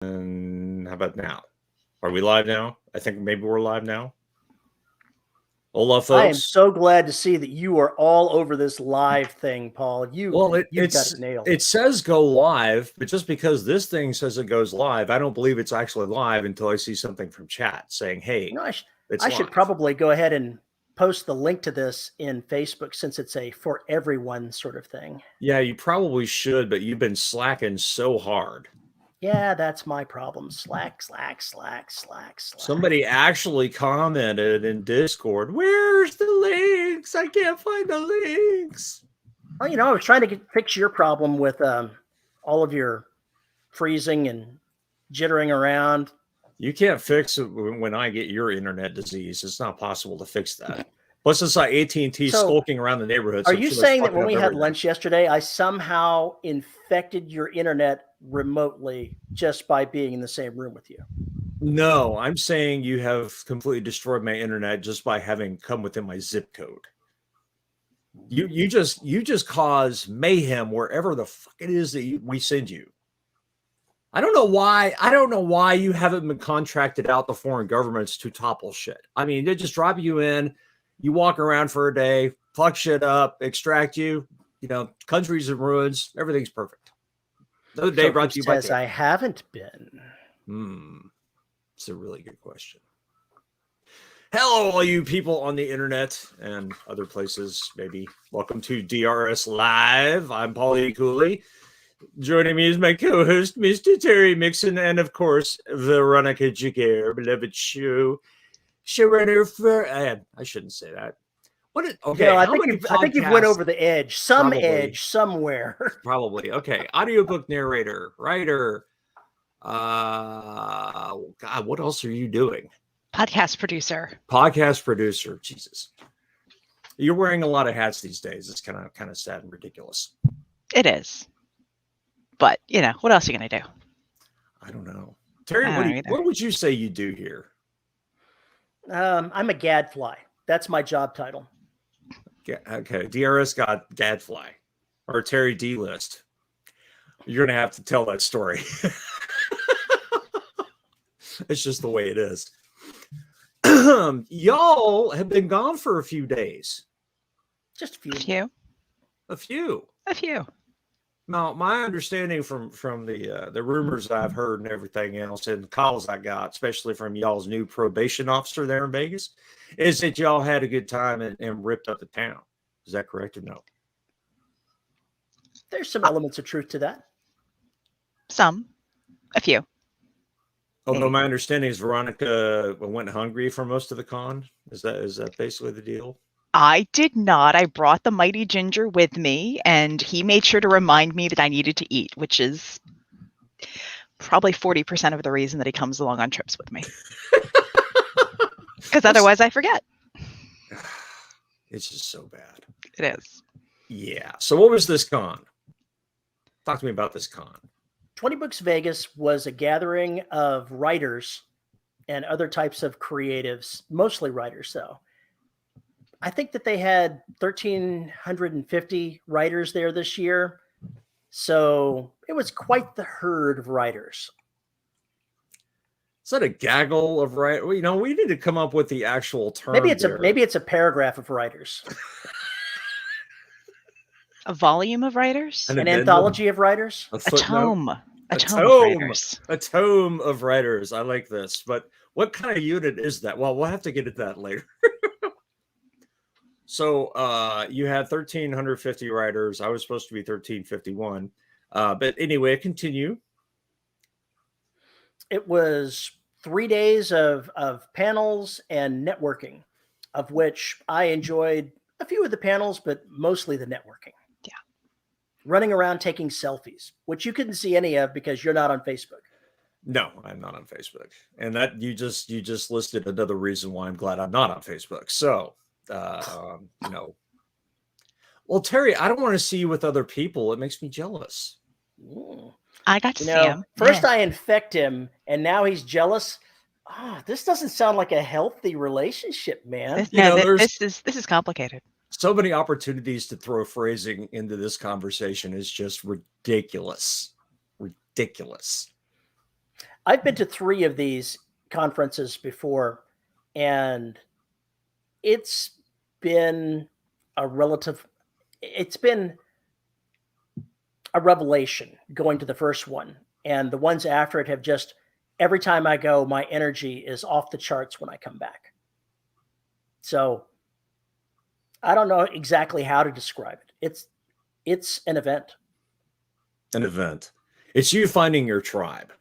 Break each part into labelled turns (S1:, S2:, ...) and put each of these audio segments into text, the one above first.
S1: And how about now? Are we live now? I think maybe we're live now. Hola, folks.
S2: I am so glad to see that you are all over this live thing, Paul. You've got it nailed.
S1: It says go live, but just because this thing says it goes live, I don't believe it's actually live until I see something from chat saying, "Hey,
S2: I should probably go ahead and post the link to this in Facebook since it's a for everyone sort of thing.
S1: Yeah, you probably should, but you've been slacking so hard.
S2: Yeah, that's my problem. Slack.
S1: Somebody actually commented in Discord, "Where's the links? I can't find the links."
S2: Well, I was trying to fix your problem with all of your freezing and jittering around.
S1: You can't fix it when I get your internet disease. It's not possible to fix that. Plus, it's like AT&T skulking around the neighborhood.
S2: Are you saying that when we had lunch yesterday, I somehow infected your internet remotely just by being in the same room with you?
S1: No, I'm saying you have completely destroyed my internet just by having come within my zip code. You just cause mayhem wherever the fuck it is that we send you. I don't know why you haven't been contracted out to foreign governments to topple shit. I mean, they just drop you in, you walk around for a day, fuck shit up, extract you, countries in ruins, everything's perfect. Another day brought to you by
S2: I haven't been.
S1: It's a really good question. Hello, all you people on the internet and other places, maybe. Welcome to DRS Live. I'm Paulie Cooley. Joining me is my co-host, Mr. Terry Mixon, and of course, Veronica G, beloved showrunner for. I shouldn't say that. Okay,
S2: I think you've went over the edge. Edge somewhere.
S1: Probably. Okay, audiobook narrator, writer. God, what else are you doing?
S3: Podcast producer. Jesus, you're wearing a lot of hats these days. It's kind of sad and ridiculous. It is. But, what else are you going to do?
S1: I don't know. Terry, what would you say you do here?
S2: I'm a gadfly. That's my job title.
S1: Okay. DRS got gadfly or Terry D list. You're going to have to tell that story. It's just the way it is. Y'all have been gone for a few days.
S2: Just a few.
S1: A few. Now, my understanding from the rumors I've heard and everything else and calls I got, especially from y'all's new probation officer there in Vegas, is that y'all had a good time and ripped up the town. Is that correct or no?
S2: There's some elements of truth to that.
S3: A few.
S1: Although my understanding is Veronica went hungry for most of the con. Is that basically the deal?
S3: I did not. I brought the mighty Ginger with me, and he made sure to remind me that I needed to eat, which is probably 40% of the reason that he comes along on trips with me. Because otherwise I forget.
S1: It's just so bad.
S3: It is.
S1: Yeah. So what was this con? Talk to me about this con.
S2: 20 Books Vegas was a gathering of writers and other types of creatives, mostly writers, though. I think that they had 1,350 writers there this year. So it was quite the herd of writers.
S1: Is that a gaggle of writers? We need to come up with the actual term.
S2: Maybe it's a paragraph of writers.
S3: A volume of writers?
S2: An anthology of writers?
S3: A tome. A
S1: tome of writers. I like this. But what kind of unit is that? Well, we'll have to get at that later. So you had 1,350 writers. I was supposed to be 1,351. But anyway, continue.
S2: It was 3 days of panels and networking, of which I enjoyed a few of the panels, but mostly the networking.
S3: Yeah.
S2: Running around taking selfies, which you couldn't see any of because you're not on Facebook.
S1: No, I'm not on Facebook. And that you just listed another reason why I'm glad I'm not on Facebook. So well, Terry, I don't want to see you with other people. It makes me jealous.
S3: I got to see him.
S2: First I infect him and now he's jealous. This doesn't sound like a healthy relationship, man.
S3: This is complicated.
S1: So many opportunities to throw phrasing into this conversation is just ridiculous.
S2: I've been to 3 of these conferences before, and it's been a revelation going to the first one. And the ones after it have just, every time I go, my energy is off the charts when I come back. So I don't know exactly how to describe it. It's an event.
S1: An event. It's you finding your tribe.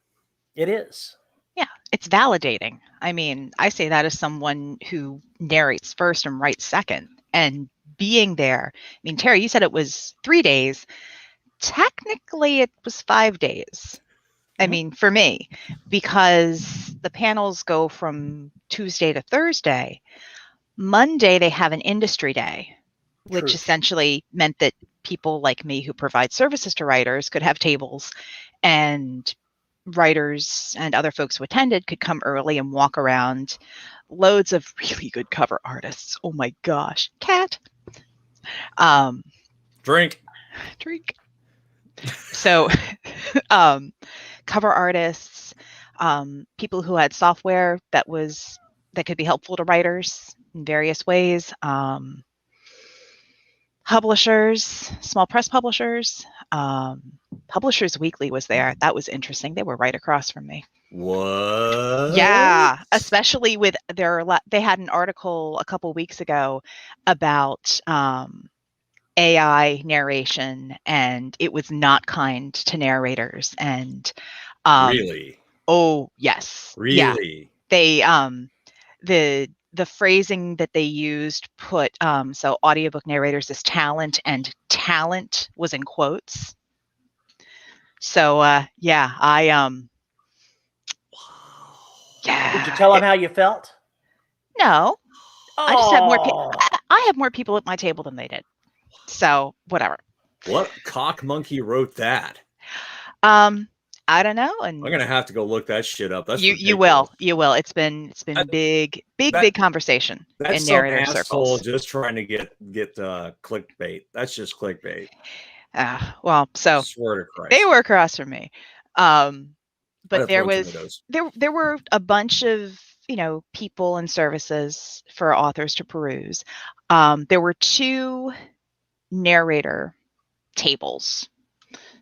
S2: It is.
S3: Yeah, it's validating. I mean, I say that as someone who narrates first and writes second. And being there, I mean, Terry, you said it was 3 days. Technically, it was 5 days. I mean, for me, because the panels go from Tuesday to Thursday. Monday, they have an industry day, which essentially meant that people like me who provide services to writers could have tables, and writers and other folks who attended could come early and walk around. Loads of really good cover artists. Oh my gosh. Cat.
S1: Drink.
S3: So cover artists, people who had software that could be helpful to writers in various ways, publishers, small press publishers, Publishers Weekly was there. That was interesting. They were right across from me.
S1: What?
S3: Yeah, especially with they had an article a couple weeks ago about AI narration, and it was not kind to narrators. And
S1: really?
S3: Oh yes,
S1: really?
S3: Yeah. They the phrasing that they used put so audiobook narrators as talent, and talent was in quotes. So yeah, yeah.
S2: Did you tell them how you felt?
S3: No. I just had more I have more people at my table than they did. So whatever.
S1: What cock monkey wrote that?
S3: I don't know. And
S1: I'm gonna have to go look that shit up. That's
S3: you will. It's been big conversation in narrator circles.
S1: Just trying to get clickbait. That's just clickbait.
S3: Well, so
S1: I swear to Christ.
S3: They were across from me. But there were a bunch of people and services for authors to peruse. There were 2 narrator tables.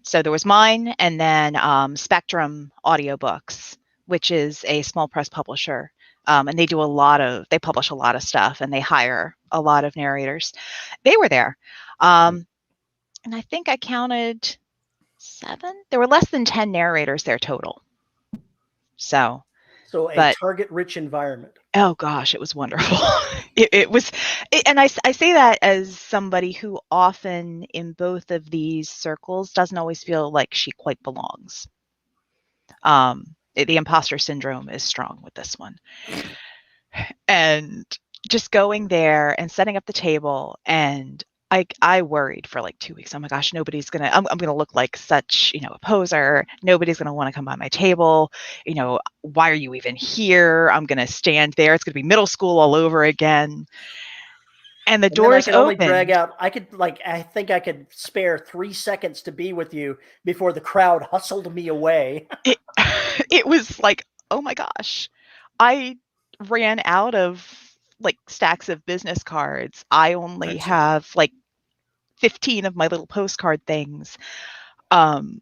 S3: So there was mine, and then Spectrum Audiobooks, which is a small press publisher. And they publish a lot of stuff, and they hire a lot of narrators. They were there. And I think I counted 7. There were less than 10 narrators there total. So
S2: a target-rich environment.
S3: Oh gosh, it was wonderful. It was, and I say that as somebody who often in both of these circles doesn't always feel like she quite belongs. The imposter syndrome is strong with this one. And just going there and setting up the table, and I worried for like 2 weeks. Oh my gosh, I'm gonna look like such, a poser. Nobody's gonna want to come by my table. Why are you even here? I'm gonna stand there. It's gonna be middle school all over again. And the doors open.
S2: Only drag out. I think I could spare 3 seconds to be with you before the crowd hustled me away.
S3: It was like, oh my gosh, I ran out of stacks of business cards. I only have 15 of my little postcard things. And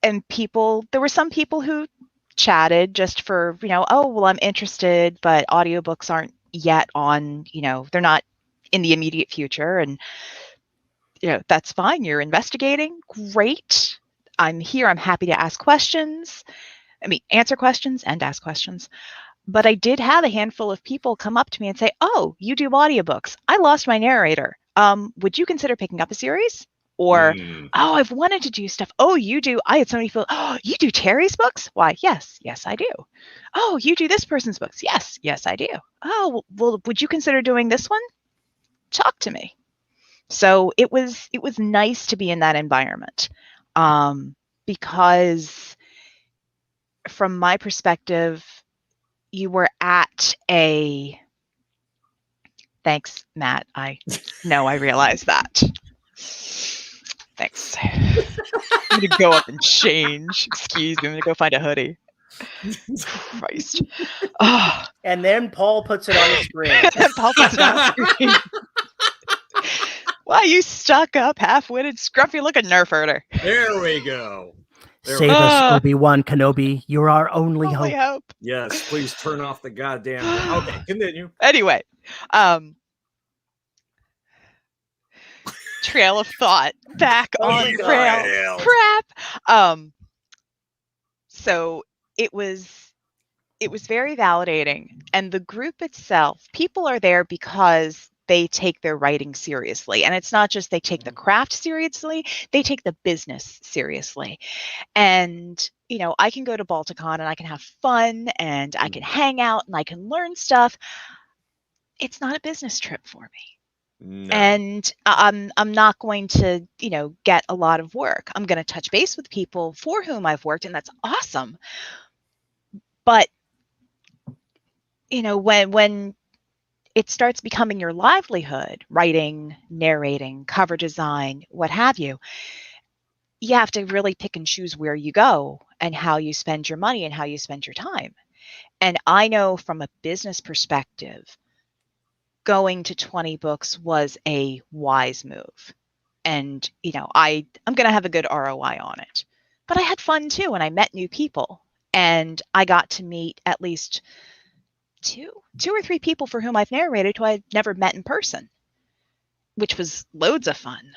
S3: there were some people who chatted just for, oh, well, I'm interested, but audiobooks aren't yet on, they're not in the immediate future. And, that's fine. You're investigating. Great. I'm here. I'm happy to ask questions. Answer questions and ask questions. But I did have a handful of people come up to me and say, oh, you do audiobooks. I lost my narrator. Would you consider picking up a series? Or, oh, I've wanted to do stuff. Oh, you do. I had so many people. Oh, you do Terry's books? Why, yes, I do. Oh, you do this person's books? Yes, I do. Oh, well, would you consider doing this one? Talk to me. So it was nice to be in that environment, because from my perspective, you were at a. Thanks, Matt. I realize that. Thanks. I'm going to go up and change. Excuse me. I'm going to go find a hoodie. Christ. Oh.
S2: And then Paul puts it on the screen.
S3: Paul puts it on the screen. Why, you stuck up, half-witted, scruffy-looking nerf herder.
S1: There we go.
S2: Save us, Obi-Wan Kenobi. You're our only hope.
S1: Yes, please turn off the goddamn... Okay, continue.
S3: Anyway, trail of thought back on rail. Crap. So it was very validating, and the group itself, people are there because they take their writing seriously, and it's not just they take the craft seriously, they take the business seriously. And you know, I can go to Balticon and I can have fun and I can hang out and I can learn stuff. It's not a business trip for me. No. And I'm not going to, you know, get a lot of work. I'm going to touch base with people for whom I've worked, and that's awesome. But you know, when it starts becoming your livelihood, writing, narrating, cover design, what have you, you have to really pick and choose where you go and how you spend your money and how you spend your time. And I know from a business perspective, going to 20 books was a wise move. And, you know, I'm going to have a good ROI on it. But I had fun too, and I met new people. And I got to meet at least two or three people for whom I've narrated who I'd never met in person, which was loads of fun.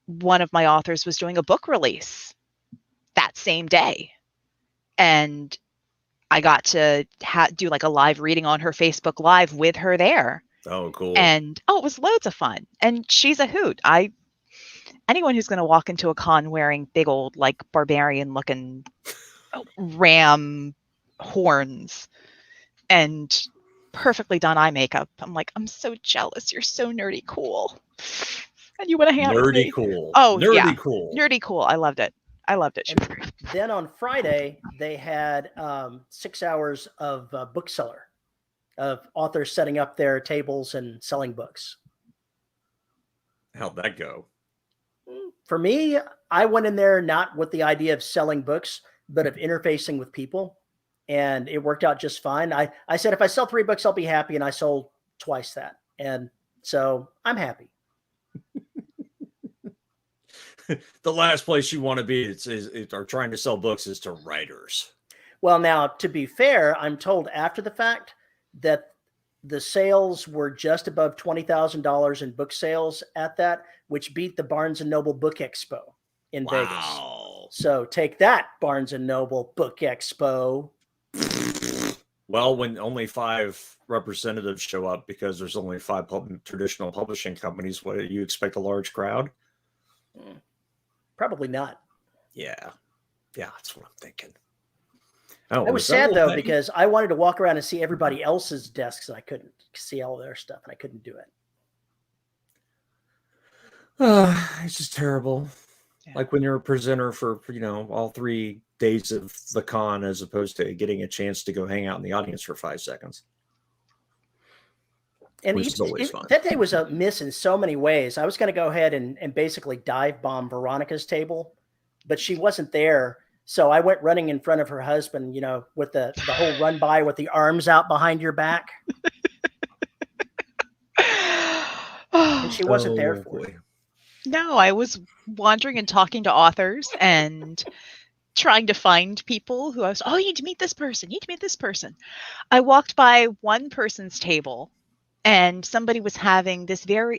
S3: One of my authors was doing a book release that same day, and I got to do like a live reading on her Facebook Live with her there.
S1: Oh, cool.
S3: And it was loads of fun. And she's a hoot. Anyone who's going to walk into a con wearing big old like barbarian looking ram horns and perfectly done eye makeup, I'm like, I'm so jealous. You're so nerdy cool. And you want to hang out with me.
S1: Nerdy cool.
S3: Oh,
S1: nerdy
S3: yeah.
S1: cool.
S3: Nerdy cool. I loved it. She was great.
S2: Then on Friday, they had 6 hours of bookseller, of authors setting up their tables and selling books.
S1: How'd that go?
S2: For me, I went in there not with the idea of selling books, but of interfacing with people. And it worked out just fine. I said, if I sell 3 books, I'll be happy. And I sold twice that. And so I'm happy.
S1: The last place you want to be are trying to sell books is to writers.
S2: Well, now, to be fair, I'm told after the fact that the sales were just above $20,000 in book sales at that, which beat the Barnes & Noble Book Expo in Vegas. So take that, Barnes & Noble Book Expo.
S1: Well, when only 5 representatives show up because there's only 5 traditional publishing companies, what do you expect, a large crowd?
S2: Probably not.
S1: Yeah, that's what I'm thinking. Oh,
S2: it was sad though, because I wanted to walk around and see everybody else's desks, and I couldn't see all their stuff, and I couldn't do it.
S1: It's just terrible. Yeah. Like when you're a presenter for all 3 days of the con, as opposed to getting a chance to go hang out in the audience for 5 seconds.
S2: And that day was a miss in so many ways. I was going to go ahead and basically dive bomb Veronica's table, but she wasn't there. So I went running in front of her husband, with the whole run by with the arms out behind your back. And she wasn't there for it.
S3: No, I was wandering and talking to authors and trying to find people who I was, you need to meet this person. You need to meet this person. I walked by one person's table and somebody was having this you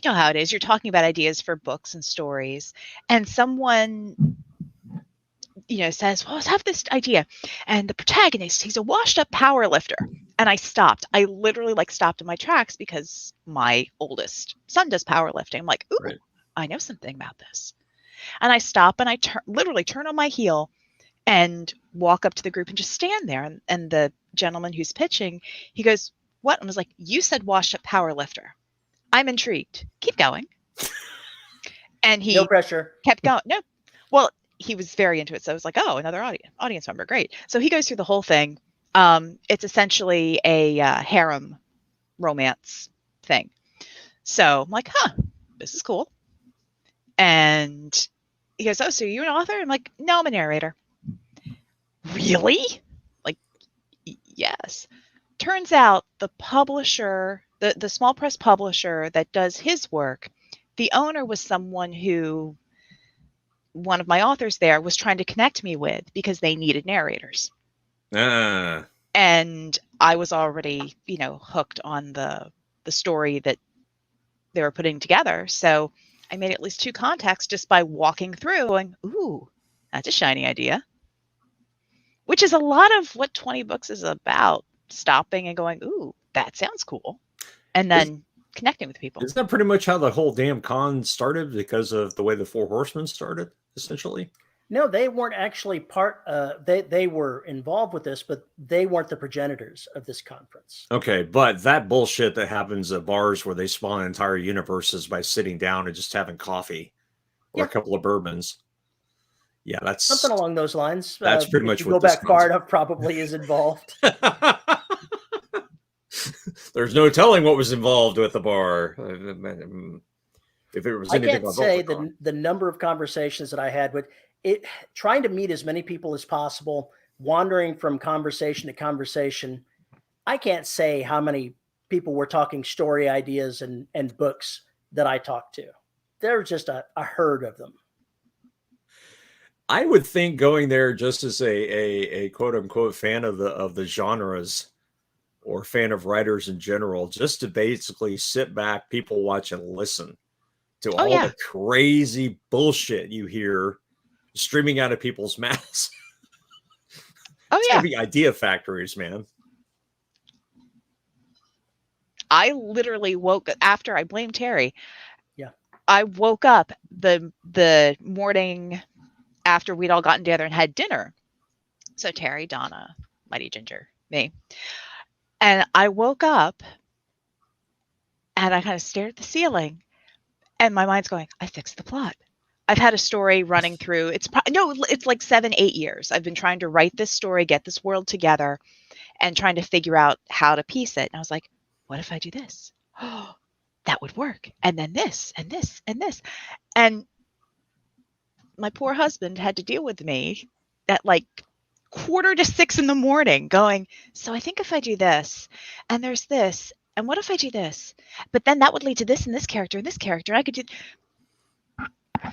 S3: know how it is. You're talking about ideas for books and stories. And someone, says, well, let's have this idea. And the protagonist, he's a washed up power lifter. And I stopped. I literally stopped in my tracks because my oldest son does powerlifting. I'm like, ooh, right. I know something about this. And I stop and I literally turn on my heel and walk up to the group and just stand there. And the gentleman who's pitching, he goes, what? And I was like, you said washed up power lifter. I'm intrigued. Keep going. And he
S2: no pressure.
S3: Kept going. No. Well, he was very into it. So I was like, oh, another audience member. Great. So he goes through the whole thing. It's essentially a harem romance thing. So I'm like, this is cool. And he goes, oh, so you're an author? I'm like, no, I'm a narrator. really? Like, yes. Turns out the publisher, the small press publisher that does his work, the owner was someone who one of my authors there was trying to connect me with because they needed narrators. And I was already, hooked on the story that they were putting together. So I made at least 2 contacts just by walking through going, ooh, that's a shiny idea. Which is a lot of what 20 Books is about. Stopping and going, ooh, that sounds cool. And then connecting with people.
S1: Isn't that pretty much how the whole damn con started because of the way the Four Horsemen started, essentially?
S2: No, they weren't actually they were involved with this, but they weren't the progenitors of this conference.
S1: Okay, but that bullshit that happens at bars where they spawn entire universes by sitting down and just having coffee or a couple of bourbons. Yeah, that's
S2: something along those lines.
S1: That's pretty much
S2: if
S1: what
S2: you go back far enough, probably is involved.
S1: There's no telling what was involved with the bar. If it was anything,
S2: I can't say the number of conversations that I had with it, trying to meet as many people as possible, wandering from conversation to conversation. I can't say how many people were talking story ideas and books that I talked to. There was just a herd of them.
S1: I would think going there just as a quote unquote fan of the genres or fan of writers in general, just to basically sit back, people watch and listen to all the crazy bullshit you hear streaming out of people's mouths. It's gotta be idea factories, man.
S3: I literally woke after I blamed Terry.
S2: Yeah.
S3: I woke up the morning after we'd all gotten together and had dinner. So Terry, Donna, Mighty Ginger, me. And I woke up and I kind of stared at the ceiling and my mind's going, I fixed the plot. I've had a story running through. It's like 7-8 years. I've been trying to write this story, get this world together and trying to figure out how to piece it. And I was like, what if I do this? Oh, that would work. And then this and this and this. And my poor husband had to deal with me at like 5:45 in the morning going, so I think if I do this and there's this, and what if I do this? But then that would lead to this and this character and this character. I could do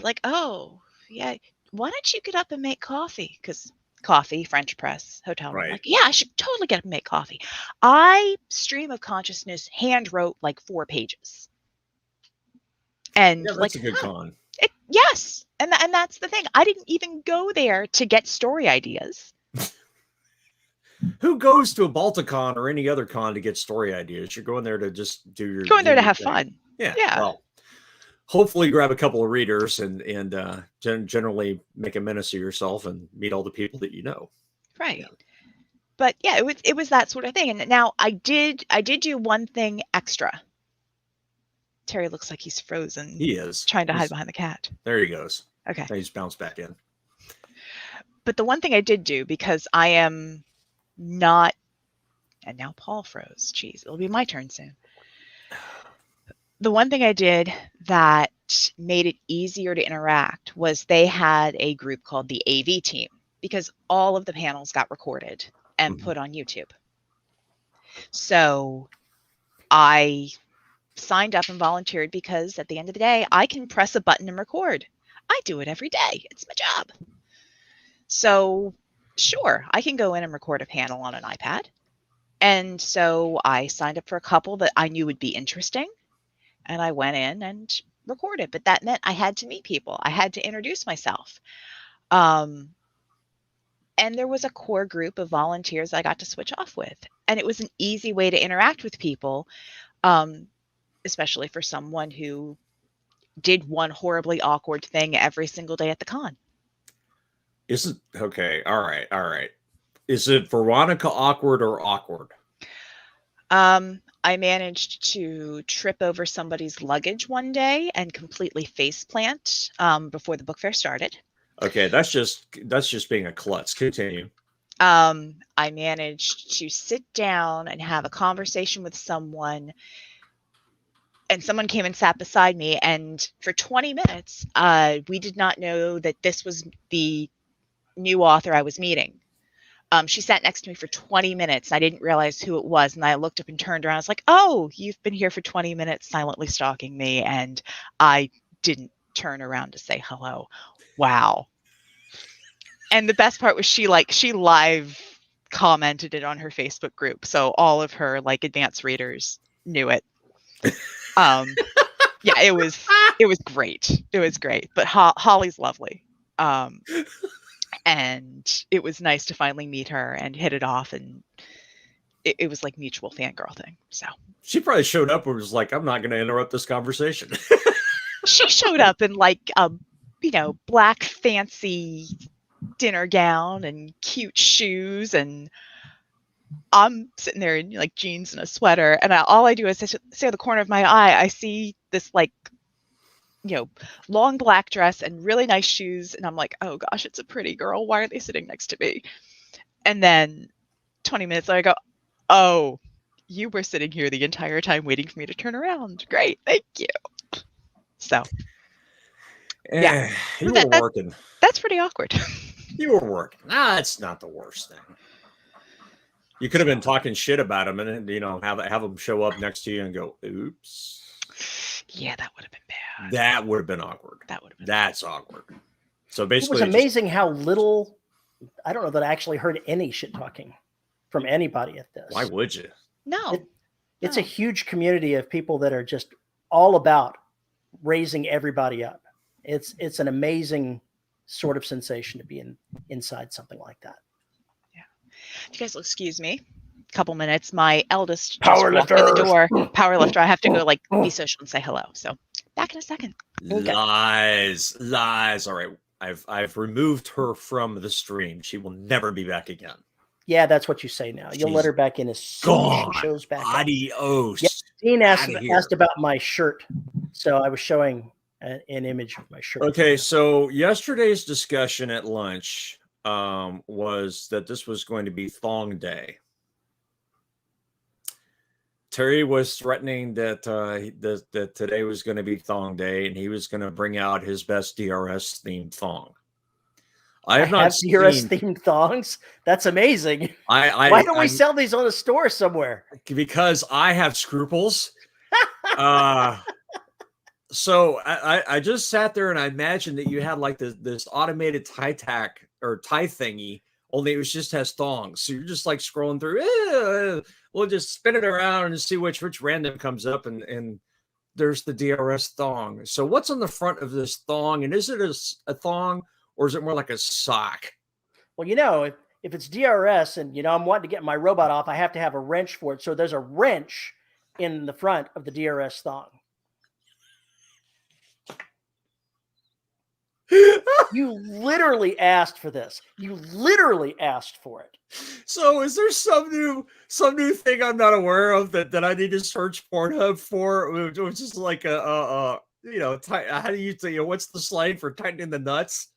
S3: like, oh, yeah, why don't you get up and make coffee? Because coffee, French press, hotel room. Right. Like, yeah, I should totally get up and make coffee. I stream of consciousness hand wrote like 4 pages. And
S1: yeah, that's a good con.
S3: Yes. And that's the thing. I didn't even go there to get story ideas.
S1: Who goes to a Balticon or any other con to get story ideas? You're going there to just do your
S3: going there to have fun.
S1: Yeah. Well, hopefully grab a couple of readers and generally make a menace of yourself and meet all the people that you know.
S3: Right. Yeah. But yeah, it was that sort of thing. And now I did do one thing extra. Terry looks like he's frozen.
S1: He is.
S3: Trying to hide behind the cat.
S1: There he goes.
S3: Okay.
S1: Now he's bounced back in.
S3: But the one thing I did do, because I am not, and now Paul froze. Jeez, it'll be my turn soon. The one thing I did that made it easier to interact was they had a group called the AV team, because all of the panels got recorded and put on YouTube. So I signed up and volunteered because at the end of the day, I can press a button and record. I do it every day. It's my job. So sure, I can go in and record a panel on an iPad. And so I signed up for a couple that I knew would be interesting. And I went in and recorded. But that meant I had to meet people. I had to introduce myself. And there was a core group of volunteers I got to switch off with. And it was an easy way to interact with people. Especially for someone who did one horribly awkward thing every single day at the con.
S1: Is it okay? All right. Is it Veronica awkward or awkward?
S3: I managed to trip over somebody's luggage one day and completely faceplant before the book fair started.
S1: Okay, that's just being a klutz. Continue.
S3: I managed to sit down and have a conversation with someone. And someone came and sat beside me, and for 20 minutes, we did not know that this was the new author I was meeting. She sat next to me for 20 minutes. I didn't realize who it was. And I looked up and turned around. I was like, oh, you've been here for 20 minutes silently stalking me. And I didn't turn around to say hello. Wow. And the best part was she live commented it on her Facebook group. So all of her like advanced readers knew it. Yeah, it was great. It was great. But Holly's lovely. And it was nice to finally meet her and hit it off, and it was like mutual fangirl thing. So
S1: she probably showed up and was like, I'm not going to interrupt this conversation.
S3: She showed up in like a, black fancy dinner gown and cute shoes, and I'm sitting there in like jeans and a sweater, and all I do is say the corner of my eye, I see this like, long black dress and really nice shoes, and I'm like, oh gosh, it's a pretty girl. Why are they sitting next to me? And then 20 minutes later, I go, oh, you were sitting here the entire time waiting for me to turn around. Great, thank you. So, yeah,
S1: you were working.
S3: That's pretty awkward.
S1: You were working. It's not the worst thing. You could have been talking shit about him, and have him show up next to you and go, "Oops."
S3: Yeah, that would have been bad.
S1: That would have been awkward. That's awkward. So basically,
S2: it was amazing how little. I don't know that I actually heard any shit talking from anybody at this.
S1: Why would you?
S3: No,
S2: it's a huge community of people that are just all about raising everybody up. It's an amazing sort of sensation to be inside something like that.
S3: Yeah. If you guys will excuse me, a couple minutes. My eldest just walked in the door. Powerlifter. I have to go be social and say hello. So back in a second.
S1: Okay. Lies. All right. I've removed her from the stream. She will never be back again.
S2: Yeah, that's what you say now. You'll let her back in as soon as she shows back up.
S1: Adios.
S2: Yeah, Dean asked about my shirt. So I was showing an image of my shirt.
S1: Okay, so yesterday's discussion at lunch was that this was going to be Thong Day. Terry was threatening that that today was going to be Thong Day, and he was going to bring out his best DRS themed thong. I have not seen
S2: DRS themed thongs. That's amazing. Why don't we sell these on a store somewhere?
S1: Because I have scruples. So I just sat there and I imagined that you had like this automated tie tack or tie thingy, only it just has thongs. So you're just like scrolling through. We'll just spin it around and see which random comes up, and there's the DRS thong. So what's on the front of this thong, and is it a thong or is it more like a sock?
S2: Well, if it's DRS and I'm wanting to get my robot off, I have to have a wrench for it. So there's a wrench in the front of the DRS thong. You literally asked for this. You literally asked for it.
S1: So is there some new thing I'm not aware of that I need to search Pornhub for, which is like how do you say, what's the slang for tightening the nuts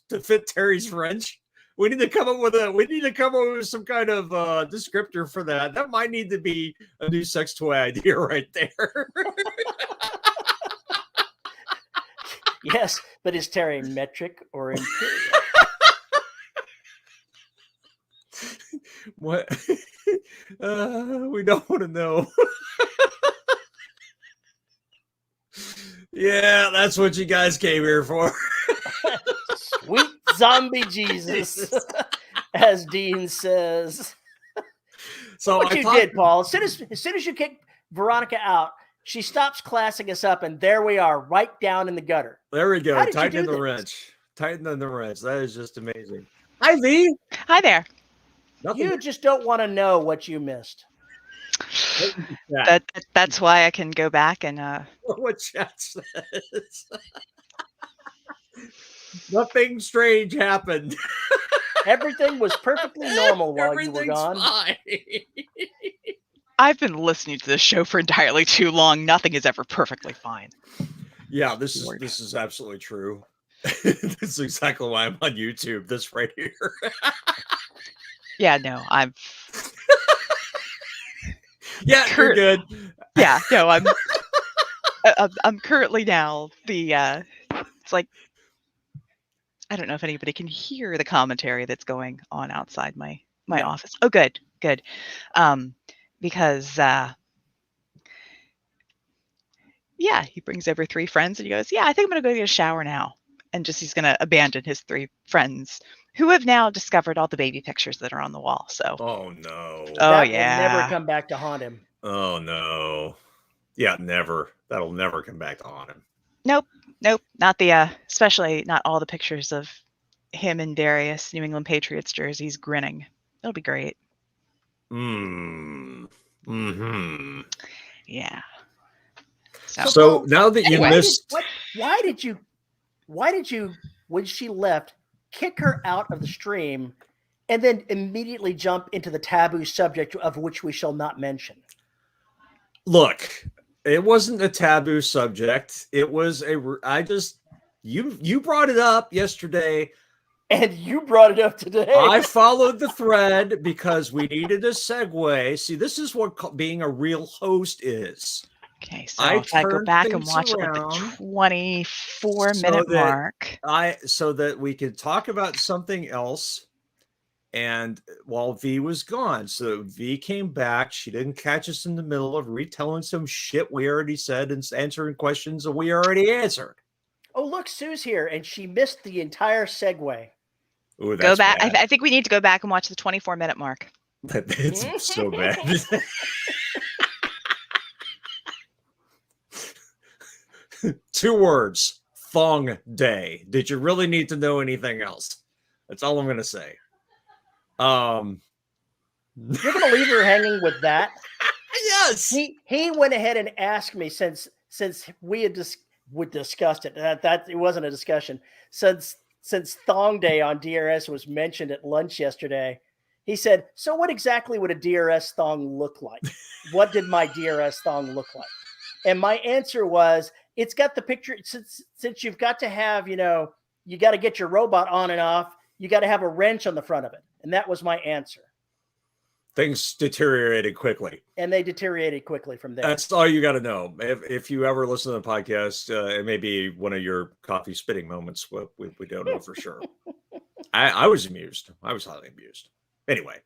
S1: to fit Terry's wrench? We need to come up with some kind of descriptor for that. That might need to be a new sex toy idea right there.
S2: Yes, but is Terry metric or imperial?
S1: What? We don't want to know. Yeah, that's what you guys came here for.
S2: Sweet zombie Jesus, as Dean says.
S1: So
S2: what you did, Paul, as soon as you kick Veronica out, she stops classing us up, and there we are, right down in the gutter.
S1: There we go. Tightening the wrench. Tightening the wrench. That is just amazing. Hi, V.
S3: Hi there.
S2: You just don't want to know what you missed.
S3: That's why I can go back and
S1: what chat says. Nothing strange happened.
S2: Everything was perfectly normal while you were gone.
S1: Fine.
S3: I've been listening to this show for entirely too long. Nothing is ever perfectly fine.
S1: Yeah, this is absolutely true. This is exactly why I'm on YouTube. This right here.
S3: Yeah, no, I'm.
S1: Yeah, you're good.
S3: Yeah, no, I'm currently now it's like I don't know if anybody can hear the commentary that's going on outside my office. Oh, good. Because yeah, he brings over 3 friends and he goes, yeah, I think I'm going to go get a shower now. And he's going to abandon his 3 friends who have now discovered all the baby pictures that are on the wall. So,
S1: oh no.
S2: That will never come back to haunt him.
S1: Oh no. Yeah, never. That'll never come back to haunt him.
S3: Nope. Not the, especially not all the pictures of him in various New England Patriots jerseys grinning. It'll be great.
S1: Mm-hmm.
S3: Yeah.
S1: So now that you missed,
S2: why did you, when she left, kick her out of the stream and then immediately jump into the taboo subject of which we shall not mention?
S1: Look, it wasn't a taboo subject. It was you brought it up yesterday.
S2: And you brought it up today.
S1: I followed the thread because we needed a segue. See, this is what being a real host is.
S3: Okay, so if I go back and watch it at the 24-minute mark.
S1: So that we could talk about something else. And while V was gone, so V came back. She didn't catch us in the middle of retelling some shit we already said and answering questions that we already answered.
S2: Oh, look, Sue's here, and she missed the entire segue.
S1: Ooh,
S3: go back. I think we need to go back and watch the 24-minute mark.
S1: It's so bad. Two words: thong day. Did you really need to know anything else? That's all I'm going to say.
S2: You're going to leave her hanging with that?
S1: Yes.
S2: He went ahead and asked me since we had discussed it. That it wasn't a discussion. Since Thong Day on DRS was mentioned at lunch yesterday, he said, "So what exactly would a DRS thong look like? What did my DRS thong look like?" And my answer was, "It's got the picture. Since you've got to have, you got to get your robot on and off. You got to have a wrench on the front of it." And that was my answer.
S1: Things deteriorated quickly.
S2: And they deteriorated quickly from there.
S1: That's all you got to know. If you ever listen to the podcast, it may be one of your coffee spitting moments. We don't know for sure. I was amused. I was highly amused. Anyway.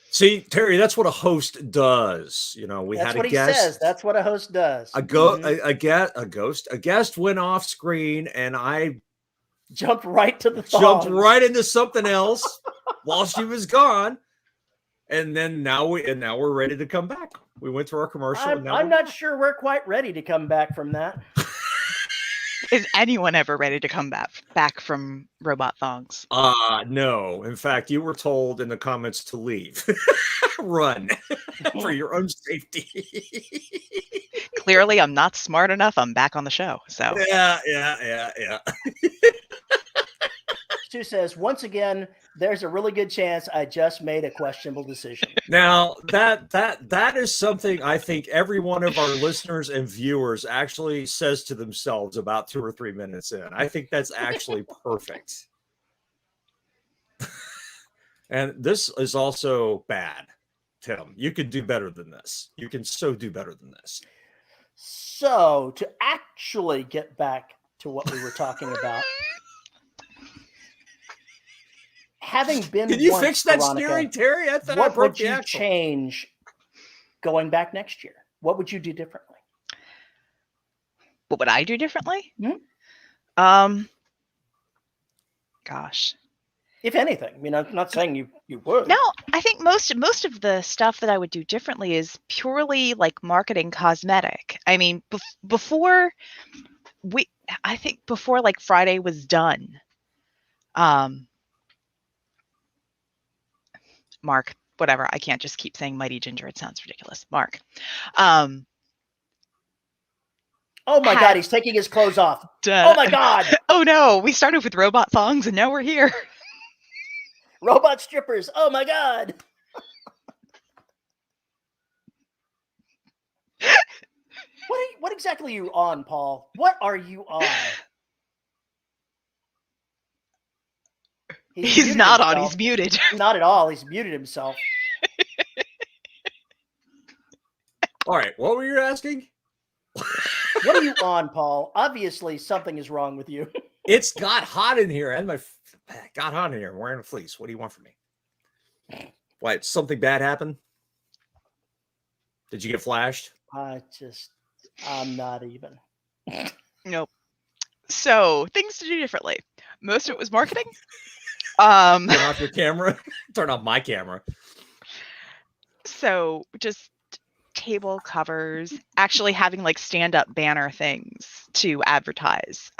S1: See, Terry, that's what a host does. We
S2: that's
S1: had
S2: what
S1: a
S2: he
S1: guest.
S2: Says. That's what a host does.
S1: A guest went off screen, and I
S2: jumped right to the thongs.
S1: Jumped right into something else while she was gone. And then now we're ready to come back. We went to our commercial.
S2: I'm not sure we're quite ready to come back from that.
S3: Is anyone ever ready to come back from robot thongs?
S1: No. In fact, you were told in the comments to leave. Run for your own safety.
S3: Clearly, I'm not smart enough. I'm back on the show. So
S1: yeah.
S2: Stu says, once again, there's a really good chance I just made a questionable decision.
S1: Now, that is something I think every one of our listeners and viewers actually says to themselves about 2 or 3 minutes in. I think that's actually perfect. And this is also bad, Tim. You could do better than this. You can so do better than this.
S2: So, to actually get back to what we were talking about, having been
S1: Can you
S2: once,
S1: fix that
S2: Veronica,
S1: steering, Terry? I thought
S2: what would you change going back next year? What would you do differently?
S3: What would I do differently?
S2: Mm-hmm.
S3: Gosh.
S2: If anything, I'm not saying you would.
S3: No, I think most of the stuff that I would do differently is purely like marketing cosmetic. I mean, before like Friday was done, Mark, whatever. I can't just keep saying Mighty Ginger. It sounds ridiculous. Mark.
S2: Oh my God, he's taking his clothes off. Oh my God.
S3: Oh no, we started with robot thongs and now we're here.
S2: Robot strippers. Oh my God. What exactly are you on, Paul? What are you on?
S3: He's not on. He's muted.
S2: Not at all. He's muted himself.
S1: All right. What were you asking?
S2: What are you on, Paul? Obviously, something is wrong with you.
S1: It's got hot in here. And got hot in here. I'm wearing a fleece. What do you want from me? What? Something bad happened? Did you get flashed?
S2: I'm not even.
S3: Nope. So things to do differently. Most of it was marketing.
S1: Turn off your camera. Turn off my camera.
S3: So just table covers, actually having like stand-up banner things to advertise.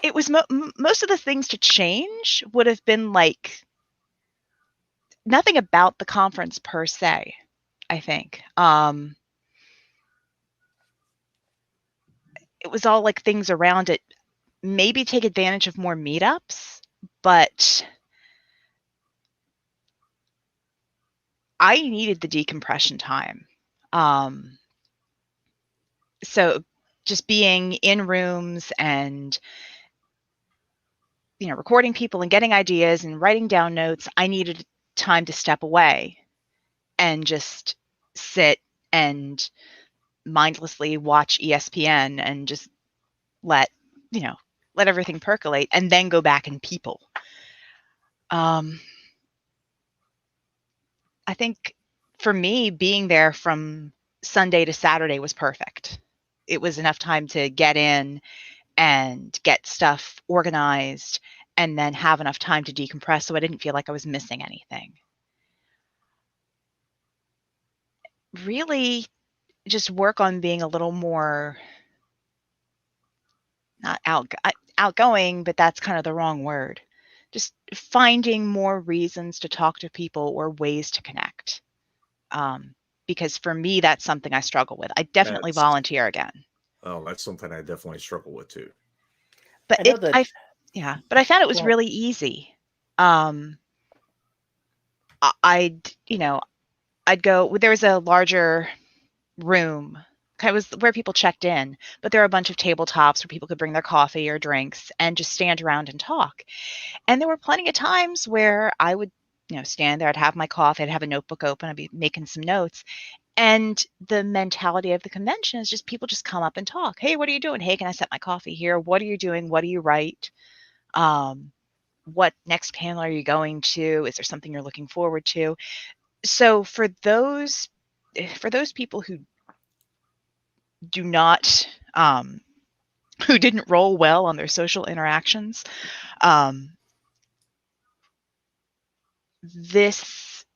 S3: It was most of the things to change would have been like nothing about the conference per se, I think. It was all like things around it, maybe take advantage of more meetups, but I needed the decompression time. So just being in rooms and, you know, recording people and getting ideas and writing down notes, I needed time to step away and just sit and mindlessly watch ESPN and just let everything percolate and then go back and people. I think for me, being there from Sunday to Saturday was perfect. It was enough time to get in and get stuff organized and then have enough time to decompress so I didn't feel like I was missing anything. Really just work on being a little more not outgoing, but that's kind of the wrong word. Just finding more reasons to talk to people or ways to connect. Because for me, that's something I struggle with. I definitely volunteer again.
S1: Oh, that's something I definitely struggle with too.
S3: But I found it was really easy. I'd go, there was a larger room, kind of was where people checked in, but there were a bunch of tabletops where people could bring their coffee or drinks and just stand around and talk. And there were plenty of times where I would, stand there, I'd have my coffee, I'd have a notebook open, I'd be making some notes. And the mentality of the convention is just people just come up and talk. Hey, what are you doing? Hey, can I set my coffee here? What are you doing? What do you write? What next panel are you going to? Is there something you're looking forward to? So for those people who do not, who didn't roll well on their social interactions, this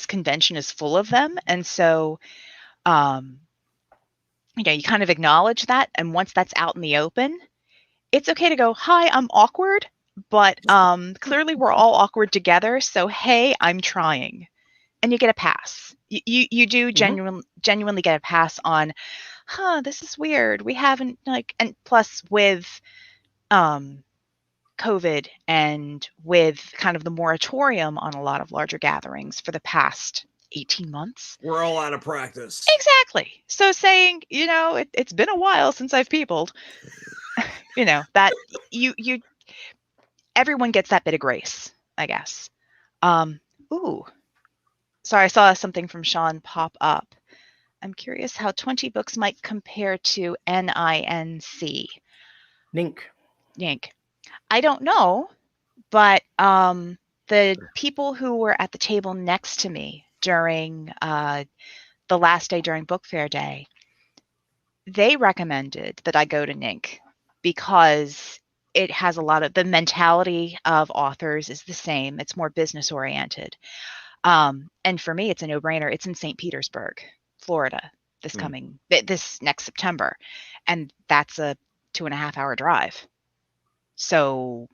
S3: convention is full of them. And so, you kind of acknowledge that. And once that's out in the open, it's okay to go, hi, I'm awkward, but clearly we're all awkward together. So, hey, I'm trying. And you get a pass. You do genuinely get a pass on, this is weird. We haven't and plus with COVID and with kind of the moratorium on a lot of larger gatherings for the past 18 months.
S1: We're all out of practice.
S3: Exactly. So saying, it's been a while since I've peopled, that you everyone gets that bit of grace, I guess. Sorry, I saw something from Sean pop up. I'm curious how 20 books might compare to NINC. NINC. I don't know, but the people who were at the table next to me during the last day during Book Fair Day, they recommended that I go to NINC because it has a lot of the mentality of authors is the same. It's more business oriented. And for me, it's a no-brainer. It's in St. Petersburg, Florida, this next September. And that's a 2.5-hour drive. So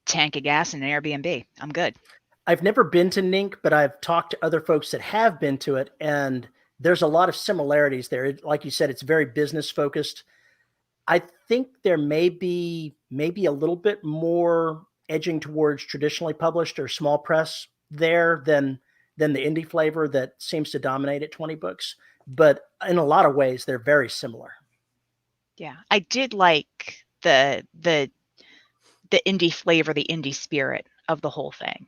S3: tank of gas and an Airbnb. I'm good.
S2: I've never been to NINC, but I've talked to other folks that have been to it. And there's a lot of similarities there. Like you said, it's very business focused. I think there may be a little bit more edging towards traditionally published or small press there than the indie flavor that seems to dominate at 20 books. But in a lot of ways, they're very similar.
S3: Yeah, I did like the indie flavor, the indie spirit of the whole thing,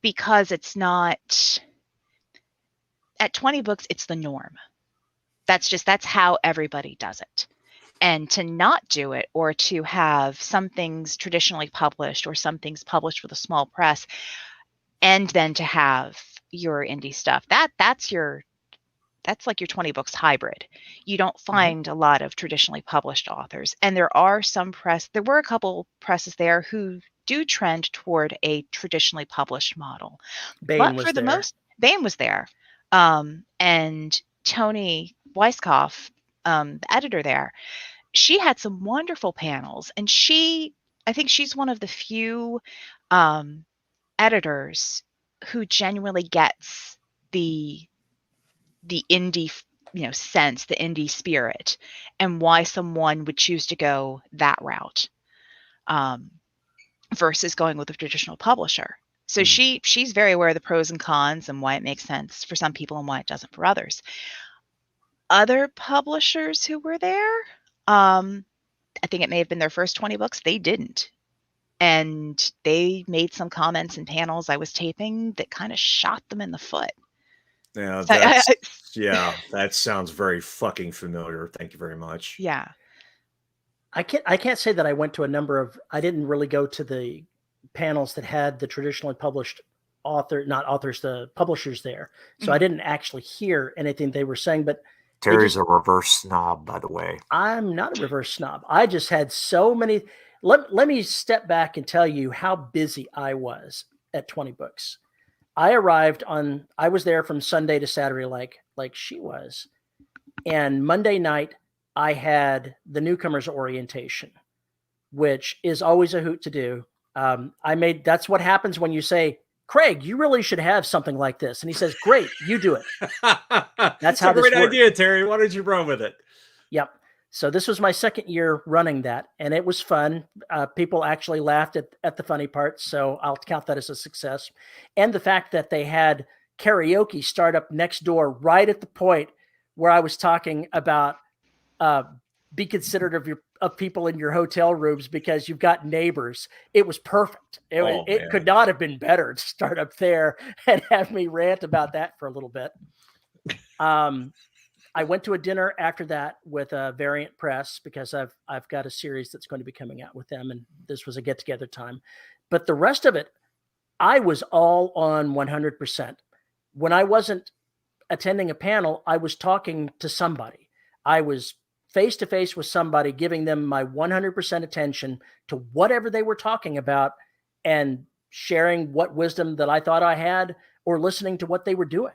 S3: because it's not at 20 books. It's the norm. that's how everybody does it. And to not do it, or to have some things traditionally published or some things published with a small press, and then to have your indie stuff, that's like your 20 books hybrid. You don't find a lot of traditionally published authors. And there were a couple presses there who do trend toward a traditionally published model.
S2: Bain
S3: was there. And Toni Weisskopf, the editor there, she had some wonderful panels. And I think she's one of the few editors who genuinely gets the indie sense, the indie spirit, and why someone would choose to go that route versus going with a traditional publisher. So she's very aware of the pros and cons and why it makes sense for some people and why it doesn't for others. Other publishers who were there, I think it may have been their first 20 books, they didn't. And they made some comments and panels I was taping that kind of shot them in the foot.
S1: Yeah, that sounds very fucking familiar. Thank you very much.
S3: Yeah.
S2: I can't say that I went to I didn't really go to the panels that had the traditionally published the publishers there. So I didn't actually hear anything they were saying, but
S1: Terry's a reverse snob, by the way.
S2: I'm not a reverse snob. I just had so many. Let me step back and tell you how busy I was at 20 books. I was there from Sunday to Saturday, like she was. And Monday night, I had the newcomers orientation, which is always a hoot to do. That's what happens when you say, Craig, you really should have something like this. And he says, great, you do it. That's how this works.
S1: Great idea, Terry. Why don't you run with it?
S2: Yep. So this was my second year running that, and it was fun. People actually laughed at the funny parts, so I'll count that as a success. And the fact that they had karaoke start up next door right at the point where I was talking about be considerate of people in your hotel rooms because you've got neighbors. It was perfect. It could not have been better to start up there and have me rant about that for a little bit. I went to a dinner after that with Variant Press because I've got a series that's going to be coming out with them, and this was a get-together time. But the rest of it, I was all on 100%. When I wasn't attending a panel, I was talking to somebody. I was face-to-face with somebody, giving them my 100% attention to whatever they were talking about and sharing what wisdom that I thought I had or listening to what they were doing.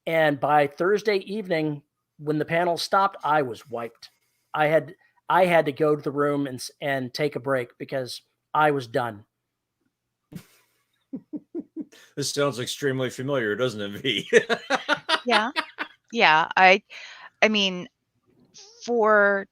S2: And by Thursday evening, when the panel stopped, I was wiped. I had to go to the room and take a break because I was done.
S1: This sounds extremely familiar, doesn't it, V?
S3: Yeah. I mean, for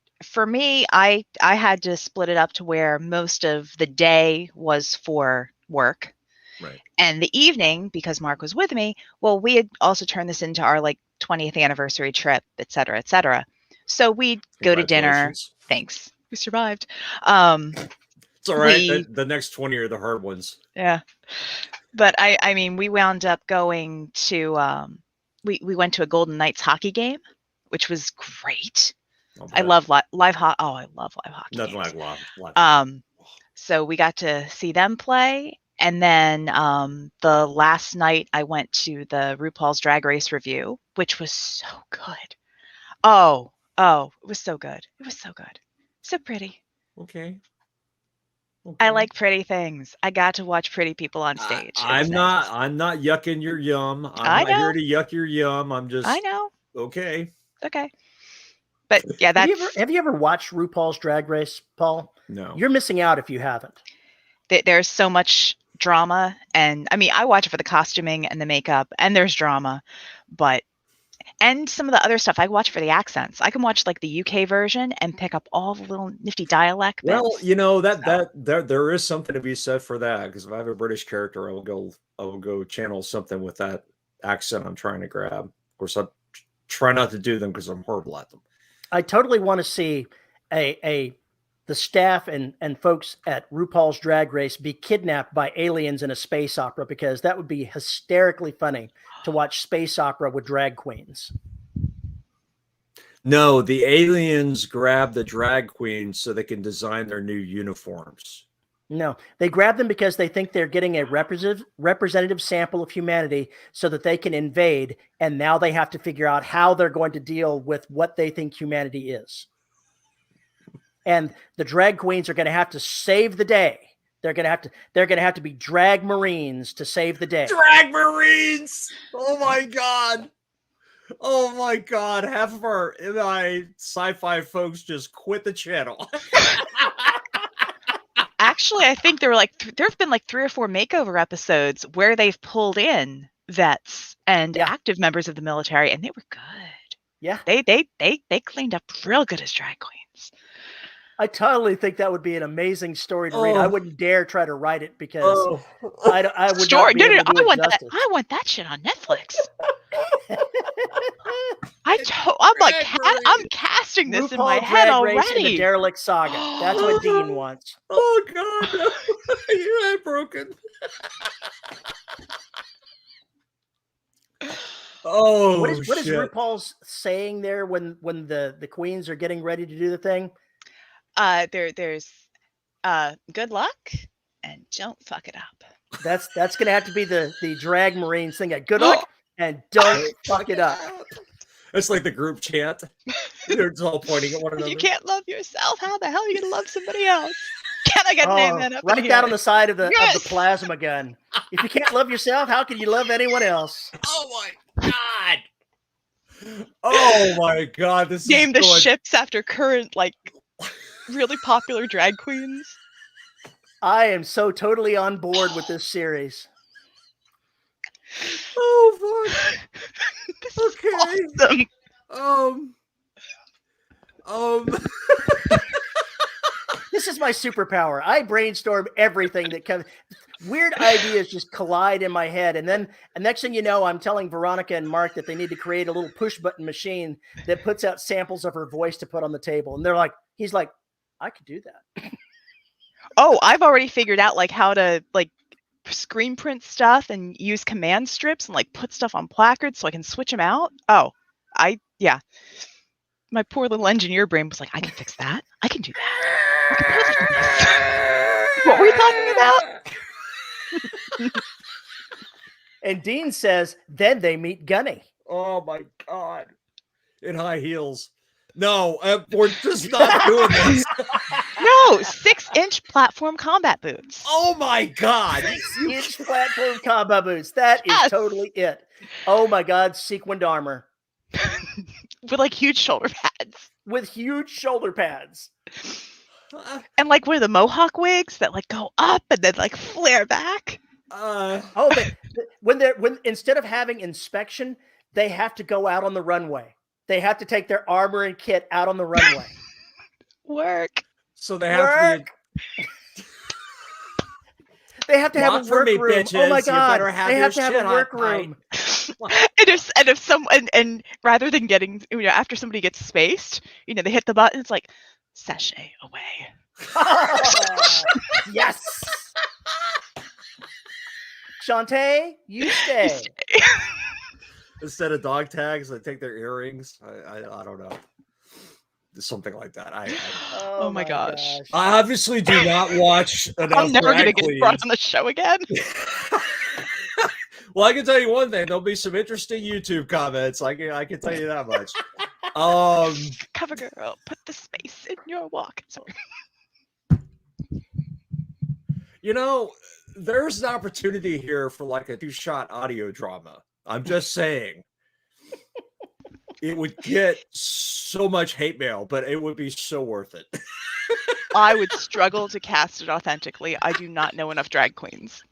S3: me, I had to split it up to where most of the day was for work.
S1: Right.
S3: And the evening, because Mark was with me, well, we had also turned this into our 20th anniversary trip, et cetera. So we'd go to dinner. Thanks. We survived.
S1: It's all right. The next 20 are the hard ones.
S3: Yeah. But I mean, we wound up going to, we went to a Golden Knights hockey game, which was great. I love live hockey. Oh, I love live hockey.
S1: Nothing like live.
S3: So we got to see them play. And then the last night I went to the RuPaul's Drag Race review, which was so good. Oh, it was so good. It was so good. So pretty.
S1: Okay.
S3: I like pretty things. I got to watch pretty people on stage.
S1: I'm not yucking your yum. I'm not here to yuck your yum. I know. Okay.
S3: But yeah,
S2: have you ever watched RuPaul's Drag Race, Paul?
S1: No.
S2: You're missing out if you haven't.
S3: There's so much drama, and I mean, I watch it for the costuming and the makeup, and there's drama, and some of the other stuff I watch for the accents. I can watch the UK version and pick up all the little nifty dialect bits.
S1: Well, there is something to be said for that, because if I have a British character, I will go channel something with that accent I'm trying to grab. Of course, I try not to do them because I'm horrible at them. I
S2: totally want to see the staff and folks at RuPaul's Drag Race be kidnapped by aliens in a space opera, because that would be hysterically funny to watch space opera with drag queens.
S1: No, the aliens grab the drag queens so they can design their new uniforms.
S2: No, they grab them because they think they're getting a representative sample of humanity so that they can invade. And now they have to figure out how they're going to deal with what they think humanity is. And the drag queens are going to have to save the day. They're going to have to be drag marines to save the day.
S1: Drag marines. Oh my God. Oh my God. Half of our sci-fi folks just quit the channel.
S3: Actually, I think there have been like 3 or 4 makeover episodes where they've pulled in vets and active members of the military, and they were good.
S2: Yeah.
S3: They cleaned up real good as drag queens.
S2: I totally think that would be an amazing story to read. I wouldn't dare try to write it because I would not be able to do it justice.
S3: I want that shit on Netflix. I'm casting this in my head already.
S2: The Derelict Saga. That's what Dean wants.
S1: Oh God, no. Your head broken. Oh,
S2: what is RuPaul's saying there when the queens are getting ready to do the thing?
S3: There's good luck and don't fuck it up.
S2: That's gonna have to be the drag marines thing. Good luck and don't fuck it up.
S1: It's like the group chant. They're just all pointing at one another.
S3: You can't love yourself. How the hell are you gonna love somebody else? Can I get name that up?
S2: Write that on the side of the plasma gun. If you can't love yourself, how can you love anyone else?
S1: Oh my God. Oh my God. This
S3: name the ships after current really popular drag queens.
S2: I am so totally on board with this series.
S1: Oh fuck.
S3: This is awesome.
S2: This is my superpower. I brainstorm everything that comes. Weird ideas just collide in my head, and next thing you know, I'm telling Veronica and Mark that they need to create a little push button machine that puts out samples of her voice to put on the table, and he's like, I could do that.
S3: Oh, I've already figured out how to screen print stuff and use command strips and put stuff on placards so I can switch them out. Oh, my poor little engineer brain was like, I can fix that. I can do that. What were you talking about?
S2: And Dean says, then they meet Gunny.
S1: Oh my God. In high heels. No, we're just not doing this.
S3: No, 6-inch platform combat boots.
S1: Oh my God.
S2: 6-inch platform combat boots. That is totally it. Oh my God, sequined armor.
S3: With huge shoulder pads.
S2: With huge shoulder pads.
S3: And one of the mohawk wigs that go up and then flare back.
S2: When instead of having inspection, they have to go out on the runway. They have to take their armor and kit out on the runway.
S3: Work.
S1: So they have to be...
S2: They have to have a work room.
S1: Bitches.
S2: Oh my God!
S1: They
S2: have to have a work room.
S3: And rather than getting after somebody gets spaced, they hit the button. It's sashay away.
S2: Yes. Shantae, you stay.
S1: Instead of dog tags, they take their earrings. I don't know. Something like that.
S3: Oh my gosh.
S1: I obviously do not watch enough.
S3: I'm never going to get brought on the show again.
S1: Well, I can tell you one thing. There'll be some interesting YouTube comments. I can tell you that much.
S3: Cover girl, put the space in your walk. Sorry.
S1: There's an opportunity here for a 2-shot audio drama. I'm just saying. It would get so much hate mail, but it would be so worth it.
S3: I would struggle to cast it authentically. I do not know enough drag queens.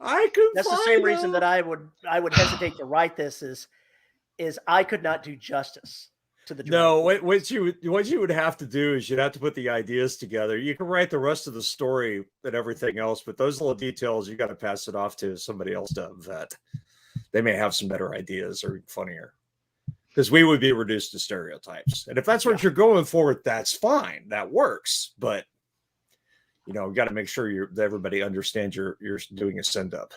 S2: That's the same reason that I would hesitate to write this is I could not do justice to the drag.
S1: No, what you would have to do is you'd have to put the ideas together. You can write the rest of the story and everything else, but those little details you got to pass it off to somebody else to vet. They may have some better ideas or funnier. Because we would be reduced to stereotypes. And if that's what you're going for, that's fine. That works. But, you got to make sure that everybody understands you're doing a send-up.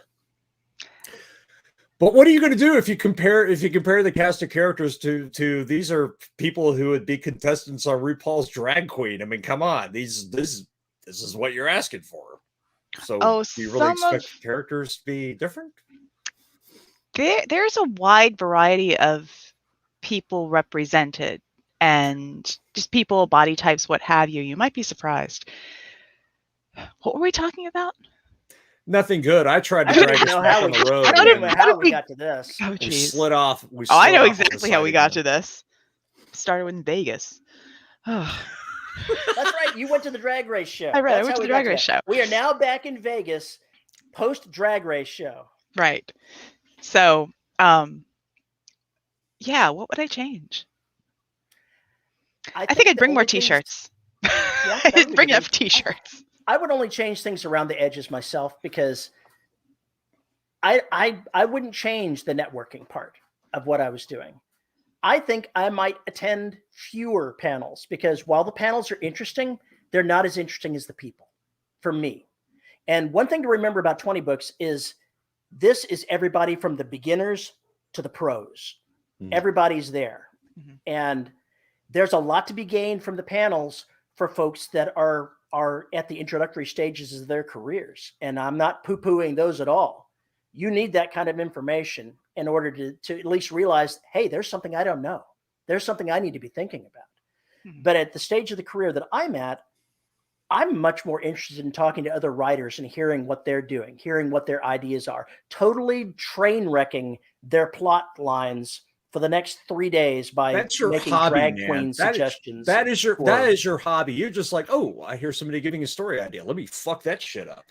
S1: But what are you going to do if you compare the cast of characters to these are people who would be contestants on RuPaul's Drag Queen? I mean, come on, this is what you're asking for. So, do you really expect the characters to be different?
S3: There's a wide variety of people represented, and just people, body types, what have you. You might be surprised. What were we talking about?
S1: Nothing good. I tried to drag us back on the road.
S2: I don't even know how we got to this.
S3: Oh,
S1: we slid off.
S3: I know exactly how we got to this. Started with Vegas.
S2: Oh. That's right. You went to the drag race show.
S3: I went to the drag race show.
S2: We are now back in Vegas, post drag race show.
S3: Right. So, yeah, what would I change? I think I'd bring more T-shirts. Yeah, I'd bring enough T-shirts.
S2: I would only change things around the edges myself because I wouldn't change the networking part of what I was doing. I think I might attend fewer panels because while the panels are interesting, they're not as interesting as the people for me. And one thing to remember about 20 Books is this is everybody from the beginners to the pros. Mm-hmm. Everybody's there. Mm-hmm. And there's a lot to be gained from the panels for folks that are at the introductory stages of their careers. And I'm not poo-pooing those at all. You need that kind of information in order to at least realize, hey, there's something I don't know. There's something I need to be thinking about. Mm-hmm. But at the stage of the career that I'm at, I'm much more interested in talking to other writers and hearing what they're doing, hearing what their ideas are, totally train wrecking their plot lines for the next 3 days by making drag queen suggestions.
S1: That is your hobby. You're just like, oh, I hear somebody giving a story idea. Let me fuck that shit up.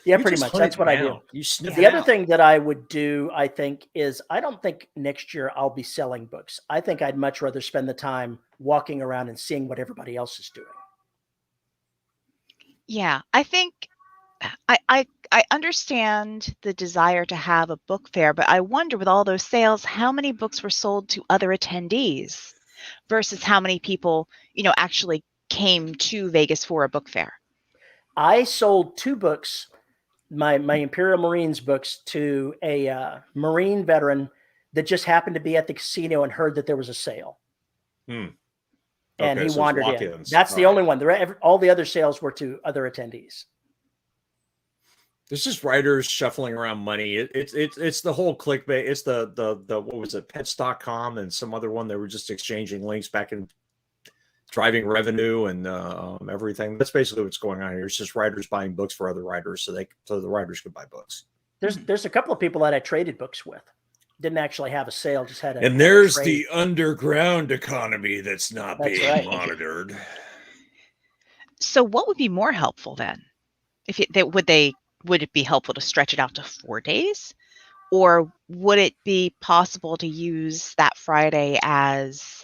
S2: Yeah, pretty much. That's what I do. The other thing that I would do, I think, is I don't think next year I'll be selling books. I think I'd much rather spend the time walking around and seeing what everybody else is doing.
S3: Yeah, I think I understand the desire to have a book fair, but I wonder with all those sales, how many books were sold to other attendees versus how many people, actually came to Vegas for a book fair.
S2: I sold 2 books, my Imperial Marines books, to a Marine veteran that just happened to be at the casino and heard that there was a sale. And he wandered in. That's the only one. All the other sales were to other attendees.
S1: There's just writers shuffling around money. It's the whole clickbait. It's the what was it, Pets.com and some other one. They were just exchanging links back and driving revenue and everything. That's basically what's going on here. It's just writers buying books for other writers so the writers could buy books.
S2: There's a couple of people that I traded books with. Didn't actually have a sale, just had a.
S1: And there's the underground economy that's not being monitored.
S3: So, what would be more helpful then? Would it be helpful to stretch it out to 4 days, or would it be possible to use that Friday as,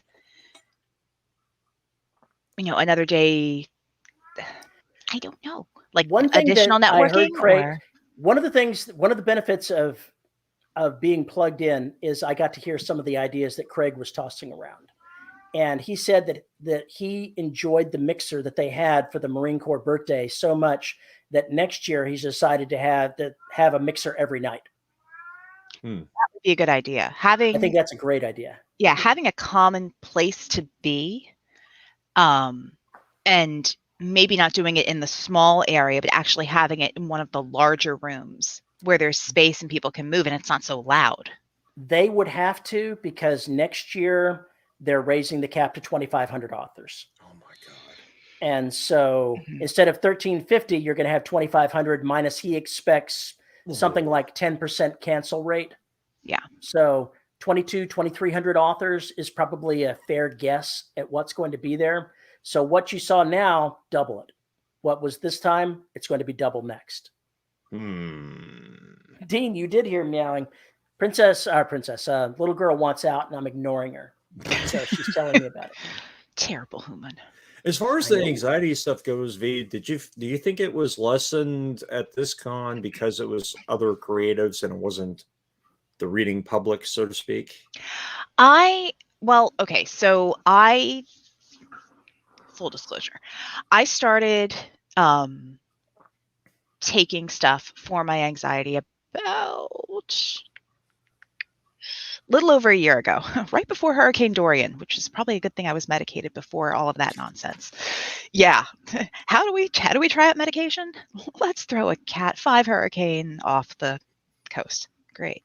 S3: another day? I don't know, like
S2: one thing
S3: additional networking.
S2: I heard, Craig, one of the benefits of being plugged in is I got to hear some of the ideas that Craig was tossing around. And he said that he enjoyed the mixer that they had for the Marine Corps birthday so much that next year he's decided to have a mixer every night.
S3: That would be a good idea. I
S2: think that's a great idea.
S3: Yeah, having a common place to be, and maybe not doing it in the small area, but actually having it in one of the larger rooms where there's space and people can move and it's not so loud.
S2: They would have to, because next year they're raising the cap to 2,500 authors.
S1: Oh my God.
S2: And so instead of 1,350, you're going to have 2,500 minus he expects something like 10% cancel rate.
S3: Yeah.
S2: So 2,300 authors is probably a fair guess at what's going to be there. So what you saw now, double it. What was this time, it's going to be double next. Dean, you did hear meowing. Little girl wants out and I'm ignoring her. So she's telling me about it.
S3: Terrible human.
S1: As far as the anxiety stuff goes, V, do you think it was lessened at this con because it was other creatives and it wasn't the reading public, so to speak?
S3: Full disclosure, I started taking stuff for my anxiety about little over a year ago, right before Hurricane Dorian, which is probably a good thing I was medicated before all of that nonsense. Yeah. How do we try out medication? Let's throw a Cat 5 hurricane off the coast. Great.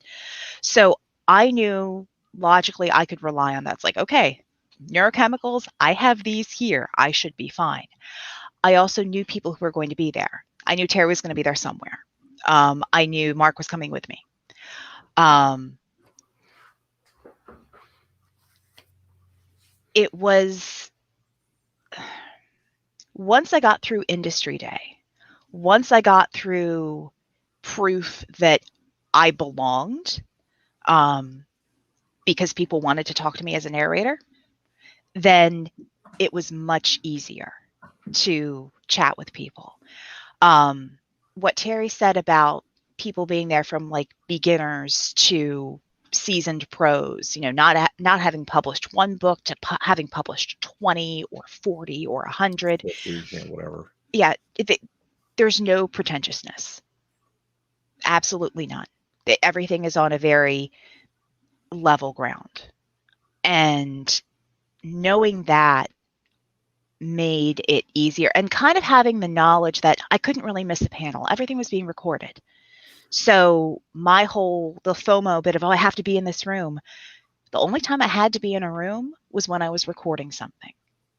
S3: So I knew logically I could rely on that. It's like, okay, neurochemicals, I have these here. I should be fine. I also knew people who were going to be there. I knew Terry was going to be there somewhere. I knew Mark was coming with me. It was, once I got through industry day, once I got through proof that I belonged, because people wanted to talk to me as a narrator, then it was much easier to chat with people. What Terry said about people being there from like beginners to seasoned pros, not having published one book to having published 20 or 40 or 100.
S1: 50, whatever.
S3: Yeah, there's no pretentiousness. Absolutely none. Everything is on a very level ground. And knowing that made it easier, and kind of having the knowledge that I couldn't really miss a panel. Everything was being recorded. So the FOMO bit of, I have to be in this room. The only time I had to be in a room was when I was recording something.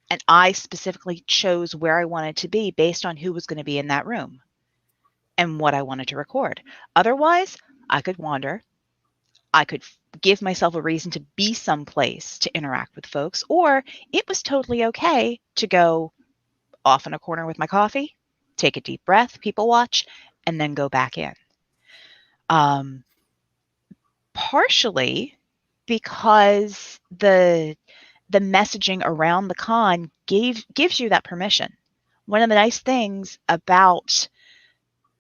S3: And I specifically chose where I wanted to be based on who was going to be in that room and what I wanted to record. Otherwise, I could wander. I could give myself a reason to be someplace to interact with folks, or it was totally okay to go off in a corner with my coffee, take a deep breath, people watch, and then go back in. Partially because the messaging around the con gives you that permission. One of the nice things about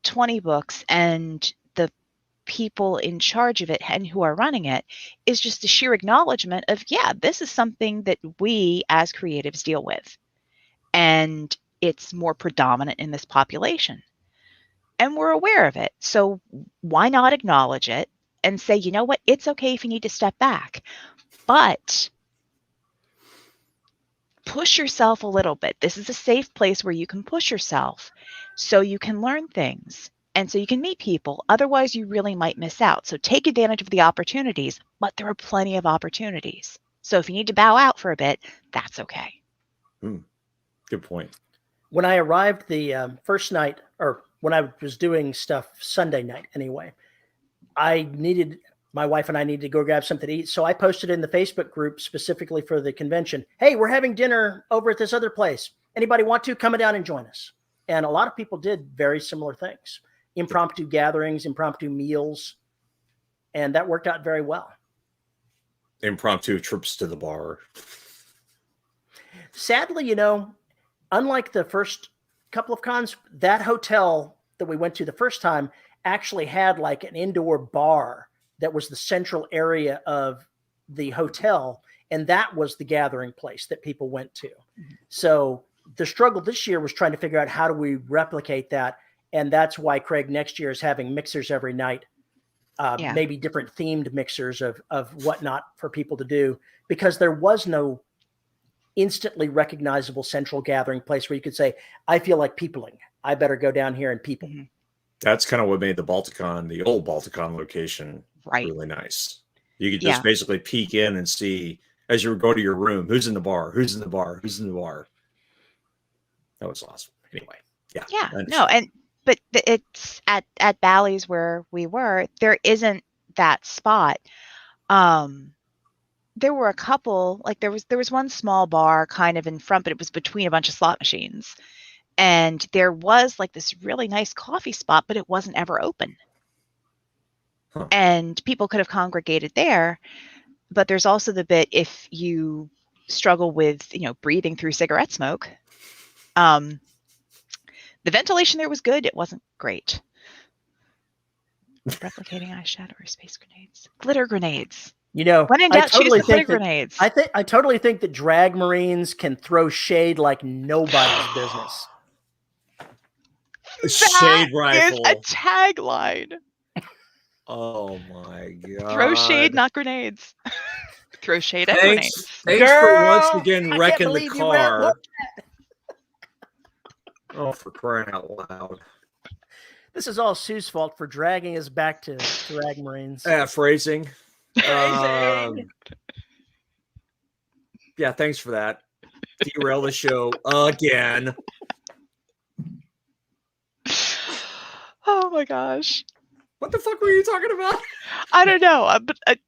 S3: 20 books and the people in charge of it and who are running it is just the sheer acknowledgement of, yeah, this is something that we as creatives deal with. And it's more predominant in this population. And we're aware of it. So why not acknowledge it and say, you know what, it's okay if you need to step back, but push yourself a little bit. This is a safe place where you can push yourself so you can learn things and so you can meet people. Otherwise, you really might miss out. So take advantage of the opportunities, but there are plenty of opportunities. So if you need to bow out for a bit, that's okay.
S1: Good point.
S2: When I arrived the first night, or when I was doing stuff Sunday night anyway, my wife and I needed to go grab something to eat. So I posted in the Facebook group specifically for the convention, hey, we're having dinner over at this other place. Anybody want to come down and join us? And a lot of people did very similar things. Impromptu gatherings, impromptu meals. And that worked out very well.
S1: Impromptu trips to the bar.
S2: Sadly, unlike the first couple of cons, that hotel that we went to the first time actually had like an indoor bar that was the central area of the hotel. And that was the gathering place that people went to. Mm-hmm. So the struggle this year was trying to figure out how do we replicate that. And that's why Craig next year is having mixers every night, maybe different themed mixers of whatnot for people to do, because there was no instantly recognizable central gathering place where you could say, I feel like peopling. I better go down here and people. Mm-hmm.
S1: That's kind of what made the old Balticon location really nice. You could just basically peek in and see as you go to your room, who's in the bar, who's in the bar, who's in the bar. That was awesome. Anyway, yeah.
S3: No, but it's at Bally's where we were, there isn't that spot. There were a couple, like there was one small bar kind of in front, but it was between a bunch of slot machines. And there was like this really nice coffee spot, but it wasn't ever open. Huh. And people could have congregated there. But there's also the bit, if you struggle with, breathing through cigarette smoke, the ventilation there was good. It wasn't great. Replicating eyeshadow or space grenades. Glitter grenades. When in doubt, choose the glitter grenades.
S2: I totally think that drag Marines can throw shade like nobody's business.
S1: Shade rifle
S3: is a tagline.
S1: Oh my god!
S3: Throw shade, not grenades. Throw shade and grenades.
S1: Thanks for once again
S2: I can't
S1: wrecking the
S2: believe you went out and
S1: car.
S2: watched
S1: Oh, for crying out loud!
S2: This is all Sue's fault for dragging us back to Ragmarines.
S1: Phrasing.
S2: Phrasing.
S1: Yeah, thanks for that. Derail the show again.
S3: Oh my gosh.
S1: What the fuck were you talking about?
S3: I don't know, but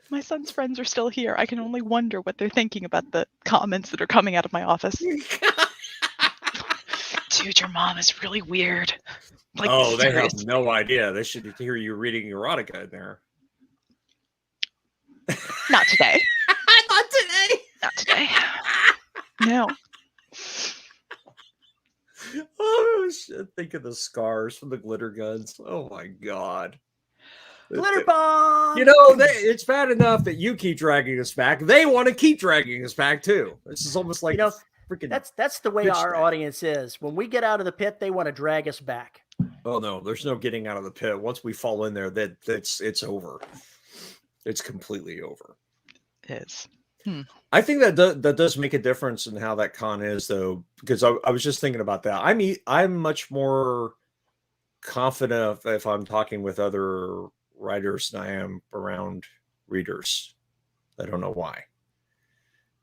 S3: my son's friends are still here. I can only wonder what they're thinking about the comments that are coming out of my office. Dude, your mom is really weird. Like,
S1: oh, they have
S3: seriously.
S1: no idea. They should hear you reading erotica in there.
S3: Not today.
S1: Not today.
S3: Not today. No.
S1: Oh shit! Think of the scars from the glitter guns. Oh my god!
S2: Glitter bomb.
S1: You know, it's bad enough that you keep dragging us back. They want to keep dragging us back too. This is almost like freaking.
S2: That's the way our audience is. When we get out of the pit, they want to drag us back.
S1: Oh no, there's no getting out of the pit. Once we fall in there, it's over. It's completely over.
S3: It is.
S1: I think that does make a difference in how that con is, though, because I was just thinking about that. I'm much more confident if I'm talking with other writers than I am around readers. I don't know why,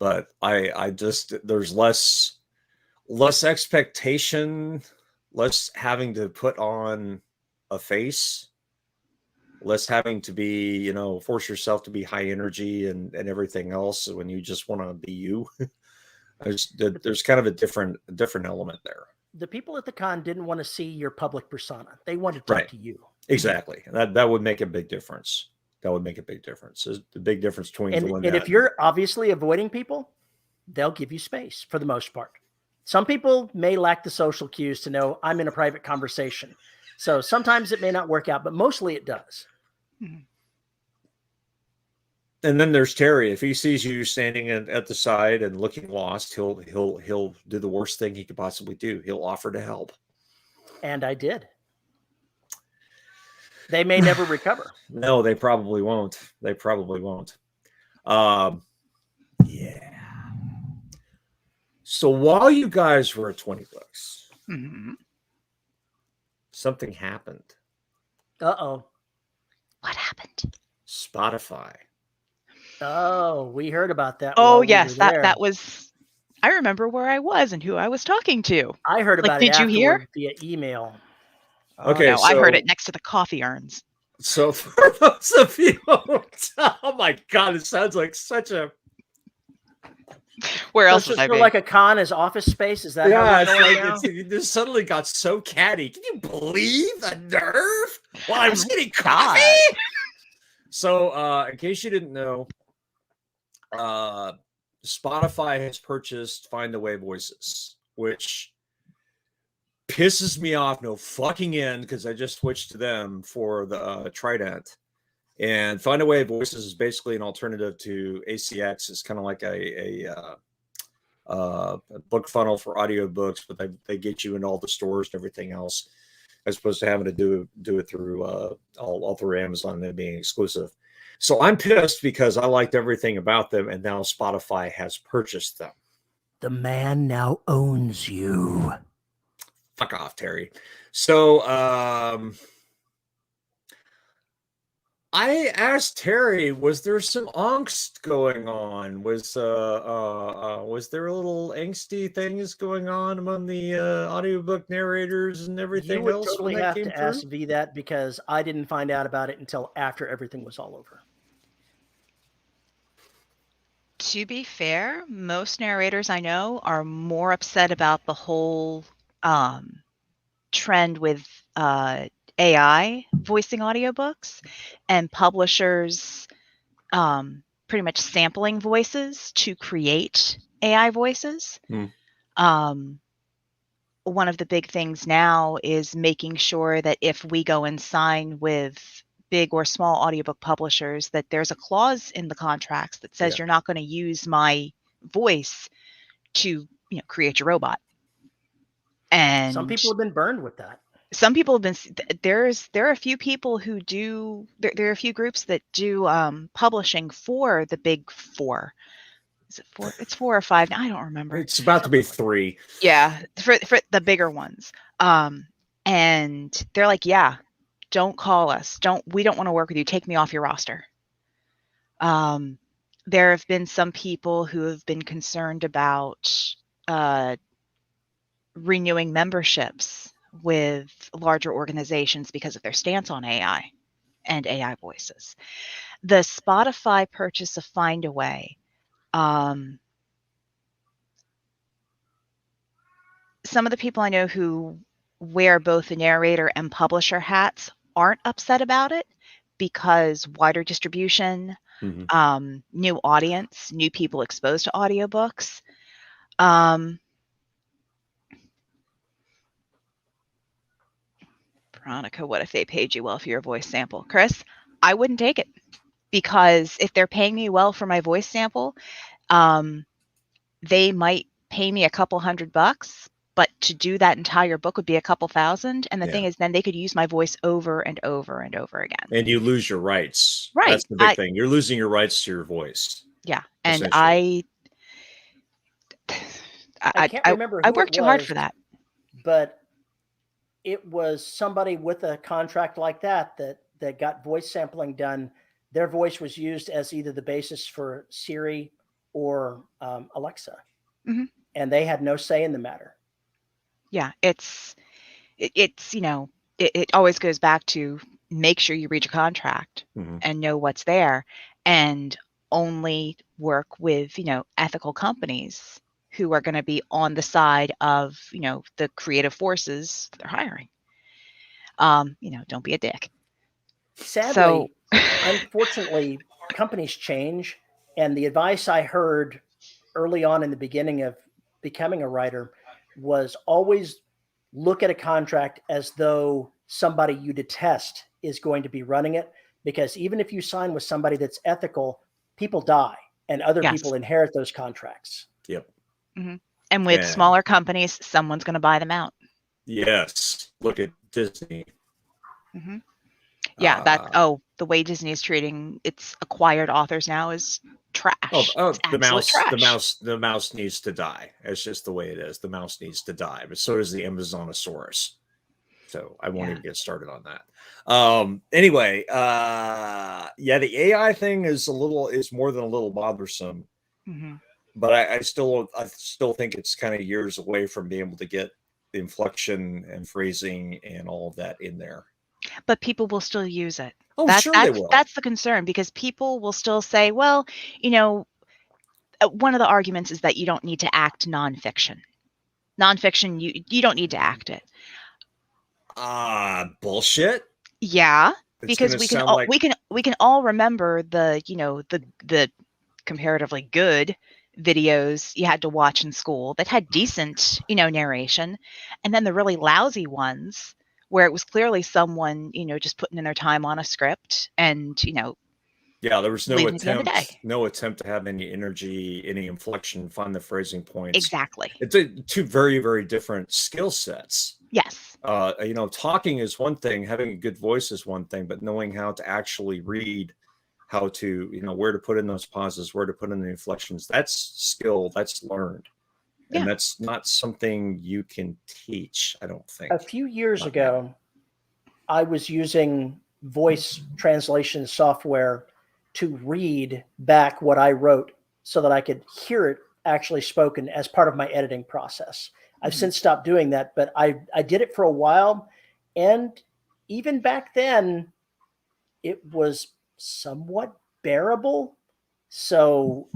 S1: but I just there's less expectation, less having to put on a face. Less having to be, force yourself to be high energy and everything else when you just want to be you. There's kind of a different element there.
S2: The people at the con didn't want to see your public persona. They wanted to talk to you.
S1: Exactly. That would make a big difference. That would make a big difference. There's the big difference between
S2: and if you're obviously avoiding people, they'll give you space for the most part. Some people may lack the social cues to know I'm in a private conversation. So sometimes it may not work out, but mostly it does.
S1: And then there's Terry. If he sees you standing at the side and looking lost, he'll do the worst thing he could possibly do. He'll offer to help. And
S2: I did. They may never recover.
S1: No, they probably won't. They probably won't. Yeah. So while you guys were at $20, something happened.
S2: Uh-oh.
S3: What happened?
S1: Spotify.
S2: Oh, we heard about that.
S3: Oh, yes. That was, I remember where I was and who I was talking to.
S2: I heard about it.
S3: Did you hear?
S2: Via email.
S1: Okay.
S3: No, I heard it next to the coffee urns.
S1: So for those of you, oh my God, it sounds like such a.
S3: Where else would I be?
S2: Like a con is office space? Is that
S1: it just suddenly got so catty. Can you believe the nerve? While I was getting coffee? So, in case you didn't know, Spotify has purchased Find the Way Voices, which pisses me off no fucking end because I just switched to them for the Trident. And Find a Way Voices is basically an alternative to ACX. It's kind of like a book funnel for audiobooks, but they get you into all the stores and everything else, as opposed to having to do it through all through Amazon and being exclusive. So I'm pissed because I liked everything about them, and now Spotify has purchased them.
S2: The man now owns you.
S1: Fuck off, Terry. So I asked Terry, was there some angst going on? Was there a little angsty things going on among the audiobook narrators and everything
S2: else? You would
S1: else
S2: totally have to ask V that, because I didn't find out about it until after everything was all over.
S3: To be fair, most narrators I know are more upset about the whole trend with AI voicing audiobooks and publishers pretty much sampling voices to create AI voices. One of the big things now is making sure that if we go and sign with big or small audiobook publishers, that there's a clause in the contracts that says you're not going to use my voice to create your robot. And
S2: some people have been burned with that.
S3: some people have been, there are a few people who do, there are a few groups that do publishing for the big four. Is it four? It's 4 or 5. I don't remember.
S1: It's about to be 3.
S3: Yeah, for the bigger ones. And they're like, yeah, don't call us. We don't want to work with you. Take me off your roster. There have been some people who have been concerned about renewing memberships with larger organizations because of their stance on AI and AI voices. The Spotify purchase of Findaway, some of the people I know who wear both the narrator and publisher hats aren't upset about it because wider distribution, new audience, new people exposed to audiobooks. Veronica, what if they paid you well for your voice sample? Chris, I wouldn't take it, because if they're paying me well for my voice sample, they might pay me a couple $100, but to do that entire book would be a couple $1,000. And the thing is, then they could use my voice over and over and over again.
S1: And you lose your rights.
S3: Right.
S1: That's the big thing. You're losing your rights to your voice.
S3: Yeah. And
S2: I can't remember who
S3: I worked too hard for that.
S2: But it was somebody with a contract like that got voice sampling done. Their voice was used as either the basis for Siri or Alexa. And they had no say in the matter. Yeah, it's it always goes back to make sure you read your contract and know what's there, and only work with ethical companies who are going to be on the side of the creative forces they're hiring. Don't be a dick. Sadly, unfortunately, companies change, and the advice I heard early on in the beginning of becoming a writer was always look at a contract as though somebody you detest is going to be running it, because even if you sign with somebody that's ethical, people die and other people inherit those contracts.
S1: Yep.
S3: And with smaller companies, someone's going to buy them out.
S1: Yes. Look at Disney.
S3: Yeah, the way Disney is treating its acquired authors now is trash.
S1: The mouse needs to die. It's just the way it is. The mouse needs to die, but so does the Amazonosaurus. So I won't even get started on that. Anyway, the AI thing is more than a little bothersome. But I still think it's kind of years away from being able to get the inflection and phrasing and all of that in there.
S3: But people will still use it.
S1: They will.
S3: That's the concern, because people will still say, well, one of the arguments is that you don't need to act nonfiction. Nonfiction, you don't need to act it.
S1: Bullshit.
S3: Yeah, because we can all remember the comparatively good videos you had to watch in school that had decent narration, and then the really lousy ones where it was clearly someone just putting in their time on a script, and
S1: there was no attempt to have any energy, any inflection, find the phrasing points.
S3: Exactly.
S1: It's two very, very different skill sets.
S3: Yes.
S1: Talking is one thing, having a good voice is one thing, but knowing how to actually read, how to where to put in those pauses, where to put in the inflections, that's skill, that's learned. And that's not something you can teach, I don't think.
S2: A few years ago, I was using voice translation software to read back what I wrote so that I could hear it actually spoken as part of my editing process. I've since stopped doing that, but I did it for a while. And even back then, it was somewhat bearable. So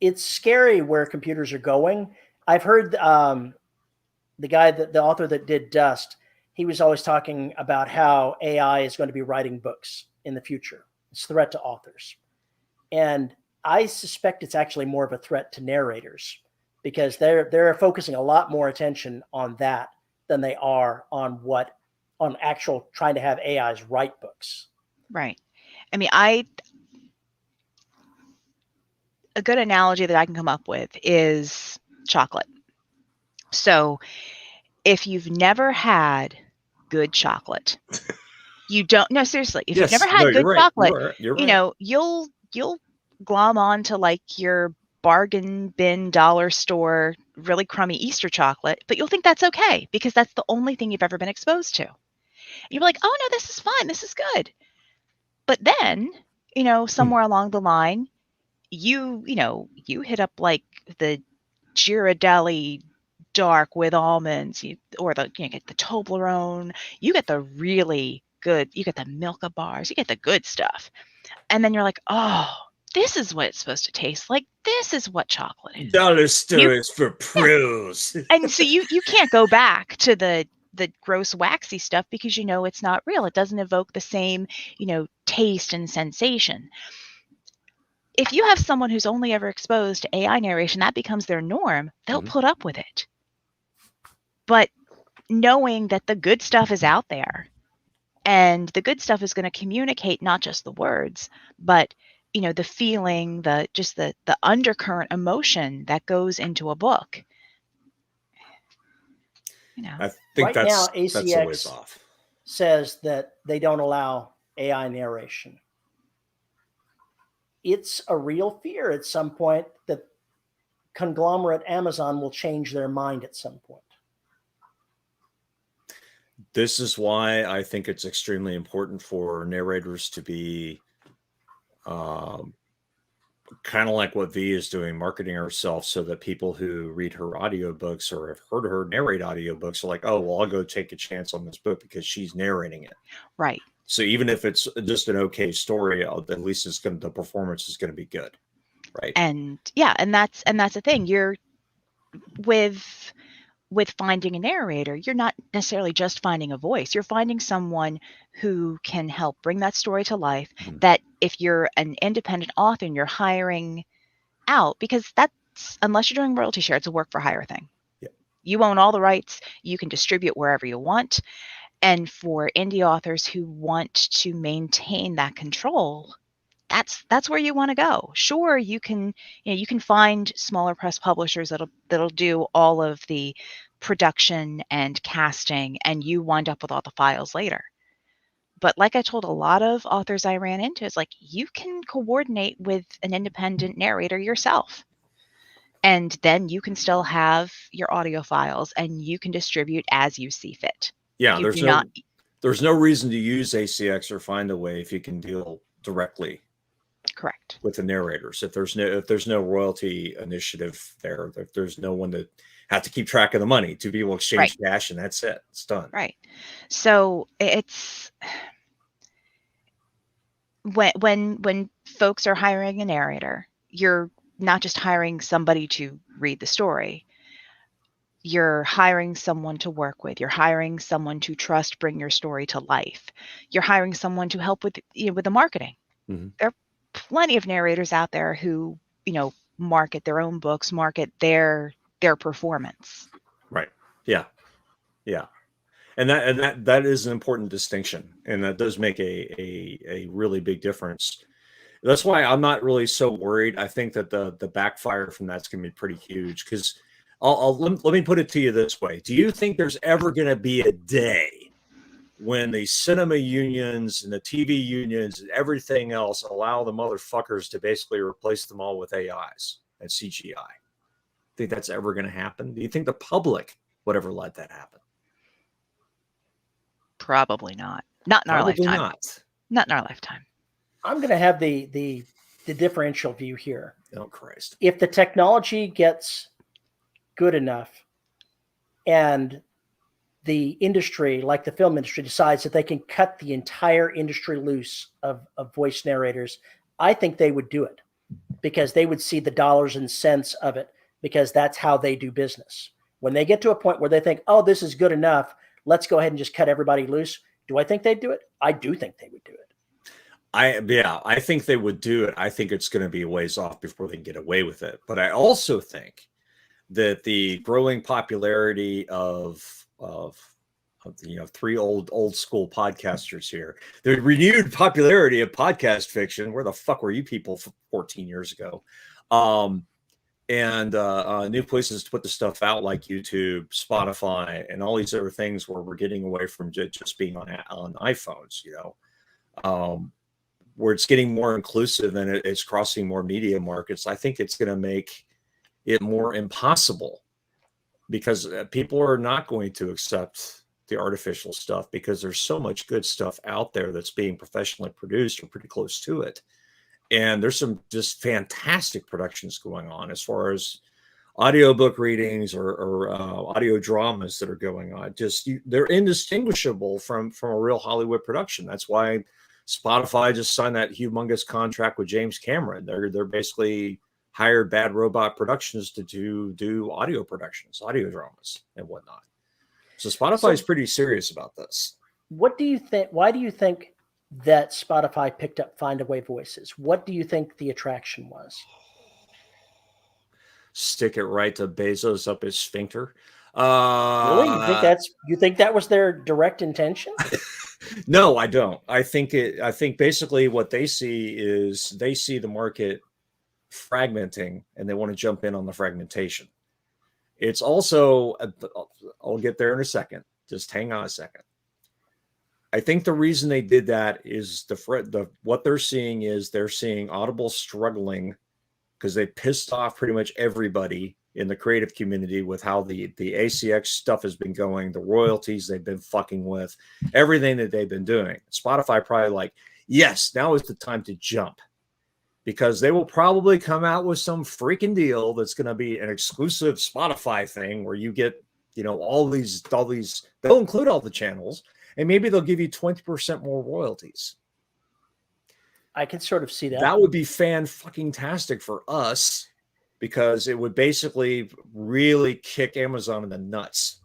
S2: it's scary where computers are going. I've heard the author that did Dust, he was always talking about how AI is going to be writing books in the future. It's a threat to authors. And I suspect it's actually more of a threat to narrators, because they're focusing a lot more attention on that than they are on actual trying to have AIs write books.
S3: Right. I mean, a good analogy that I can come up with is chocolate. So if you've never had good chocolate. You don't, no, seriously, if
S1: Yes,
S3: you've never had
S1: no,
S3: good
S1: you're right.
S3: chocolate,
S1: You're right.
S3: you know, you'll glom on to like your bargain bin dollar store, really crummy Easter chocolate, but you'll think that's okay because that's the only thing you've ever been exposed to. You're like, oh no, this is fine. This is good. But then, you know, somewhere along the line, you hit up like the Ghirardelli dark with almonds, or you get the Toblerone, you get the really good, you get the Milka bars, you get the good stuff. And then you're like, oh, this is what it's supposed to taste like. This is what chocolate is.
S1: Dollar store is for pros.
S3: Yeah. And so you can't go back to the gross waxy stuff because you know it's not real. It doesn't evoke the same, you know, taste and sensation. If you have someone who's only ever exposed to AI narration, that becomes their norm, they'll put up with it. But knowing that the good stuff is out there, and the good stuff is going to communicate not just the words, but you know, the feeling, the undercurrent emotion that goes into a book. You know,
S1: I think
S2: right now,
S1: that's a ways off.
S2: Says that they don't allow AI narration. It's a real fear at some point that conglomerate Amazon will change their mind at some point.
S1: This is why I think it's extremely important for narrators to be kind of like what V is doing, marketing herself so that people who read her audiobooks or have heard her narrate audiobooks are like, oh, well, I'll go take a chance on this book because she's narrating it.
S3: Right.
S1: So even if it's just an okay story, at least the performance is going to be good. Right.
S3: And yeah, and that's the thing. You're with finding a narrator, you're not necessarily just finding a voice. You're finding someone who can help bring that story to life. That if you're an independent author and you're hiring out, because that's, unless you're doing royalty share, it's a work for hire thing.
S1: Yeah. You
S3: own all the rights. You can distribute wherever you want. And for indie authors who want to maintain that control, that's where you want to go. Sure, you can find smaller press publishers that'll do all of the production and casting, and you wind up with all the files later. But like I told a lot of authors I ran into, it's like you can coordinate with an independent narrator yourself. And then you can still have your audio files and you can distribute as you see fit.
S1: Yeah, there's no reason to use ACX or Find a Way if you can deal directly.
S3: Correct.
S1: With the narrators. If there's no royalty initiative there, if there's no one to have to keep track of the money, to be able to exchange cash, and that's it. It's done.
S3: Right. So it's when folks are hiring a narrator, you're not just hiring somebody to read the story. You're hiring someone to work with. You're hiring someone to trust, bring your story to life. You're hiring someone to help with the marketing.
S1: Mm-hmm.
S3: There are plenty of narrators out there who, market their own books, market their performance.
S1: Right. Yeah. Yeah. And that is an important distinction, and that does make a really big difference. That's why I'm not really so worried. I think that the backfire from that's going to be pretty huge, because let me put it to you this way. Do you think there's ever going to be a day when the cinema unions and the TV unions and everything else allow the motherfuckers to basically replace them all with AIs and CGI? Think that's ever going to happen? Do you think the public would ever let that happen?
S3: Probably not. Not in our lifetime. Not in our lifetime.
S2: I'm going to have the differential view here.
S1: Oh, Christ.
S2: If the technology gets good enough and the industry, like the film industry, decides that they can cut the entire industry loose of voice narrators, I think they would do it because they would see the dollars and cents of it, because that's how they do business. When they get to a point where they think, oh, this is good enough, let's go ahead and just cut everybody loose. Do I think they'd do it? I do think they would do it.
S1: I think they would do it. I think it's going to be a ways off before they can get away with it. But I also think that the growing popularity of three old school podcasters here, the renewed popularity of podcast fiction. Where the fuck were you people 14 years ago? and new places to put the stuff out like YouTube, Spotify, and all these other things where we're getting away from just being on iPhones, where it's getting more inclusive and it's crossing more media markets. I think it's going to make it more impossible because people are not going to accept the artificial stuff because there's so much good stuff out there that's being professionally produced or pretty close to it. And there's some just fantastic productions going on as far as audiobook readings or audio dramas that are going on. They're indistinguishable from a real Hollywood production. That's why Spotify just signed that humongous contract with James Cameron. They're basically hired Bad Robot Productions to do audio productions, audio dramas, and whatnot. So Spotify is pretty serious about this.
S2: What do you think? Why do you think that Spotify picked up Findaway Voices? What do you think the attraction was?
S1: Stick it right to Bezos up his sphincter.
S2: Really? You think that was their direct intention?
S1: No, I don't. I think basically what they see is the market fragmenting and they want to jump in on the fragmentation. It's also, I'll get there in a second. Just hang on a second. I think the reason they did that is what they're seeing is they're seeing Audible struggling because they pissed off pretty much everybody in the creative community with how the ACX stuff has been going, the royalties they've been fucking with, everything that they've been doing. Spotify probably like, yes, now is the time to jump because they will probably come out with some freaking deal that's going to be an exclusive Spotify thing where you get, all these, they'll include all the channels and maybe they'll give you 20% more royalties.
S2: I can sort of see that.
S1: That would be fan-fucking-tastic for us because it would basically really kick Amazon in the nuts.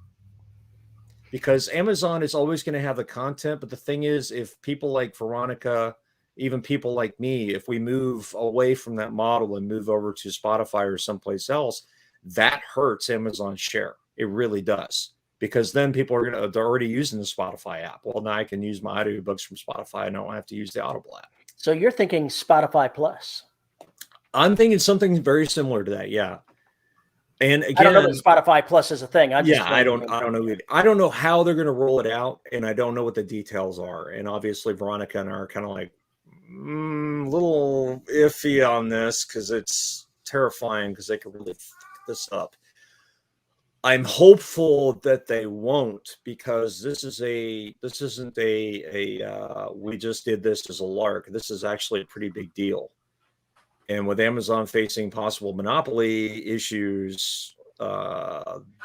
S1: Because Amazon is always going to have the content, but the thing is, if people like Veronica, even people like me, if we move away from that model and move over to Spotify or someplace else, that hurts Amazon's share. It really does. Because then people they're already using the Spotify app. Well, now I can use my audiobooks from Spotify and I don't have to use the Audible app.
S2: So you're thinking Spotify Plus?
S1: I'm thinking something very similar to that. Yeah. And again,
S2: I don't know that Spotify Plus is a thing.
S1: I don't know. I don't know how they're going to roll it out, and I don't know what the details are. And obviously, Veronica and I are kind of like a little iffy on this because it's terrifying because they could really fuck this up. I'm hopeful that they won't because this isn't a we just did this as a lark. This is actually a pretty big deal. And with Amazon facing possible monopoly issues,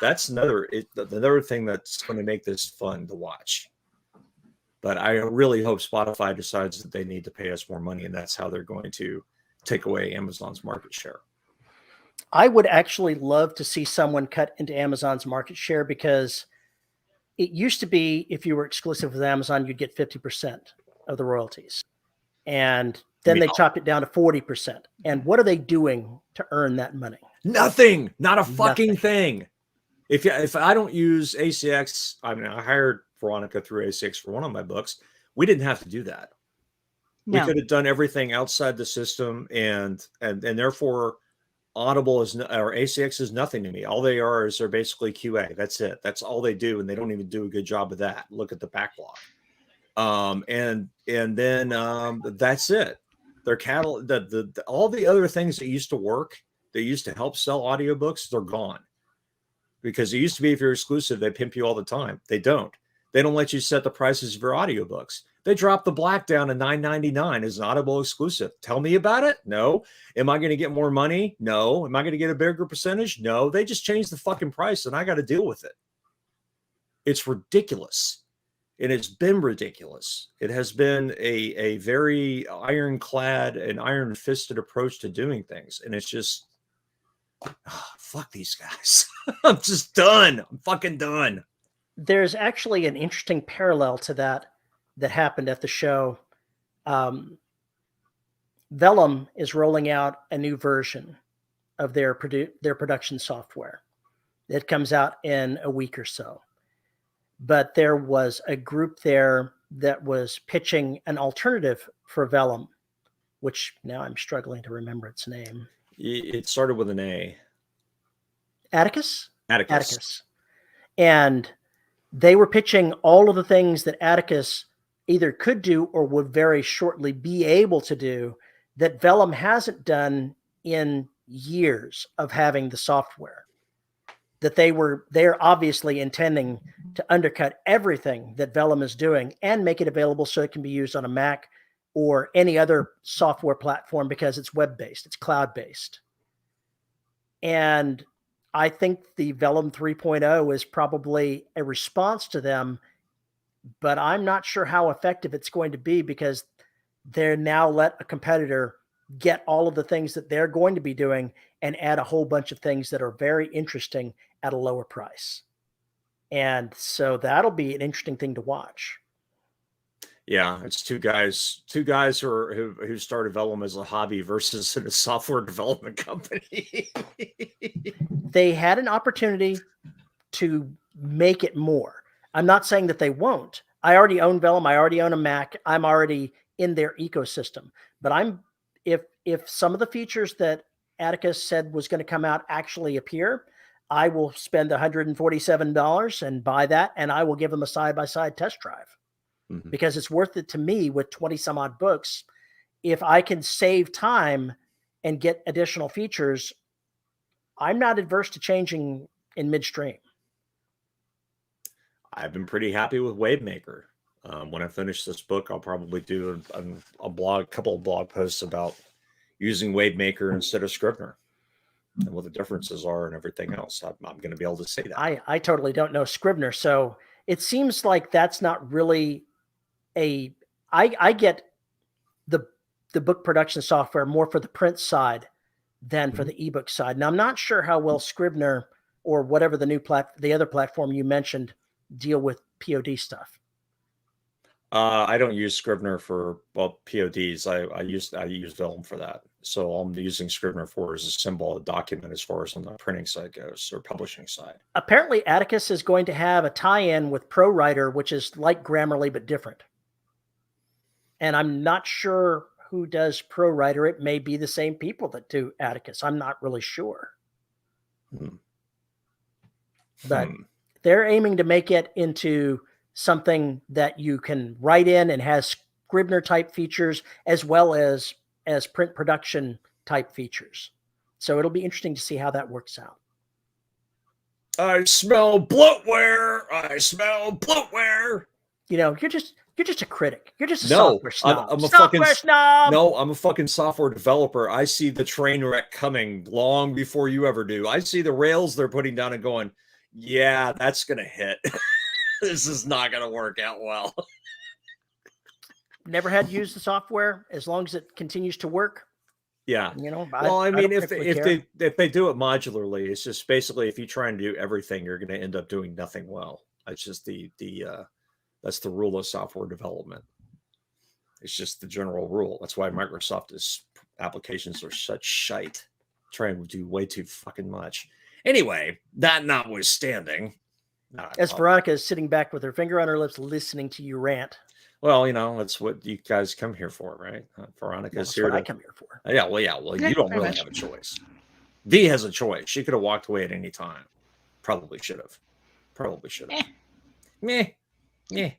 S1: that's another thing that's going to make this fun to watch. But I really hope Spotify decides that they need to pay us more money, and that's how they're going to take away Amazon's market share.
S2: I would actually love to see someone cut into Amazon's market share because it used to be if you were exclusive with Amazon, you'd get 50% of the royalties. And then they chopped it down to 40%. And what are they doing to earn that money?
S1: Nothing. Not a fucking thing. If I don't use ACX, I mean, I hired Veronica through ACX for one of my books. We didn't have to do that. No. We could have done everything outside the system, and therefore Audible or ACX is nothing to me. All they are is they're basically QA. That's it. That's all they do, and they don't even do a good job of that. Look at the backlog. And then that's it. Their catalog, all the other things that used to work, that used to help sell audiobooks, they're gone. Because it used to be if you're exclusive, they pimp you all the time. They don't. They don't let you set the prices of your audiobooks. They dropped the black down to $9.99 as an Audible exclusive. Tell me about it? No. Am I going to get more money? No. Am I going to get a bigger percentage? No. They just changed the fucking price and I got to deal with it. It's ridiculous. And it's been ridiculous. It has been a very ironclad and iron-fisted approach to doing things. And it's just, fuck these guys. I'm just done. I'm fucking done.
S2: There's actually an interesting parallel to that happened at the show. Vellum is rolling out a new version of their production software. It comes out in a week or so. But there was a group there that was pitching an alternative for Vellum, which now I'm struggling to remember its name.
S1: It started with an A.
S2: Atticus.
S1: Atticus.
S2: And they were pitching all of the things that Atticus either could do or would very shortly be able to do that Vellum hasn't done in years of having the software. That they're obviously intending to undercut everything that Vellum is doing and make it available so it can be used on a Mac or any other software platform because it's web-based, it's cloud-based. And I think the Vellum 3.0 is probably a response to them, but I'm not sure how effective it's going to be because they're now let a competitor get all of the things that they're going to be doing and add a whole bunch of things that are very interesting at a lower price. And so that'll be an interesting thing to watch.
S1: Yeah, it's two guys who started Vellum as a hobby versus a software development company.
S2: They had an opportunity to make it more. I'm not saying that they won't. I already own Vellum. I already own a Mac. I'm already in their ecosystem. But if some of the features that Atticus said was going to come out actually appear, I will spend $147 and buy that, and I will give them a side-by-side test drive. Mm-hmm. Because it's worth it to me with 20 some odd books. If I can save time and get additional features, I'm not adverse to changing in midstream.
S1: I've been pretty happy with WaveMaker. When I finish this book, I'll probably do a couple of blog posts about using WaveMaker instead of Scrivener and what the differences are and everything else. I'm going to be able to say that.
S2: I totally don't know Scrivener, so it seems like that's not really I get the book production software more for the print side than for the ebook side. Now I'm not sure how well Scrivener or whatever the other platform you mentioned deal with POD stuff.
S1: I don't use Scrivener for PODs. I use Vellum for that. So all I'm using Scrivener for is a symbol, a document as far as on the printing side goes or publishing side.
S2: Apparently Atticus is going to have a tie-in with ProWriter, which is like Grammarly but different. And I'm not sure who does ProWriter. It may be the same people that do Atticus. I'm not really sure. But they're aiming to make it into something that you can write in and has Scrivener type features as well as print production type features. So it'll be interesting to see how that works out.
S1: I smell bloatware. I smell bloatware.
S2: You know, you're just a critic. You're just a software snob.
S1: I'm a software snob. No, I'm a fucking software developer. I see the train wreck coming long before you ever do. I see the rails they're putting down and going, yeah, that's going to hit. This is not going to work out well.
S2: Never had to use the software as long as it continues to work.
S1: Yeah.
S2: You know,
S1: well, I mean, if they do it modularly, it's just basically if you try and do everything, you're going to end up doing nothing well. It's just that's the rule of software development. It's just the general rule. That's why Microsoft's applications are such shite. Trying to do way too fucking much. Anyway, that notwithstanding.
S2: As Veronica is sitting back with her finger on her lips, listening to you rant.
S1: Well, you know, that's what you guys come here for, right? Veronica's here.
S2: What I come here for.
S1: Yeah. Well, you don't really have a choice. V has a choice. She could have walked away at any time. Probably should have. Meh. Yeah.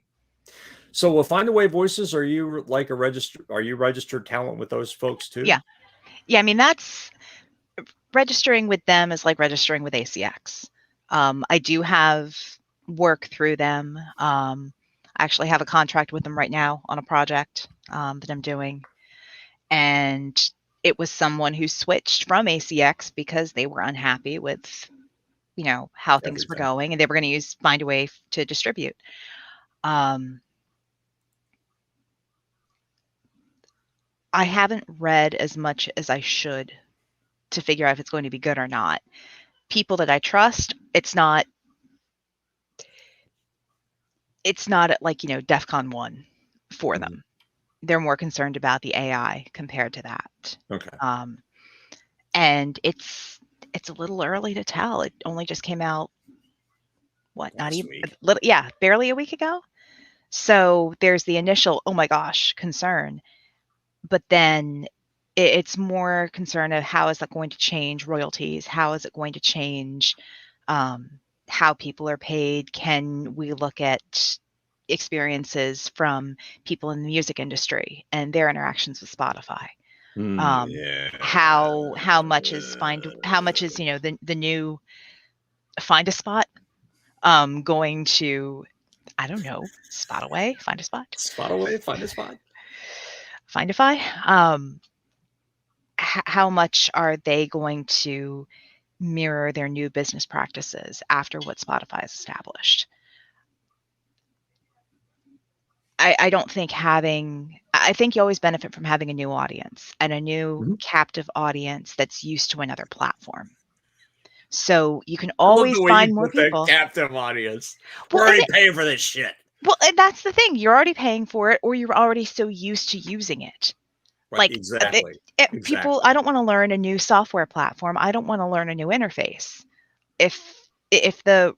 S1: So with Find Away Voices, are you like registered talent with those folks too?
S3: Yeah. I mean, that's registering with them is like registering with ACX. I do have work through them. I actually have a contract with them right now on a project that I'm doing. And it was someone who switched from ACX because they were unhappy with, how things were going, and they were going to use Find a Way to distribute. I haven't read as much as I should to figure out if it's going to be good or not. People that I trust, it's not at like, DEFCON 1 for them. They're more concerned about the AI compared to that.
S1: Okay.
S3: And it's a little early to tell. It only just came out, barely a week ago. So there's the initial, oh my gosh, concern. But then It's more concern of how is that going to change royalties? How is it going to change how people are paid? Can we look at experiences from people in the music industry and their interactions with Spotify? How much is the new Find a Spot going to, I don't know, spot away, find a spot,
S1: spot away, find a spot,
S3: Findify. How much are they going to mirror their new business practices after what Spotify has established? I don't think I think you always benefit from having a new audience and a new captive audience that's used to another platform. So you can always find more people.
S1: Captive audience. We're already paying for this shit.
S3: Well, and that's the thing. You're already paying for it, or you're already so used to using it.
S1: Right,
S3: like
S1: exactly.
S3: People, I don't want to learn a new software platform. I don't want to learn a new interface. If the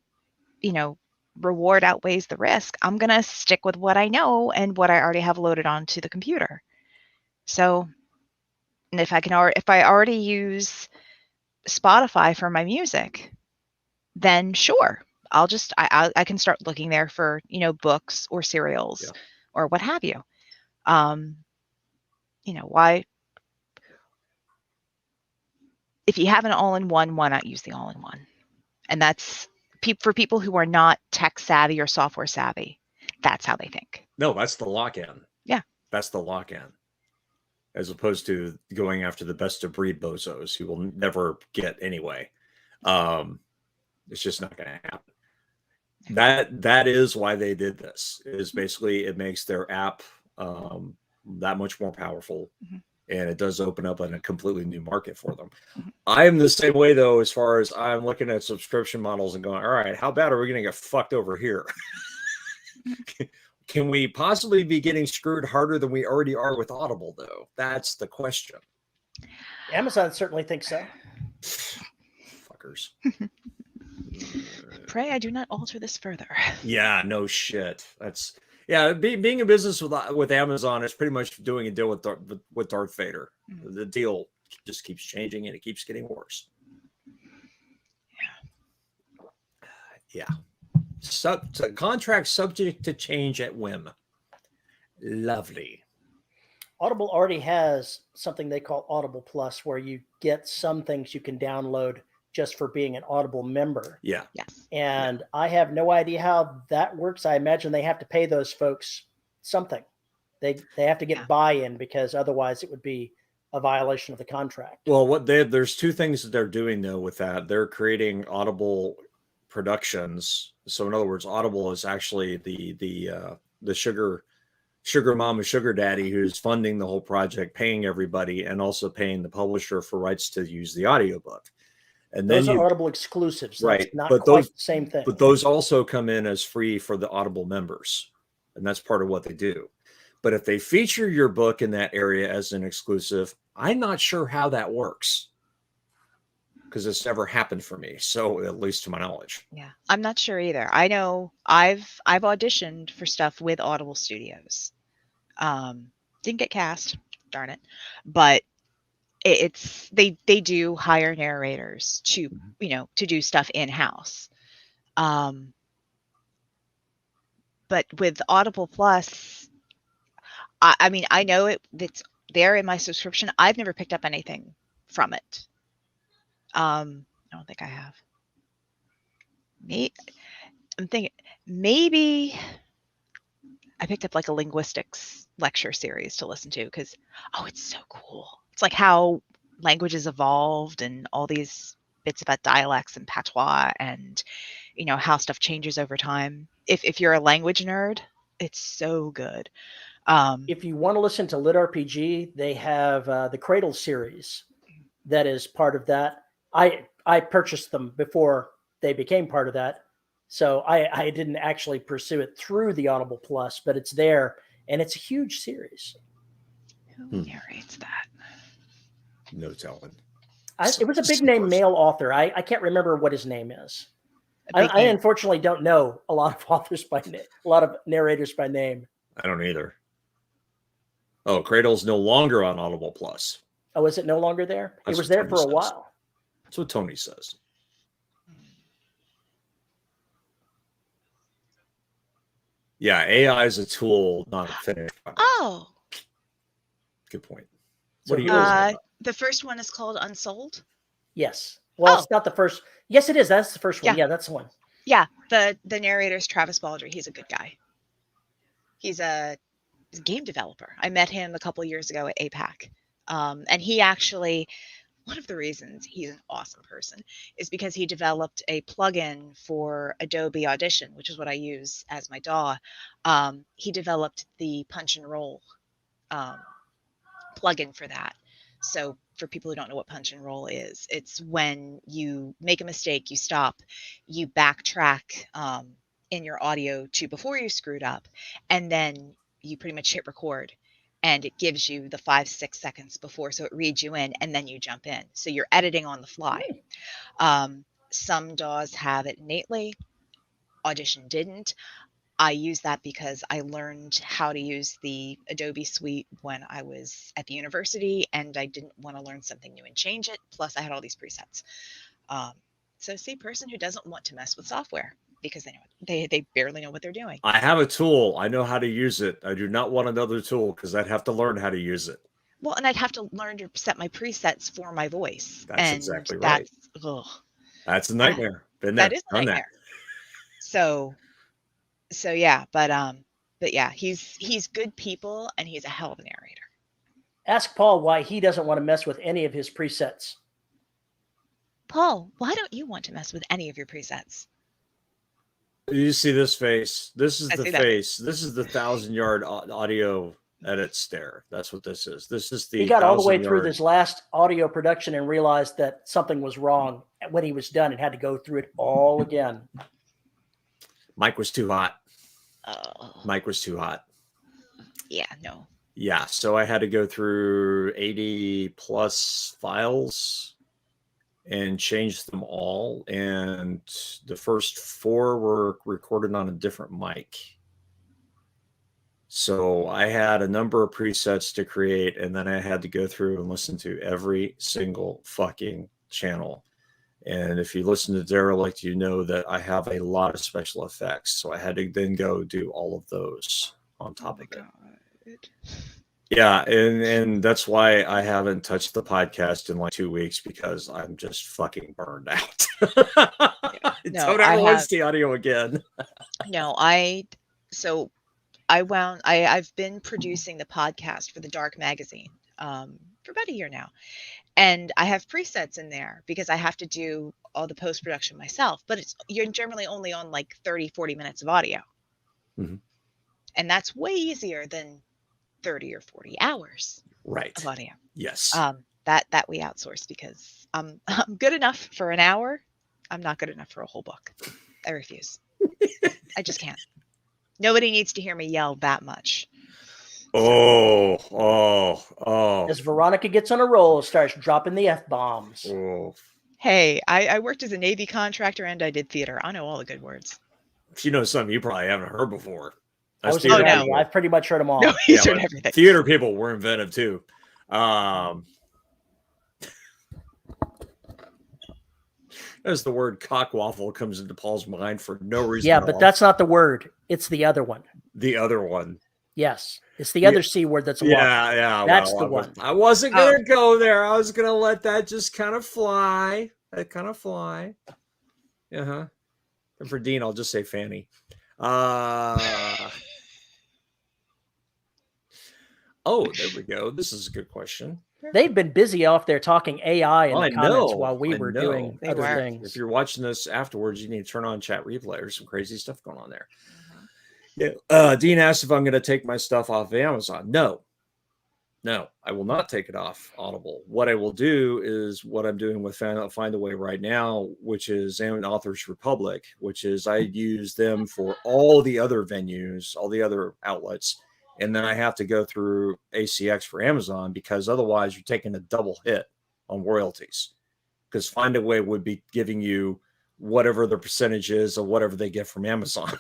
S3: reward outweighs the risk, I'm gonna stick with what I know and what I already have loaded onto the computer. So, and if I already use Spotify for my music, then sure, I can start looking there for books or serials or what have you. Why? If you have an all-in-one, why not use the all-in-one? And that's for people who are not tech savvy or software savvy. That's how they think.
S1: No, that's the lock-in.
S3: Yeah.
S1: That's the lock-in. As opposed to going after the best of breed bozos who will never get anyway. It's just not going to happen. That is why they did this. Is basically it makes their app that much more powerful. And it does open up a completely new market for them. I'm the same way, though, as far as I'm looking at subscription models and going, all right, how bad are we going to get fucked over here? Can we possibly be getting screwed harder than we already are with Audible, though? That's the question.
S2: Amazon certainly thinks so.
S1: Fuckers.
S3: Pray I do not alter this further.
S1: Yeah, no shit. That's... Yeah, being in business with Amazon is pretty much doing a deal with Darth Vader. The deal just keeps changing and it keeps getting worse. Yeah. Contract subject to change at whim. Lovely.
S2: Audible already has something they call Audible Plus, where you get some things you can download just for being an Audible member.
S1: Yeah.
S3: Yes.
S2: And I have no idea how that works. I imagine they have to pay those folks something. They have to get buy-in, because otherwise it would be a violation of the contract.
S1: Well, there's two things that they're doing though with that. They're creating Audible productions. So in other words, Audible is actually the sugar mama, sugar daddy who's funding the whole project, paying everybody, and also paying the publisher for rights to use the audiobook. And then
S2: those are Audible exclusives.
S1: Right.
S2: That's not quite the same thing.
S1: But those also come in as free for the Audible members. And that's part of what they do. But if they feature your book in that area as an exclusive, I'm not sure how that works, because it's never happened for me. So at least to my knowledge.
S3: Yeah, I'm not sure either. I know I've auditioned for stuff with Audible Studios. Didn't get cast, darn it. But it's they do hire narrators to to do stuff in-house. But with Audible Plus, I mean, I know it's there in my subscription. I've never picked up anything from it. I don't think I have. I'm thinking maybe I picked up like a linguistics lecture series to listen to, because it's so cool. It's like how languages evolved and all these bits about dialects and patois, and how stuff changes over time. If you're a language nerd, it's so good.
S2: If you want to listen to Lit RPG, they have the Cradle series that is part of that. I purchased them before they became part of that, so I didn't actually pursue it through the Audible Plus, but it's there, and it's a huge series.
S3: Who narrates that?
S1: No telling.
S2: It was a big name male author. I can't remember what his name is. I unfortunately don't know a lot of authors by name, a lot of narrators by name.
S1: I don't either. Oh, Cradle's no longer on Audible Plus.
S2: Oh, is it no longer there?
S1: That's
S2: It was
S1: what
S2: there
S1: Tony
S2: for a
S1: says.
S2: while.
S1: That's what Tony says. Yeah, AI is a tool, not a finished product.
S3: Oh.
S1: Good point.
S2: So
S1: What are you looking about?
S3: The first one is called Unsold.
S2: Yes. Well, it's not the first. Yes, it is. That's the first one.
S3: Yeah.
S2: Yeah, that's the one.
S3: Yeah. The narrator is Travis Baldry. He's a good guy. He's a game developer. I met him a couple years ago at APAC. And he actually, one of the reasons he's an awesome person is because he developed a plugin for Adobe Audition, which is what I use as my DAW. He developed the punch and roll plugin for that. So for people who don't know what punch and roll is, it's when you make a mistake, you stop, you backtrack in your audio to before you screwed up, and then you pretty much hit record, and it gives you the 5-6 seconds before, so it reads you in, and then you jump in. So you're editing on the fly. Some DAWs have it innately. Audition didn't. I use that because I learned how to use the Adobe suite when I was at the university, and I didn't want to learn something new and change it. Plus, I had all these presets. So, see, person who doesn't want to mess with software because they barely know what they're doing.
S1: I have a tool. I know how to use it. I do not want another tool because I'd have to learn how to use it.
S3: Well, and I'd have to learn to set my presets for my voice.
S1: That's exactly right. That's a nightmare.
S3: That is a nightmare. So yeah, but yeah, he's good people and he's a hell of a narrator.
S2: Ask Paul why he doesn't want to mess with any of his presets.
S3: Paul, why don't you want to mess with any of your presets?
S1: You see this face? This is the face. This is the 1,000-yard audio edits there. That's what this is. This is the.
S2: He got all the way through this last audio production and realized that something was wrong when he was done and had to go through it all again.
S1: Mic was too hot.
S3: Oh.
S1: Mic was too hot.
S3: Yeah, no.
S1: Yeah, so I had to go through 80 plus files and change them all. And the first 4 were recorded on a different mic. So I had a number of presets to create, and then I had to go through and listen to every single fucking channel. And if you listen to Derelict, you know that I have a lot of special effects. So I had to then go do all of those on top of it. Yeah, and that's why I haven't touched the podcast in like 2 weeks, because I'm just fucking burned out. Don't ever watch the audio again.
S3: No, I've been producing the podcast for the Dark magazine for about a year now. And I have presets in there because I have to do all the post-production myself, but you're generally only on like 30, 40 minutes of audio.
S1: Mm-hmm.
S3: And that's way easier than 30 or 40 hours of audio.
S1: Yes.
S3: That we outsource because I'm good enough for an hour. I'm not good enough for a whole book. I refuse. I just can't. Nobody needs to hear me yell that much.
S1: Oh.
S2: As Veronica gets on a roll, starts dropping the F-bombs.
S1: Oh.
S3: Hey, I worked as a Navy contractor and I did theater. I know all the good words.
S1: You know something you probably haven't heard before.
S2: No. I've pretty much heard them all.
S3: No, he's heard everything.
S1: Theater people were inventive too. As the word cockwaffle comes into Paul's mind for no reason.
S2: Yeah, but that's not the word. It's the other one.
S1: The other one.
S2: Yes. It's the other C word that's a
S1: yeah.
S2: That's the one.
S1: I wasn't going to go there. I was going to let that just kind of fly. Uh-huh. And for Dean, I'll just say Fanny. Oh, there we go. This is a good question.
S2: They've been busy off there talking AI in the comments while we were doing other things.
S1: If you're watching this afterwards, you need to turn on chat replay. There's some crazy stuff going on there. Yeah. Dean asked if I'm going to take my stuff off of Amazon. No, I will not take it off Audible. What I will do is what I'm doing with Find a Way right now, which is Authors Republic, which is I use them for all the other venues, all the other outlets. And then I have to go through ACX for Amazon, because otherwise you're taking a double hit on royalties, because Find a Way would be giving you whatever the percentage is of whatever they get from Amazon.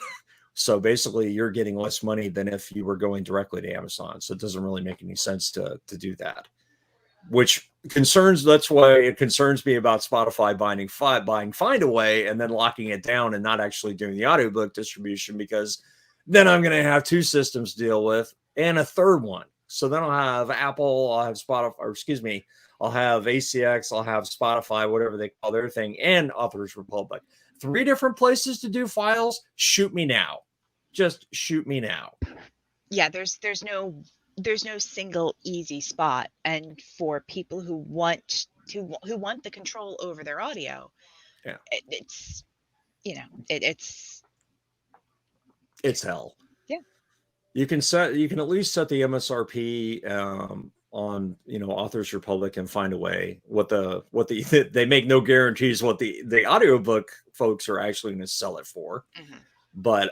S1: So basically you're getting less money than if you were going directly to Amazon. So it doesn't really make any sense to do that. which that's why it concerns me about Spotify buying Findaway and then locking it down and not actually doing the audiobook distribution, because then I'm going to have two systems to deal with and a third one. So then I'll have Apple, I'll have Spotify, or excuse me, I'll have ACX, I'll have Spotify, whatever they call their thing, and Authors Republic. 3 different places to do files. Shoot me now. Just shoot me now.
S3: Yeah, there's no single easy spot, and for people who want the control over their audio,
S1: yeah,
S3: it's
S1: hell.
S3: Yeah,
S1: you can at least set the MSRP on Authors Republic and Findaway. What they make no guarantees what the audiobook folks are actually going to sell it for.
S3: Mm-hmm.
S1: But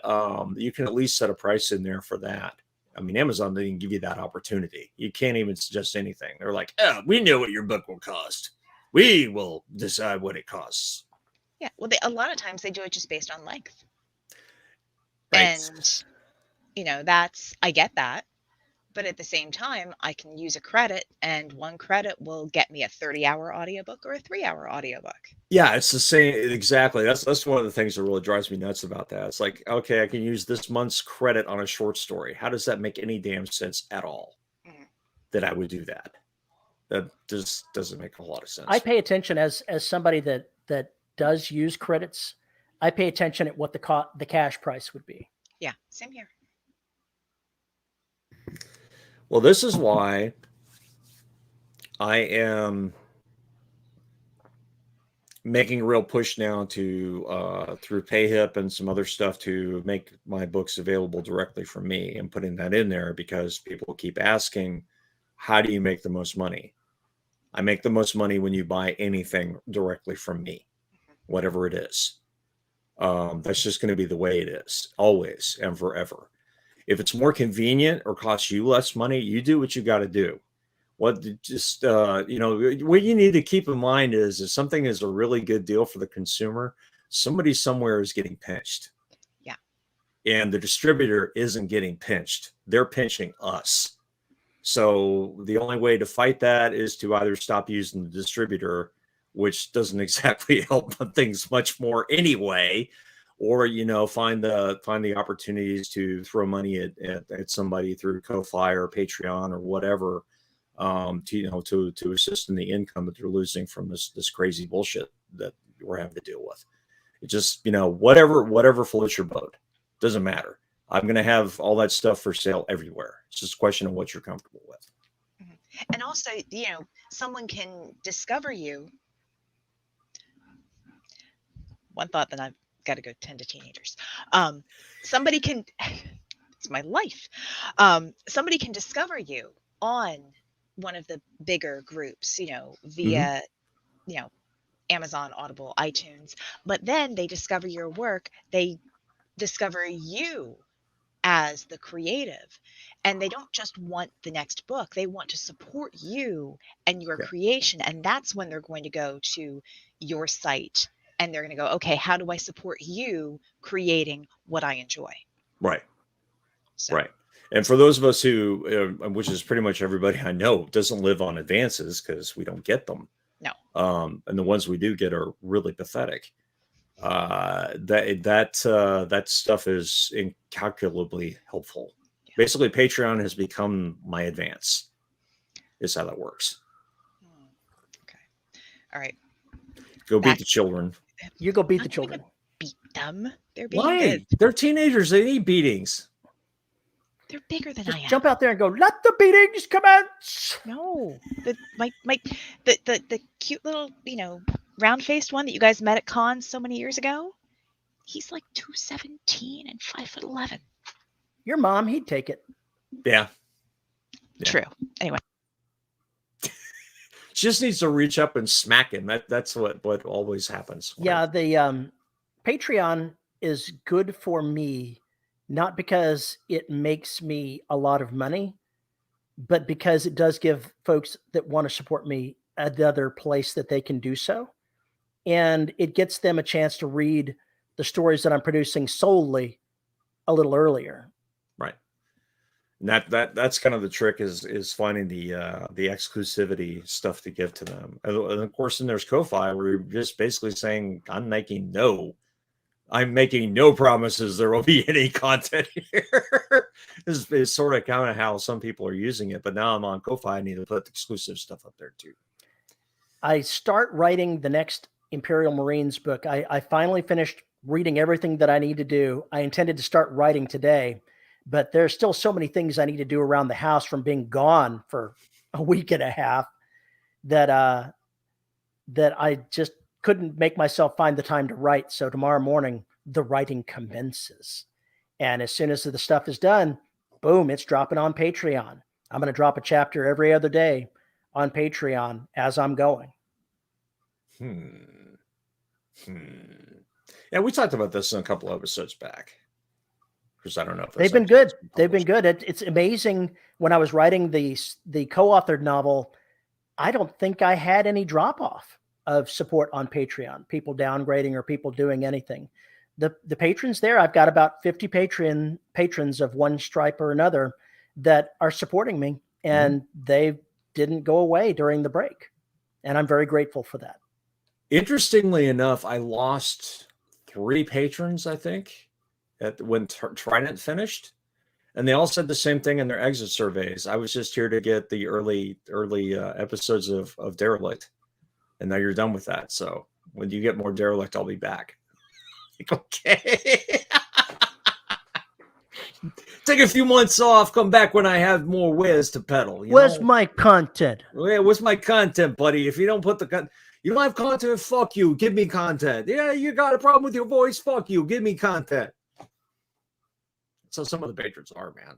S1: you can at least set a price in there for that. I mean, Amazon didn't give you that opportunity. You can't even suggest anything. They're like, oh, we know what your book will cost. We will decide what it costs.
S3: Yeah. Well, a lot of times they do it just based on length.
S1: Right.
S3: And, I get that. But at the same time, I can use a credit, and one credit will get me a 30-hour audiobook or a 3-hour audiobook.
S1: Yeah, it's the same. Exactly. That's one of the things that really drives me nuts about that. It's like, okay, I can use this month's credit on a short story. How does that make any damn sense at all? Mm-hmm. That I would do that? That just doesn't make a lot of sense.
S2: I pay attention as somebody that does use credits. I pay attention at what the cash price would be.
S3: Yeah, same here.
S1: Well, this is why I am making a real push now to through PayHip and some other stuff to make my books available directly from me, and putting that in there because people keep asking, how do you make the most money? I make the most money when you buy anything directly from me, whatever it is. That's just going to be the way it is, always and forever. If it's more convenient or costs you less money, you do what you got to do. What you need to keep in mind is if something is a really good deal for the consumer, somebody somewhere is getting pinched.
S3: Yeah.
S1: And the distributor isn't getting pinched. They're pinching us. So the only way to fight that is to either stop using the distributor, which doesn't exactly help things much more anyway, or find the opportunities to throw money at somebody through Ko-Fi or Patreon or whatever, to assist in the income that they're losing from this crazy bullshit that we're having to deal with. It just whatever floats your boat, doesn't matter. I'm going to have all that stuff for sale everywhere. It's just a question of what you're comfortable with.
S3: Mm-hmm. And also, someone can discover you. One thought that I've got to go tend to teenagers. Somebody can, it's my life. Somebody can discover you on one of the bigger groups, via, Amazon, Audible, iTunes, but then they discover your work. They discover you as the creative, and they don't just want the next book. They want to support you and your creation. And that's when they're going to go to your site. And they're going to go, okay, how do I support you creating what I enjoy?
S1: Right. So. Right. And for those of us who, which is pretty much everybody I know, doesn't live on advances because we don't get them.
S3: No.
S1: And the ones we do get are really pathetic. That stuff is incalculably helpful. Yeah. Basically, Patreon has become my advance. Is how that works.
S3: Okay. All right.
S1: Go beat the children.
S2: You go beat the children.
S3: Beat them. They're being good.
S1: They're teenagers. They need beatings.
S3: They're bigger than
S2: Just
S3: I am.
S2: Jump out there and go, let the beatings commence.
S3: No. The cute little, round-faced one that you guys met at cons so many years ago. He's like 217 and 5'11".
S2: Your mom, he'd take it.
S1: Yeah.
S3: True. Anyway.
S1: She just needs to reach up and smack him. That's what always happens.
S2: Yeah, the Patreon is good for me, not because it makes me a lot of money, but because it does give folks that want to support me another place that they can do so. And it gets them a chance to read the stories that I'm producing solely a little earlier.
S1: Right. That's kind of the trick is finding the exclusivity stuff to give to them. And of course, then there's Ko-Fi, where you're just basically saying, I'm making no promises there will be any content here. This is sort of kind of how some people are using it. But now I'm on Ko-Fi, I need to put exclusive stuff up there too.
S2: I start writing the next Imperial Marines book. I finally finished reading everything that I need to do. I intended to start writing today, but there's still so many things I need to do around the house from being gone for a week and a half that I just couldn't make myself find the time to write. So tomorrow morning, the writing commences. And as soon as the stuff is done, boom, it's dropping on Patreon. I'm going to drop a chapter every other day on Patreon as I'm going.
S1: Yeah, we talked about this in a couple of episodes back. Because I don't know if
S2: they've been good. They've been good. It's amazing. When I was writing the co-authored novel, I don't think I had any drop off of support on Patreon, people downgrading or people doing anything. The patrons there, I've got about 50 patrons of one stripe or another that are supporting me, and they didn't go away during the break. And I'm very grateful for that.
S1: Interestingly enough, I lost 3 patrons, I think, when Trident finished. And they all said the same thing in their exit surveys. I was just here to get the early episodes of Derelict. And now you're done with that. So when you get more Derelict, I'll be back. Okay. Take a few months off, come back when I have more wares to peddle.
S2: Where's my content?
S1: Yeah, what's my content, buddy? If you don't put you don't have content, fuck you. Give me content. Yeah, you got a problem with your voice? Fuck you. Give me content. So some of the patrons are, man.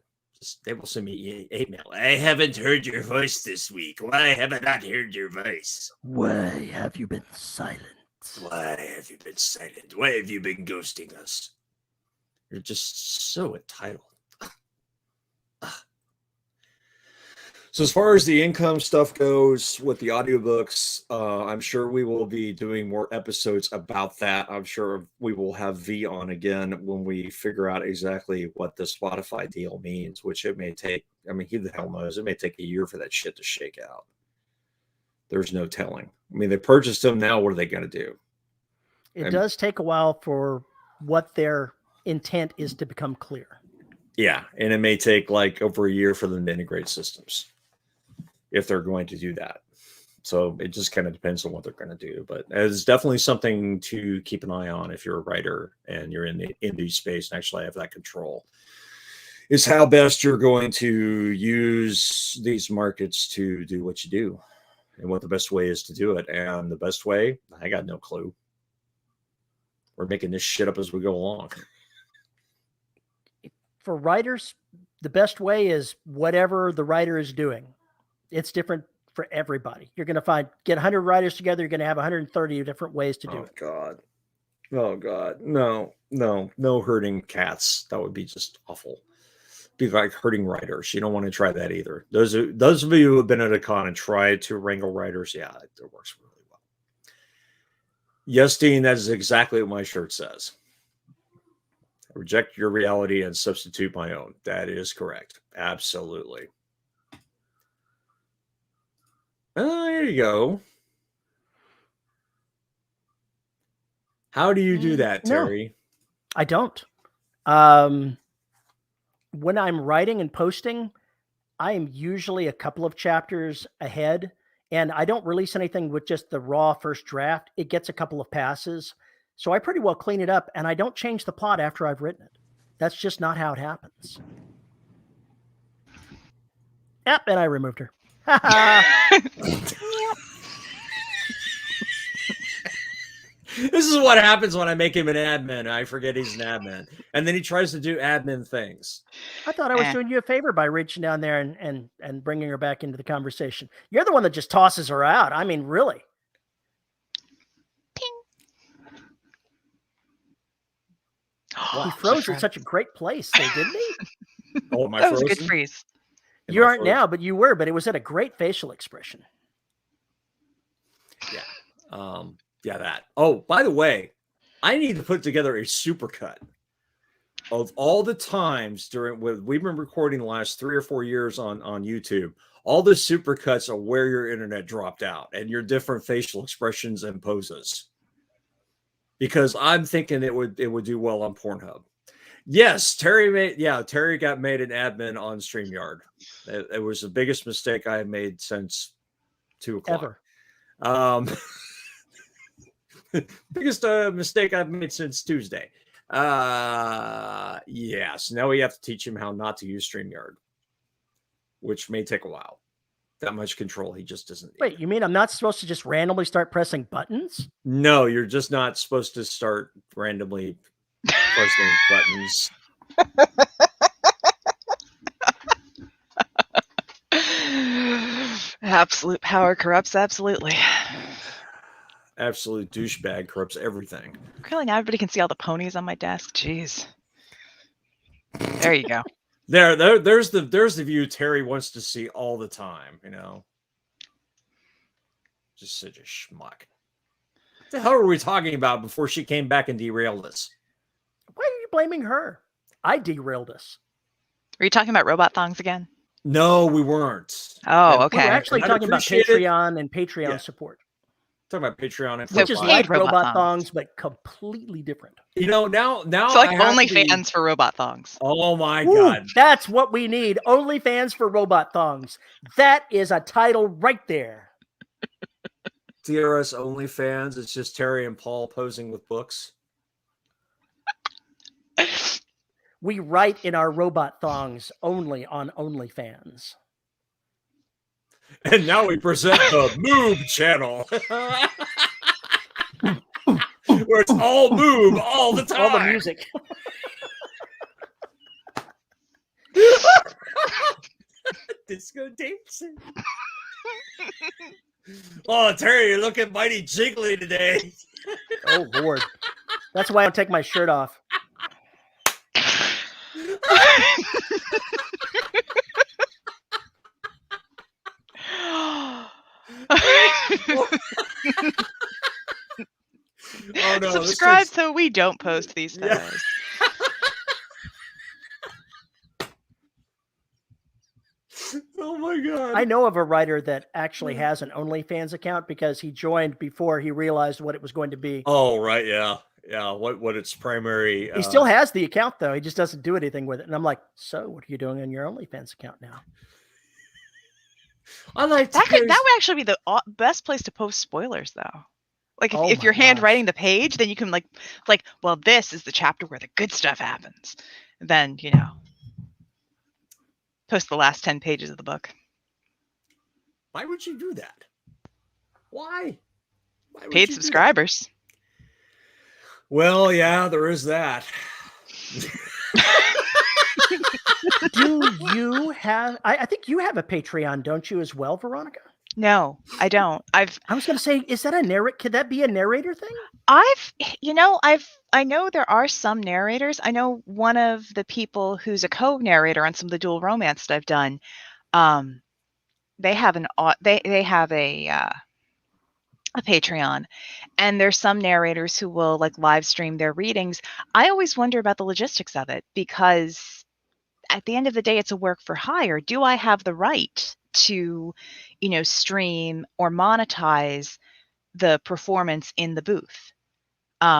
S1: They will send me email. I haven't heard your voice this week. Why have I not heard your voice?
S2: Why have you been silent?
S1: Why have you been silent? Why have you been ghosting us? You're just so entitled. So as far as the income stuff goes with the audiobooks, I'm sure we will be doing more episodes about that. I'm sure we will have V on again when we figure out exactly what the Spotify deal means, which it may take. I mean, who the hell knows? It may take a year for that shit to shake out. There's no telling. I mean, they purchased them. Now what are they going to do?
S2: It does take a while for what their intent is to become clear.
S1: Yeah, and it may take like over a year for them to integrate systems, if they're going to do that. So it just kind of depends on what they're going to do. But it's definitely something to keep an eye on if you're a writer and you're in the indie space and actually have that control. Is how best you're going to use these markets to do what you do and what the best way is to do it. And the best way, I got no clue. We're making this shit up as we go along.
S2: For writers, the best way is whatever the writer is doing. It's different for everybody. You're going to get 100 writers together. You're going to have 130 different ways to do it.
S1: Oh God. No hurting cats. That would be just awful. Be like hurting writers. You don't want to try that either. Those of you who have been at a con and tried to wrangle writers, yeah, it works really well. Yes, Dean, that is exactly what my shirt says. I reject your reality and substitute my own. That is correct. Absolutely. There you go. How do you do that, Terry?
S2: No, I don't. When I'm writing and posting, I am usually a couple of chapters ahead, and I don't release anything with just the raw first draft. It gets a couple of passes. So I pretty well clean it up, and I don't change the plot after I've written it. That's just not how it happens. Yep, and I removed her.
S1: This is what happens when I make him an admin. I forget he's an admin. And then he tries to do admin things.
S2: I thought I was doing you a favor by reaching down there and bringing her back into the conversation. You're the one that just tosses her out. I mean, really. He froze in such a great place, though, didn't he?
S1: Oh, am I
S3: that was
S1: frozen?
S3: a good freeze.
S2: You aren't now, but you were. But it was at a great facial expression.
S1: Yeah. Yeah, that. Oh, by the way, I need to put together a supercut. of all the times we've been recording the last 3 or 4 years on YouTube, all the supercuts of where your internet dropped out and your different facial expressions and poses. Because I'm thinking it would do well on Pornhub. Yes, Terry got made an admin on StreamYard. It was the biggest mistake I have made since 2 o'clock.
S2: Ever.
S1: Biggest mistake I've made since Tuesday. Yes. Now we have to teach him how not to use StreamYard, which may take a while. That much control he just doesn't need.
S2: Wait, you mean I'm not supposed to just randomly start pressing buttons?
S1: No, you're just not supposed to start randomly pressing buttons.
S3: Absolute power corrupts absolutely.
S1: Absolute douchebag corrupts everything.
S3: Really, now everybody can see all the ponies on my desk. Jeez. There you go.
S1: There's the view Terry wants to see all the time, you know. Just such a schmuck. What the hell were we talking about before she came back and derailed us?
S2: Why are you blaming her? I derailed us.
S3: Are you talking about robot thongs again?
S1: No, we weren't.
S3: Oh, okay.
S2: We were actually talking about Patreon and Patreon support.
S1: Talking about Patreon and
S2: which is like robot thongs, but completely different.
S1: You know, now
S3: it's like OnlyFans for robot thongs.
S1: Oh my God.
S2: That's what we need. OnlyFans for robot thongs. That is a title right there.
S1: DRS OnlyFans. It's just Terry and Paul posing with books.
S2: We write in our robot thongs only on OnlyFans.
S1: And now we present the Moob channel. Where it's all Moob all the time.
S2: All the music.
S1: Disco dancing. Oh, Terry, you're looking mighty jiggly today.
S2: Oh, Lord. That's why I don't take my shirt off.
S1: Oh, no,
S3: subscribe so we don't post these photos.
S1: Oh my God.
S2: I know of a writer that actually has an OnlyFans account because he joined before he realized what it was going to be.
S1: Oh, right. Yeah. Yeah. What its primary.
S2: He still has the account, though. He just doesn't do anything with it. And I'm like, so what are you doing on your OnlyFans account now?
S3: I like that would actually be the best place to post spoilers, though. Like if you're handwriting the page, then you can like, well, this is the chapter where the good stuff happens. Then, you know, post the last 10 pages of the book.
S1: Why would you do that? Why
S3: Paid subscribers.
S1: Well, yeah, there is that.
S2: Do you have? I think you have a Patreon, don't you, as well, Veronica?
S3: No, I don't. I
S2: was going to say, is that could that be a narrator thing?
S3: I know there are some narrators. I know one of the people who's a co-narrator on some of the dual romance that I've done. They have a Patreon, and there's some narrators who will like live stream their readings. I always wonder about the logistics of it because at the end of the day, it's a work for hire. Do I have the right to, stream or monetize the performance in the booth?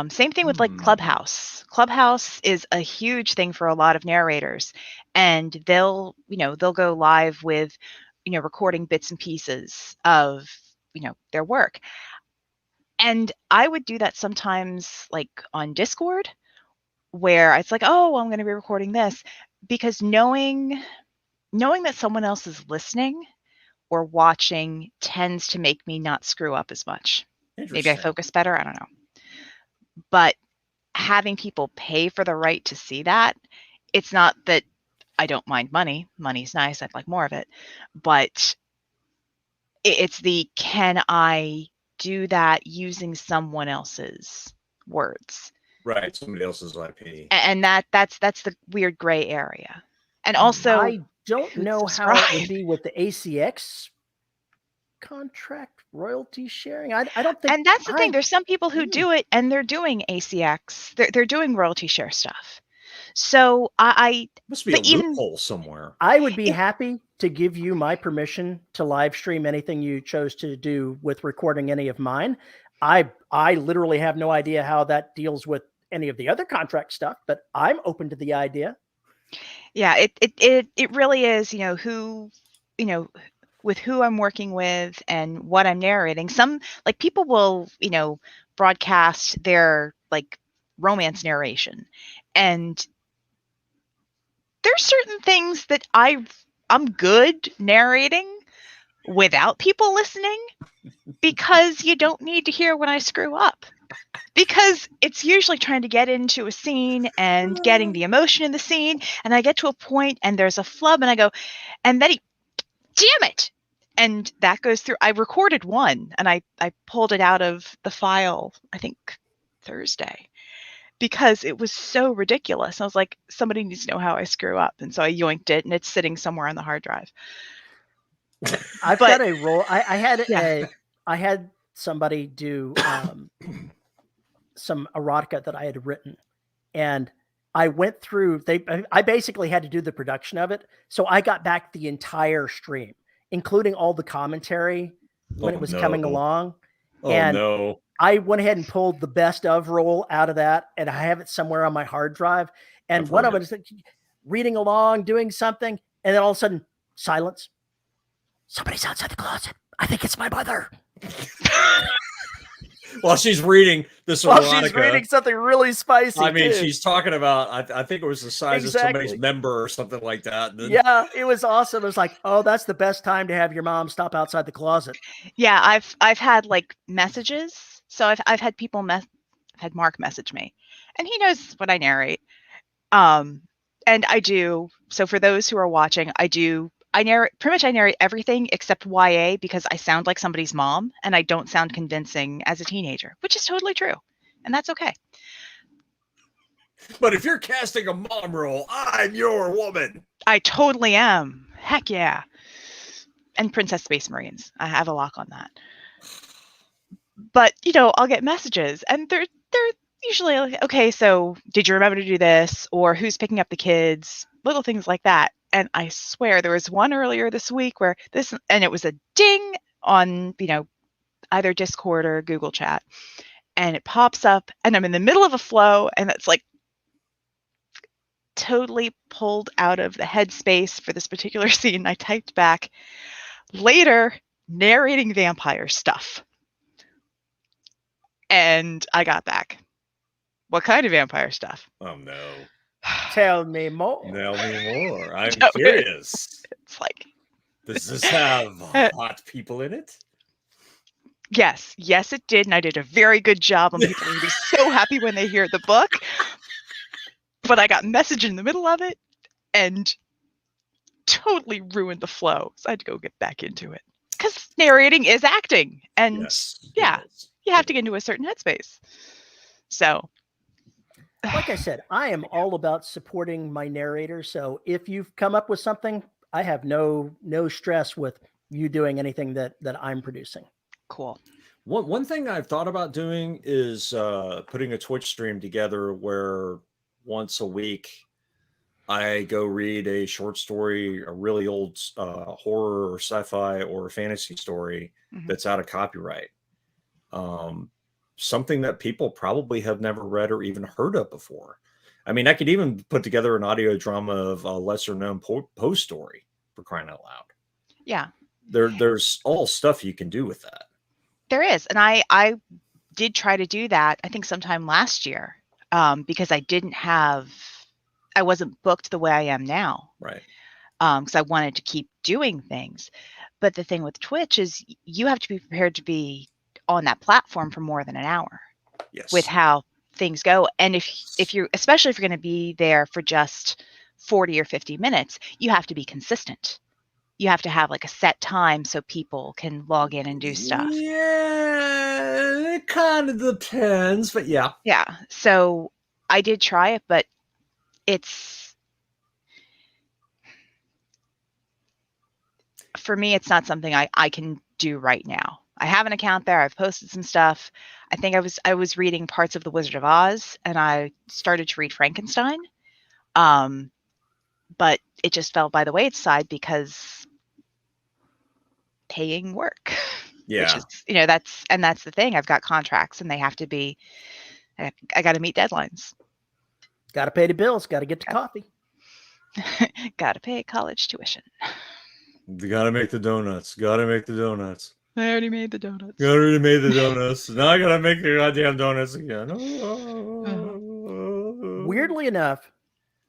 S3: Same thing with like Clubhouse. Clubhouse is a huge thing for a lot of narrators, and they'll go live with, recording bits and pieces of, their work. And I would do that sometimes like on Discord, where it's like, oh, I'm going to be recording this, because knowing that someone else is listening or watching tends to make me not screw up as much. Maybe I focus better. I don't know. But having people pay for the right to see that, it's not that I don't mind money. Money's nice. I'd like more of it. But it's can I do that using someone else's words?
S1: Right. Somebody else's IP.
S3: And that's the weird gray area. And also,
S2: I don't know how it would be with the ACX contract royalty sharing. I don't think.
S3: And that's the thing. There's some people who do it, and they're doing ACX. They're doing royalty share stuff. So I
S1: must be a loophole somewhere.
S2: I would be happy to give you my permission to live stream anything you chose to do with recording any of mine. I literally have no idea how that deals with any of the other contract stuff, but I'm open to the idea.
S3: Yeah, it really is, who, with who I'm working with and what I'm narrating. Some like people will, broadcast their like romance narration, and there's certain things that I'm good narrating without people listening, because you don't need to hear when I screw up. Because it's usually trying to get into a scene and getting the emotion in the scene, and I get to a point and there's a flub and I go, and then damn it! And that goes through. I recorded one and I pulled it out of the file, I think Thursday, because it was so ridiculous. I was like, somebody needs to know how I screw up. And so I yoinked it and it's sitting somewhere on the hard drive.
S2: I've got a role. I had somebody do some erotica that I had written, and I went through. I basically had to do the production of it, so I got back the entire stream, including all the commentary when it was coming along. I went ahead and pulled the best of roll out of that, and I have it somewhere on my hard drive. And one of them is reading along, doing something, and then all of a sudden, silence. Somebody's outside the closet. I think it's my mother.
S1: While she's reading this erotica.
S2: She's reading something really spicy.
S1: I mean, she's talking about, I think it was the size of somebody's member or something like that. Then...
S2: Yeah, it was awesome. It was like, oh, that's the best time to have your mom stop outside the closet.
S3: Yeah, I've had like messages. So I've had people I've had Mark message me, and he knows what I narrate. And I do. So for those who are watching, I narrate everything except YA, because I sound like somebody's mom and I don't sound convincing as a teenager, which is totally true. And that's okay.
S1: But if you're casting a mom role, I'm your woman.
S3: I totally am. Heck yeah. And Princess Space Marines. I have a lock on that. But, I'll get messages and they're usually like, okay, so did you remember to do this? Or who's picking up the kids? Little things like that. And I swear there was one earlier this week where and it was a ding on, either Discord or Google Chat. And it pops up and I'm in the middle of a flow and it's like totally pulled out of the headspace for this particular scene. I typed back, later narrating vampire stuff. And I got back, what kind of vampire stuff?
S1: Oh, no.
S2: Tell me more.
S1: Tell me more. I'm curious.
S3: It's like,
S1: does this have hot people in it?
S3: Yes, it did, and I did a very good job. And people will be so happy when they hear the book. But I got message in the middle of it, and totally ruined the flow. So I had to go get back into it, because narrating is acting, and you have to get into a certain headspace. So.
S2: Like I said, I am all about supporting my narrator. So if you've come up with something, I have no stress with you doing anything that I'm producing.
S3: Cool.
S1: One thing I've thought about doing is putting a Twitch stream together where once a week I go read a short story, a really old horror or sci-fi or fantasy story that's out of copyright. Something that people probably have never read or even heard of before. I mean, I could even put together an audio drama of a lesser known Poe story, for crying out loud.
S3: Yeah.
S1: There's all stuff you can do with that.
S3: There is. And I did try to do that, I think sometime last year, because I wasn't booked the way I am now.
S1: Right.
S3: Because I wanted to keep doing things. But the thing with Twitch is you have to be prepared to be on that platform for more than an hour.
S1: Yes.
S3: With how things go. And if you're, especially if you're going to be there for just 40 or 50 minutes, you have to be consistent. You have to have like a set time so people can log in and do stuff.
S1: Yeah, it kind of depends, but yeah.
S3: Yeah. So I did try it, but for me, it's not something I can do right now. I have an account there. I've posted some stuff. I think I was reading parts of The Wizard of Oz, and I started to read Frankenstein. But it just fell by the wayside because paying work.
S1: Yeah.
S3: Which is, that's the thing. I've got contracts and they have to be, I got to meet deadlines.
S2: Got to pay the bills. Got to get the coffee.
S3: Got to pay college tuition.
S1: You got to make the donuts. Got to make the donuts.
S3: I already made the donuts.
S1: I already made the donuts. Now I got to make the goddamn donuts again.
S2: Weirdly enough,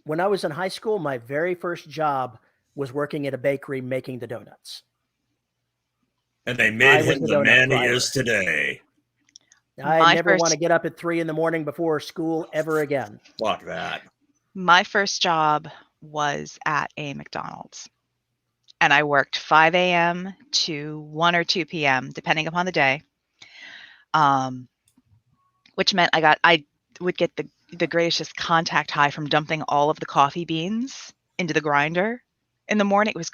S2: when I was in high school, my very first job was working at a bakery making the donuts.
S1: And they made him the man he is today.
S2: I never want to get up at 3 a.m. before school ever again.
S1: Fuck that.
S3: My first job was at a McDonald's. And I worked 5 a.m. to 1 or 2 p.m., depending upon the day. Which meant I would get the greatest contact high from dumping all of the coffee beans into the grinder in the morning. It was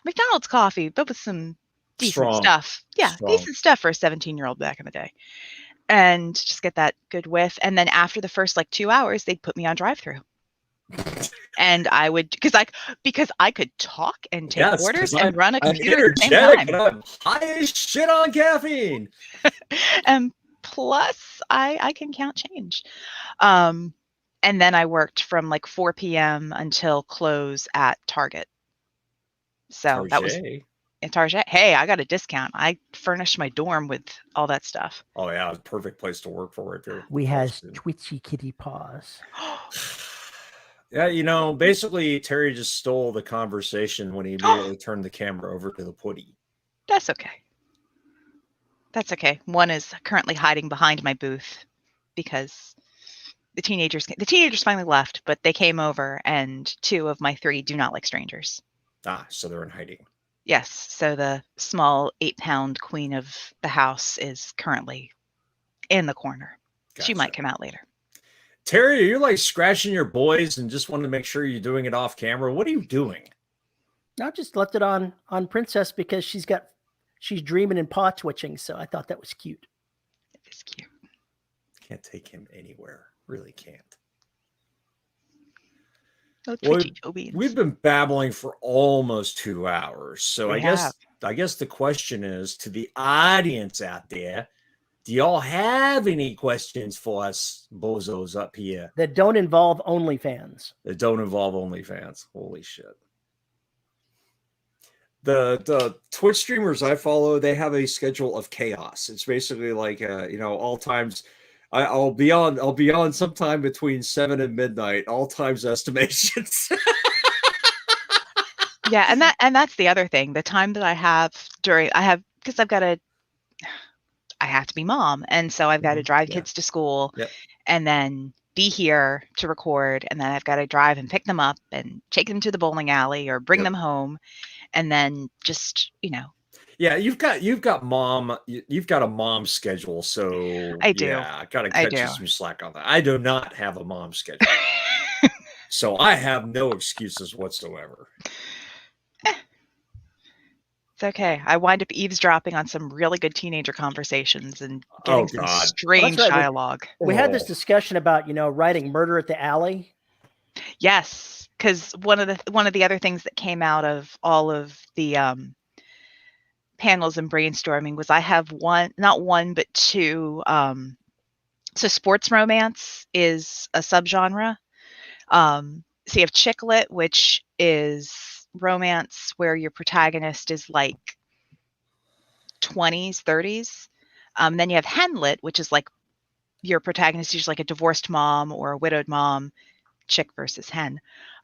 S3: McDonald's coffee, but with some decent stuff. Yeah, decent stuff for a 17-year-old back in the day. And just get that good whiff. And then after the first 2 hours, they'd put me on drive-through. And I would, because I could talk and take orders and run a computer at the same time.
S1: I'm high as shit on caffeine.
S3: And plus, I can count change. And then I worked from 4 p.m. until close at Target. So
S1: Target.
S3: That was in Target. Hey, I got a discount. I furnished my dorm with all that stuff.
S1: Oh yeah, it was a perfect place to work for it too.
S2: We has twitchy kitty paws.
S1: Yeah, basically Terry just stole the conversation when he immediately turned the camera over to the putty.
S3: That's okay. That's okay. One is currently hiding behind my booth because the teenagers finally left, but they came over, and 2 of my 3 do not like strangers.
S1: So they're in hiding.
S3: Yes. So the small 8-pound queen of the house is currently in the corner. Gotcha. She might come out later.
S1: Terry, are you scratching your boys and just want to make sure you're doing it off camera? What are you doing?
S2: I just left it on Princess because she's dreaming and paw twitching. So I thought that was cute.
S3: It is cute.
S1: Can't take him anywhere. Really can't. We've been babbling for almost 2 hours. So I guess the question is to the audience out there, do y'all have any questions for us bozos up here?
S2: That don't involve OnlyFans.
S1: Holy shit. The Twitch streamers I follow, they have a schedule of chaos. It's basically all times. I'll be on sometime between 7 and midnight, all times estimations.
S3: Yeah, and that's the other thing. The time that I have because I have to be mom, and so I've got to drive kids to school, and then be here to record, and then I've got to drive and pick them up and take them to the bowling alley or bring them home, and then just
S1: Yeah, you've got a mom schedule, so
S3: I do.
S1: Yeah, I gotta cut you some slack on that. I do not have a mom schedule, so I have no excuses whatsoever.
S3: It's okay. I wind up eavesdropping on some really good teenager conversations and getting some strange dialogue.
S2: We had this discussion about writing Murder at the Alley.
S3: Yes, because one of the other things that came out of all of the panels and brainstorming was I have not one but 2. So sports romance is a subgenre. So you have chick lit, which is romance where your protagonist is 20s, 30s. Then you have hen lit, which is your protagonist is usually a divorced mom or a widowed mom, chick versus hen.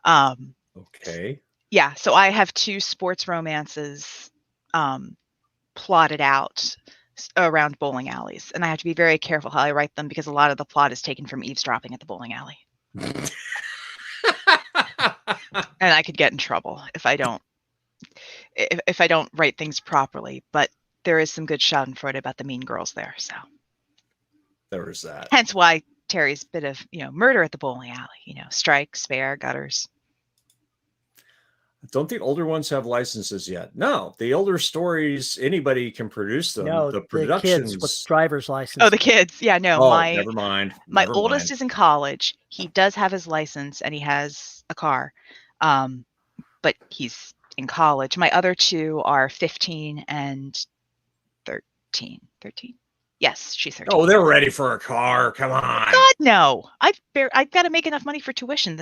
S1: Okay.
S3: Yeah, so I have 2 sports romances plotted out around bowling alleys, and I have to be very careful how I write them because a lot of the plot is taken from eavesdropping at the bowling alley. And I could get in trouble if I don't write things properly, but there is some good schadenfreude about the mean girls there, so
S1: there is that.
S3: Hence why Terry's bit of murder at the bowling alley, strike, spare, gutters.
S1: Don't the older ones have licenses yet? No, the older stories, anybody can produce them.
S2: No,
S1: the
S2: kids
S1: productions
S2: with driver's license.
S3: Oh, the kids. Yeah, no,
S1: Oh, never mind.
S3: My oldest is in college. He does have his license and he has a car. But he's in college. My other two are 15 and 13. 13? Yes, she's 13.
S1: Oh, they're ready for a car. Come on.
S3: God, no. I've got to make enough money for tuition.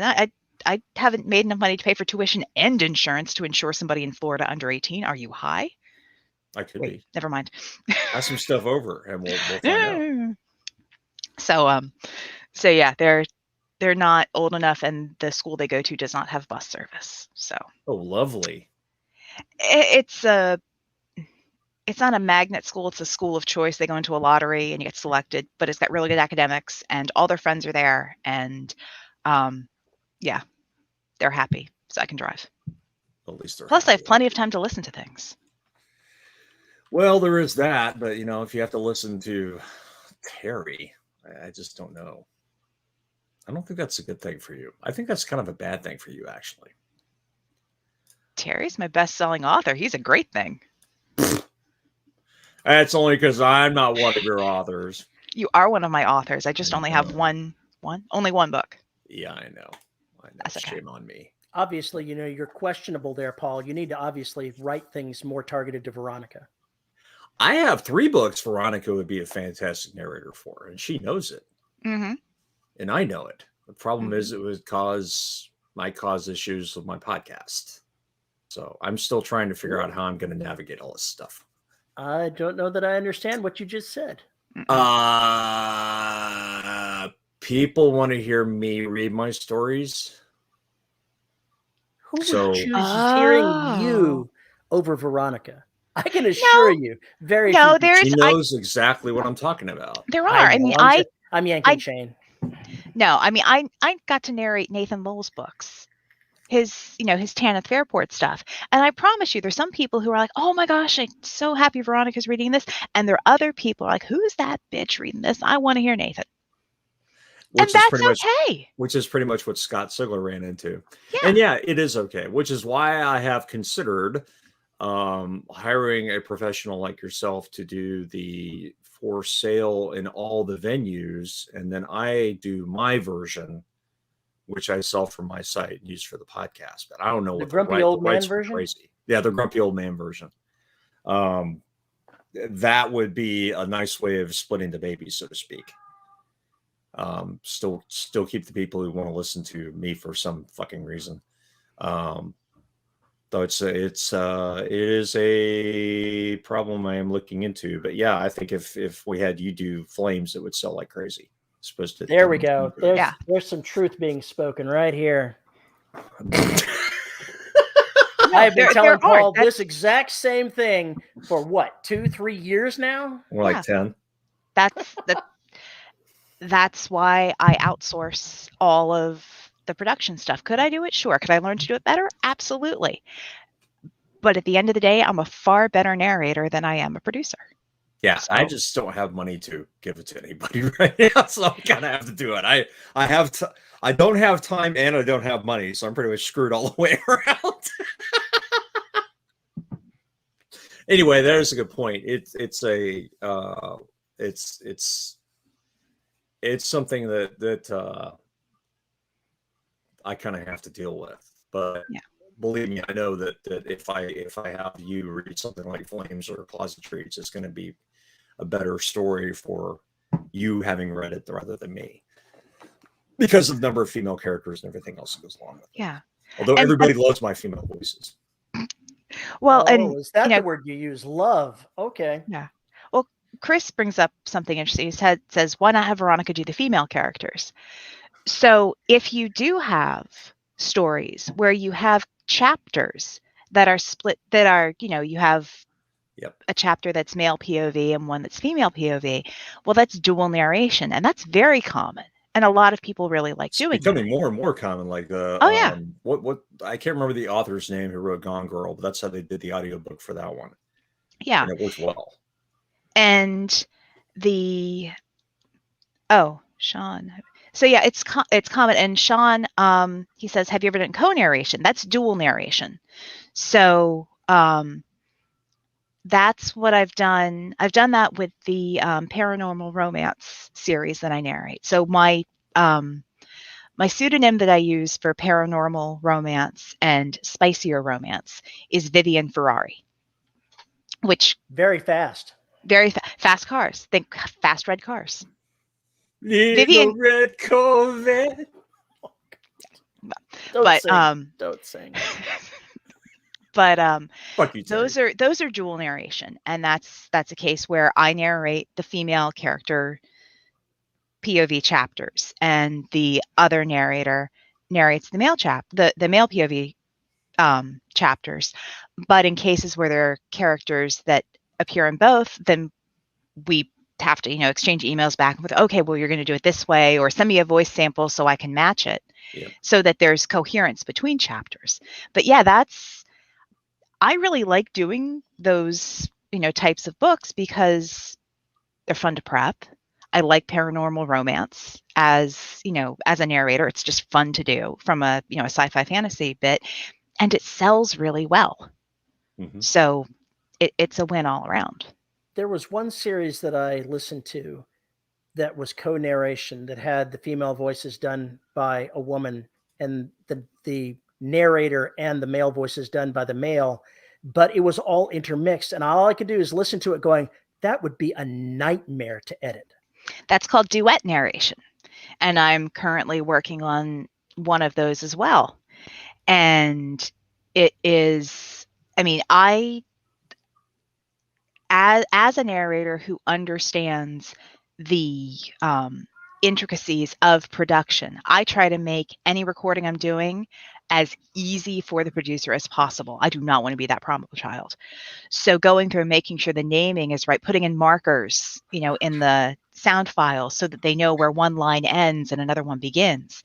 S3: I haven't made enough money to pay for tuition and insurance to insure somebody in Florida under 18. Are you high?
S1: I could be.
S3: Never mind.
S1: Pass some stuff over and we'll find
S3: out. So yeah, they're not old enough, and the school they go to does not have bus service. So.
S1: Oh, lovely.
S3: It's not a magnet school. It's a school of choice. They go into a lottery and you get selected, but it's got really good academics and all their friends are there. And yeah, they're happy. So I can drive.
S1: At least they're
S3: Plus,
S1: happy.
S3: I have plenty of time to listen to things.
S1: Well, there is that, but if you have to listen to Terry, I just don't know. I don't think that's a good thing for you. I think that's kind of a bad thing for you, actually.
S3: Terry's my best-selling author. He's a great thing.
S1: That's only because I'm not one of your authors.
S3: You are one of my authors. I just only have only one book.
S1: Yeah, I know.
S3: That's okay.
S1: Shame on me.
S2: Obviously, you're questionable there, Paul. You need to obviously write things more targeted to Veronica.
S1: I have 3 books Veronica would be a fantastic narrator for, and she knows it.
S3: Mm-hmm.
S1: And I know it. The problem is it might cause issues with my podcast. So I'm still trying to figure out how I'm going to navigate all this stuff.
S2: I don't know that I understand what you just said.
S1: People want to hear me read my stories.
S2: Who would choose hearing you over Veronica? I can assure you, she
S1: knows exactly what I'm talking about.
S3: There are.
S2: I'm yanking Shane.
S3: No, I got to narrate Nathan Lowell's books. His Tanith Fairport stuff. And I promise you, there's some people who are like, oh my gosh, I'm so happy Veronica's reading this. And there are other people who are like, who's that bitch reading this? I want to hear Nathan. And that's okay.
S1: Which is pretty much what Scott Sigler ran into.
S3: Yeah.
S1: And yeah, it is okay. Which is why I have considered hiring a professional like yourself to do the for sale in all the venues. And then I do my version, which I sell from my site and use for the podcast. But I don't know what
S2: the grumpy old man version.
S1: Crazy. Yeah, the grumpy old man version. That would be a nice way of splitting the baby, so to speak. Still keep the people who want to listen to me for some fucking reason. Though it is a problem I am looking into. But yeah, I think if we had you do Flames, it would sell like crazy. Supposed to.
S2: There we go. There's some truth being spoken right here. I've been telling Paul this exact same thing for what, 2-3 years now?
S1: More like 10.
S3: That's why I outsource all of the production stuff. Could I do it? Sure. Could I learn to do it better? Absolutely. But at the end of the day, I'm a far better narrator than I am a producer.
S1: Yeah, so. I just don't have money to give it to anybody right now, so I kind of have to do it. I don't have time and I don't have money, so I'm pretty much screwed all the way around. Anyway, there's a good point. It's something that I kind of have to deal with, but yeah. Believe me, I know that if I have you read something like Flames or Closet Treats, it's going to be a better story for you having read it rather than me, because of the number of female characters and everything else that goes along with it.
S3: Yeah.
S1: Although everybody loves my female voices.
S2: Well, and is that the word you use? Love. Okay.
S3: Yeah. Well, Chris brings up something interesting. He says, why not have Veronica do the female characters? So if you do have stories where you have chapters that are split, that are, you have a chapter that's male POV and one that's female POV, well, that's dual narration, and that's very common. And a lot of people really like doing it. It's
S1: becoming more and more common. Like what I can't remember the author's name who wrote Gone Girl, but that's how they did the audiobook for that one.
S3: Yeah.
S1: And it worked well.
S3: And Sean, So yeah, it's common. And Sean, he says, have you ever done co-narration? That's dual narration. So that's what I've done. I've done that with the paranormal romance series that I narrate. So my pseudonym that I use for paranormal romance and spicier romance is Vivian Ferrari, which
S2: very fast.
S3: Very fast cars. Think fast red cars.
S1: Little
S3: Vivian
S1: red Corvette.
S2: Don't sing.
S3: But
S1: Fuck you,
S3: those are dual narration, and that's a case where I narrate the female character POV chapters, and the other narrator narrates the male the male POV chapters. But in cases where there are characters that appear in both, then we have to, exchange emails back with, okay, well, you're going to do it this way, or send me a voice sample so I can match it, so that there's coherence between chapters. But yeah, I really like doing those, types of books because they're fun to prep. I like paranormal romance as a narrator. It's just fun to do from a sci-fi fantasy bit, and it sells really well. Mm-hmm. So it's a win all around.
S2: There was one series that I listened to that was co-narration that had the female voices done by a woman and the narrator and the male voices done by the male, but it was all intermixed. And all I could do is listen to it going, that would be a nightmare to edit.
S3: That's called duet narration. And I'm currently working on one of those as well. And it is, as a narrator who understands the intricacies of production, I try to make any recording I'm doing as easy for the producer as possible. I do not want to be that problem child. So going through making sure the naming is right, putting in markers, in the sound file so that they know where one line ends and another one begins.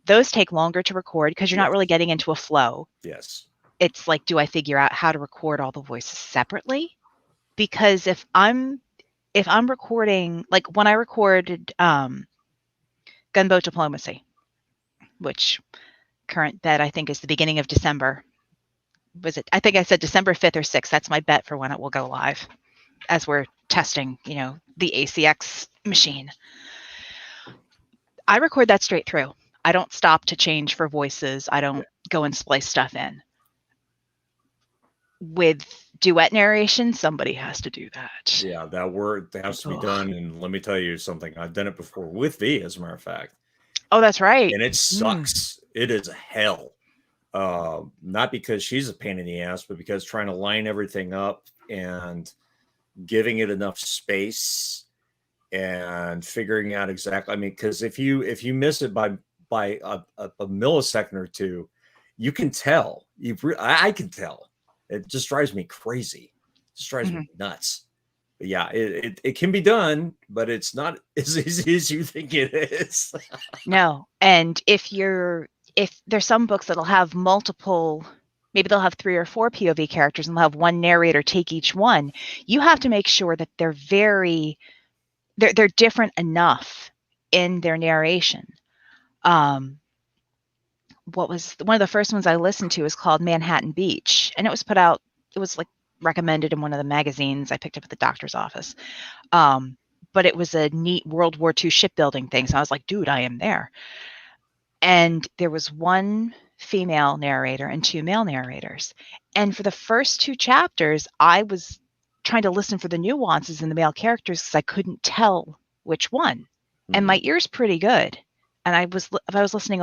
S3: Those take longer to record because you're not really getting into a flow.
S1: Yes.
S3: It's like, do I figure out how to record all the voices separately? Because if I'm recording, like when I recorded Gunboat Diplomacy, which current bet I think is the beginning of December. Was it? I think I said December 5th or 6th. That's my bet for when it will go live, as we're testing, the ACX machine. I record that straight through. I don't stop to change for voices. I don't go and splice stuff in. With duet narration, somebody has to do that.
S1: Yeah, that word has to be done. And let me tell you something. I've done it before with V, as a matter of fact.
S3: Oh, that's right.
S1: And it sucks. It is hell. Not because she's a pain in the ass, but because trying to line everything up and giving it enough space and figuring out exactly. Because if you miss it by a millisecond or two, you can tell. I can tell. It just drives me crazy. It just drives me nuts. But yeah, it can be done, but it's not as easy as you think it is.
S3: No, and if there's some books that'll have multiple, maybe they'll have 3 or 4 POV characters and they'll have one narrator take each one. You have to make sure that they're different enough in their narration. What was one of the first ones I listened to is called Manhattan Beach, and it was like recommended in one of the magazines I picked up at the doctor's office. But it was a neat World War II shipbuilding thing. So I was like, dude, I am there. And there was one female narrator and 2 male narrators. And for the first 2 chapters, I was trying to listen for the nuances in the male characters because I couldn't tell which one. Mm-hmm. And my ear's pretty good. And I was listening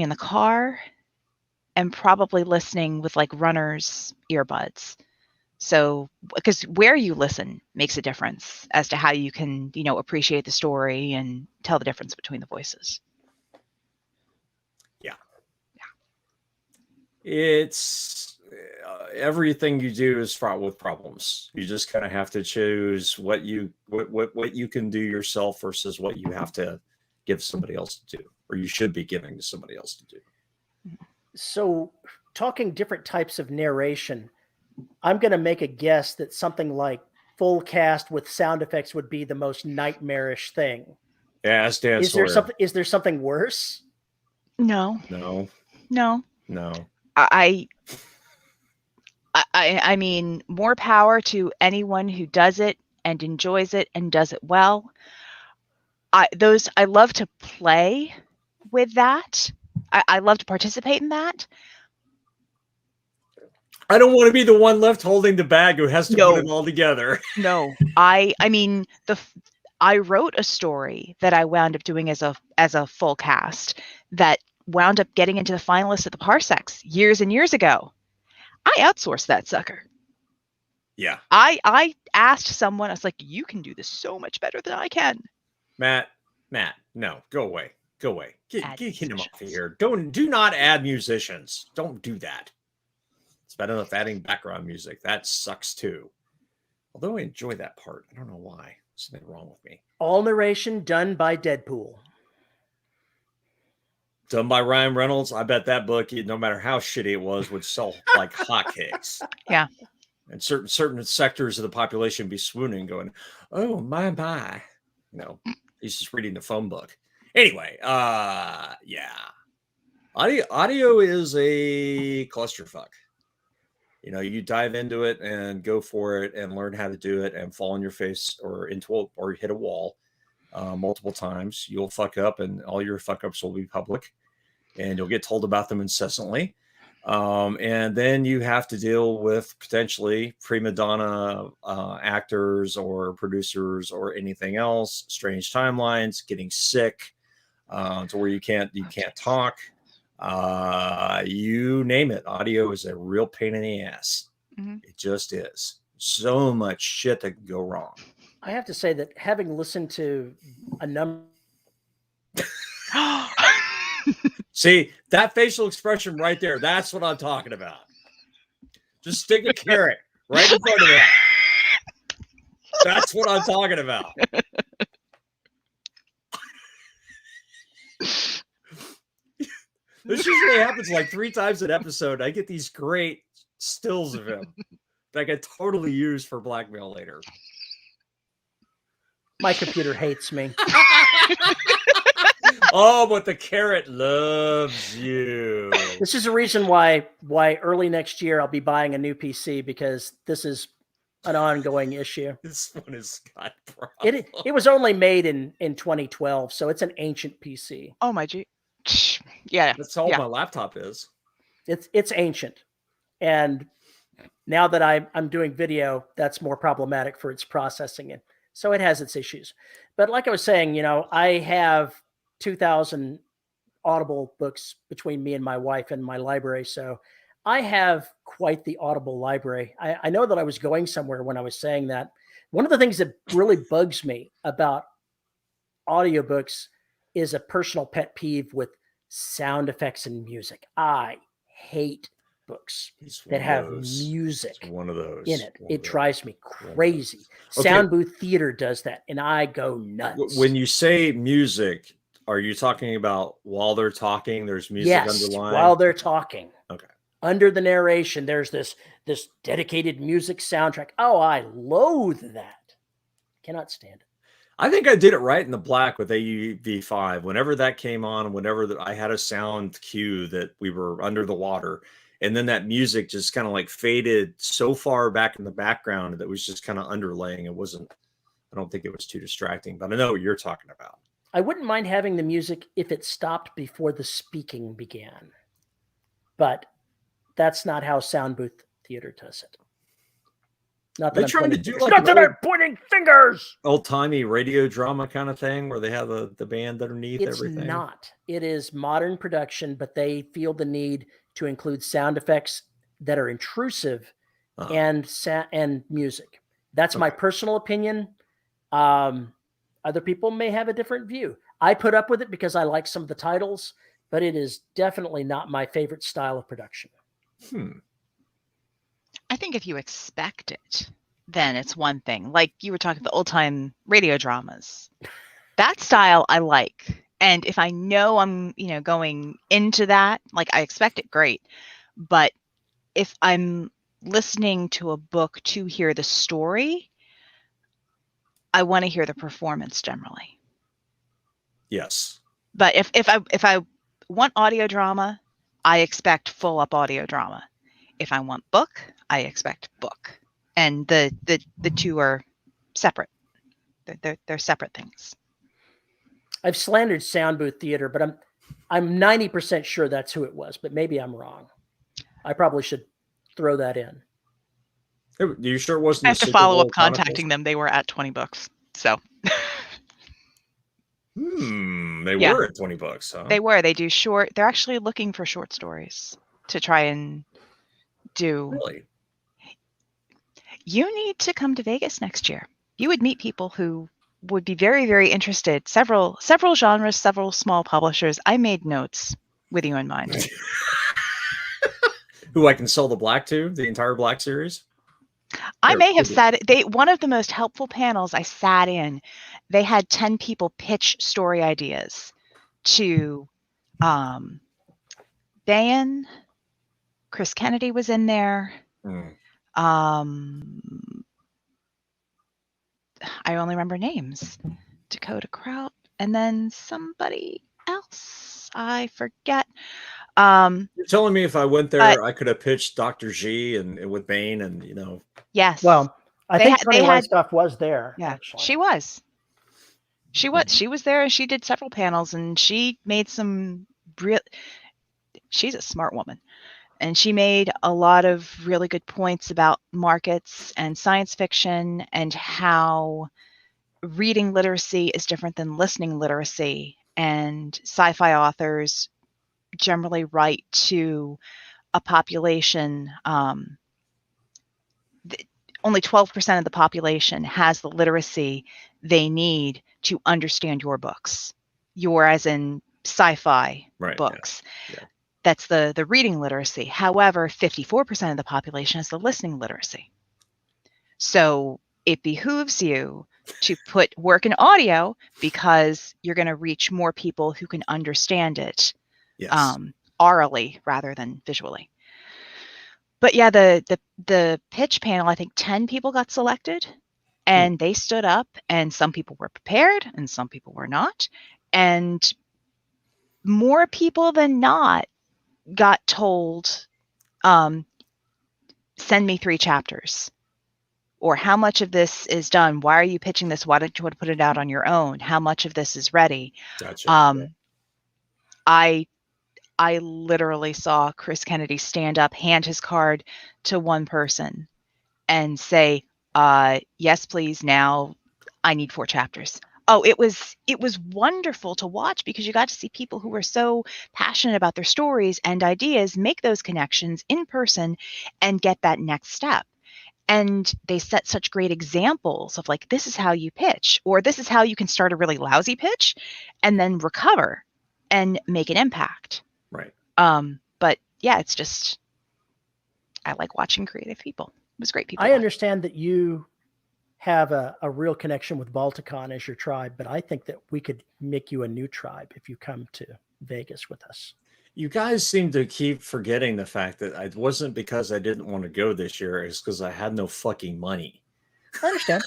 S3: in the car and probably listening with like runner's earbuds. So, because where you listen makes a difference as to how you can, appreciate the story and tell the difference between the voices.
S1: Yeah. It's everything you do is fraught with problems. You just kind of have to choose what you can do yourself versus what you have to give somebody else to do, or you should be giving to somebody else to do.
S2: So, talking different types of narration, I'm going to make a guess that something like full cast with sound effects would be the most nightmarish thing.
S1: Yeah, that's Dan
S2: Is
S1: Sawyer.
S2: Is there something worse?
S3: No. I mean, more power to anyone who does it and enjoys it and does it well. I love to play with that. I love to participate in that.
S1: I don't want to be the one left holding the bag who has to put it all together.
S3: No, I mean, I wrote a story that I wound up doing as a full cast that wound up getting into the finalists at the Parsecs years and years ago. I outsourced that sucker.
S1: Yeah.
S3: I asked someone, I was like, you can do this so much better than I can.
S1: Matt, no, go away. Get him off of here. Do not add musicians. Don't do that. It's bad enough adding background music. That sucks too. Although I enjoy that part. I don't know why. Something wrong with me.
S2: All narration done by Deadpool.
S1: Done by Ryan Reynolds. I bet that book, no matter how shitty it was, would sell like hotcakes.
S3: Yeah.
S1: And certain sectors of the population be swooning, going, "Oh my!" You know, he's just reading the phone book. Anyway, yeah. Audio is a clusterfuck. You know, you dive into it and go for it and learn how to do it and fall on your face or hit a wall multiple times. You'll fuck up, and all your fuck ups will be public, and you'll get told about them incessantly. And then you have to deal with potentially prima donna actors or producers or anything else, strange timelines, getting sick to where you can't talk. You name it. Audio is a real pain in the ass. Mm-hmm. It just is. So much shit that can go wrong.
S2: I have to say that having listened to a number.
S1: See, that facial expression right there, that's what I'm talking about. Just stick a carrot right in front of that. That's what I'm talking about. This usually happens like 3 times an episode. I get these great stills of him that I can totally use for blackmail later.
S2: My computer hates me.
S1: Oh, but the carrot loves you.
S2: This is a reason why early next year I'll be buying a new PC, because this is an ongoing issue.
S1: This one has got problems.
S2: It was only made in 2012, so it's an ancient PC.
S3: Oh my G. Yeah.
S1: That's all my laptop is.
S2: It's ancient. And now that I'm doing video, that's more problematic for its processing. And so it has its issues. But like I was saying, you know, I have 2,000 Audible books between me and my wife in my library. So I have quite the Audible library. I know that I was going somewhere when I was saying that. One of the things that really bugs me about audiobooks is a personal pet peeve with sound effects and music. I hate books that have music
S1: one of those
S2: in it. It drives me crazy. Okay. Sound booth theater does that, and I go nuts.
S1: When you say music, are you talking about while they're talking, there's music underlying?
S2: While they're talking.
S1: Okay.
S2: Under the narration, there's this dedicated music soundtrack. Oh, I loathe that. Cannot stand it.
S1: I think I did it right in the black with AUV5. Whenever that came on, I had a sound cue that we were under the water, and then that music just kind of like faded so far back in the background that was just kind of underlaying. I don't think it was too distracting, but I know what you're talking about.
S2: I wouldn't mind having the music if it stopped before the speaking began, but that's not how sound booth theater does it. Not that
S1: they're trying to do like
S2: not that I'm pointing fingers.
S1: Old-timey radio drama kind of thing where they have the band underneath everything. It's
S2: not. It is modern production, but they feel the need to include sound effects that are intrusive and music. That's my personal opinion. Other people may have a different view. I put up with it because I like some of the titles, but it is definitely not my favorite style of production.
S3: I think if you expect it, then it's one thing. Like you were talking the old time radio dramas. That style I like. And if I know I'm, going into that, like I expect it, great. But if I'm listening to a book to hear the story, I want to hear the performance generally.
S1: Yes.
S3: But if I want audio drama, I expect full up audio drama. If I want book, I expect book. And the two are separate. They're separate things.
S2: I've slandered sound booth theater, but I'm 90% sure that's who it was, but maybe I'm wrong. I probably should throw that in.
S1: Are you sure it wasn't?
S3: I have to follow up contacting them. They were at $20, so.
S1: They were at $20, huh?
S3: They were. They do short. They're actually looking for short stories to try and do.
S1: Really?
S3: You need to come to Vegas next year. You would meet people who would be very, very interested. Several genres, several small publishers. I made notes with you in mind.
S1: Who I can sell the Black to, the entire Black series?
S3: I may have one of the most helpful panels I sat in, they had 10 people pitch story ideas to Bayan. Chris Kennedy was in there. I only remember names. Dakota Kraut, and then somebody else. I forget.
S1: You're telling me if I went there, I could have pitched Dr. G and with Bane and,
S3: Yes.
S2: Well, I think Tony Weinstock was there.
S3: Yeah,
S2: actually.
S3: She was there, and she did several panels, and she made some she's a smart woman. And she made a lot of really good points about markets and science fiction and how reading literacy is different than listening literacy. And sci-fi authors generally write to a population. Only 12% of the population has the literacy they need to understand your books. Your as in sci-fi books. Yeah. That's the reading literacy. However, 54% of the population has the listening literacy. So it behooves you to put work in audio because you're going to reach more people who can understand it orally rather than visually. But yeah, the pitch panel, I think 10 people got selected, and they stood up, and some people were prepared and some people were not. And more people than not got told, send me 3 chapters, or how much of this is done? Why are you pitching this? Why don't you want to put it out on your own? How much of this is ready?
S1: Gotcha.
S3: I literally saw Chris Kennedy stand up, hand his card to one person and say, yes, please. Now I need 4 chapters. Oh, it was wonderful to watch because you got to see people who were so passionate about their stories and ideas make those connections in person and get that next step. And they set such great examples of like, this is how you pitch, or this is how you can start a really lousy pitch and then recover and make an impact.
S1: Right.
S3: But yeah, it's just, I like watching creative people. It was great people.
S2: I understand that you have a real connection with Balticon as your tribe, but I think that we could make you a new tribe if you come to Vegas with us.
S1: You guys seem to keep forgetting the fact that it wasn't because I didn't want to go this year. It's because I had no fucking money.
S2: I understand.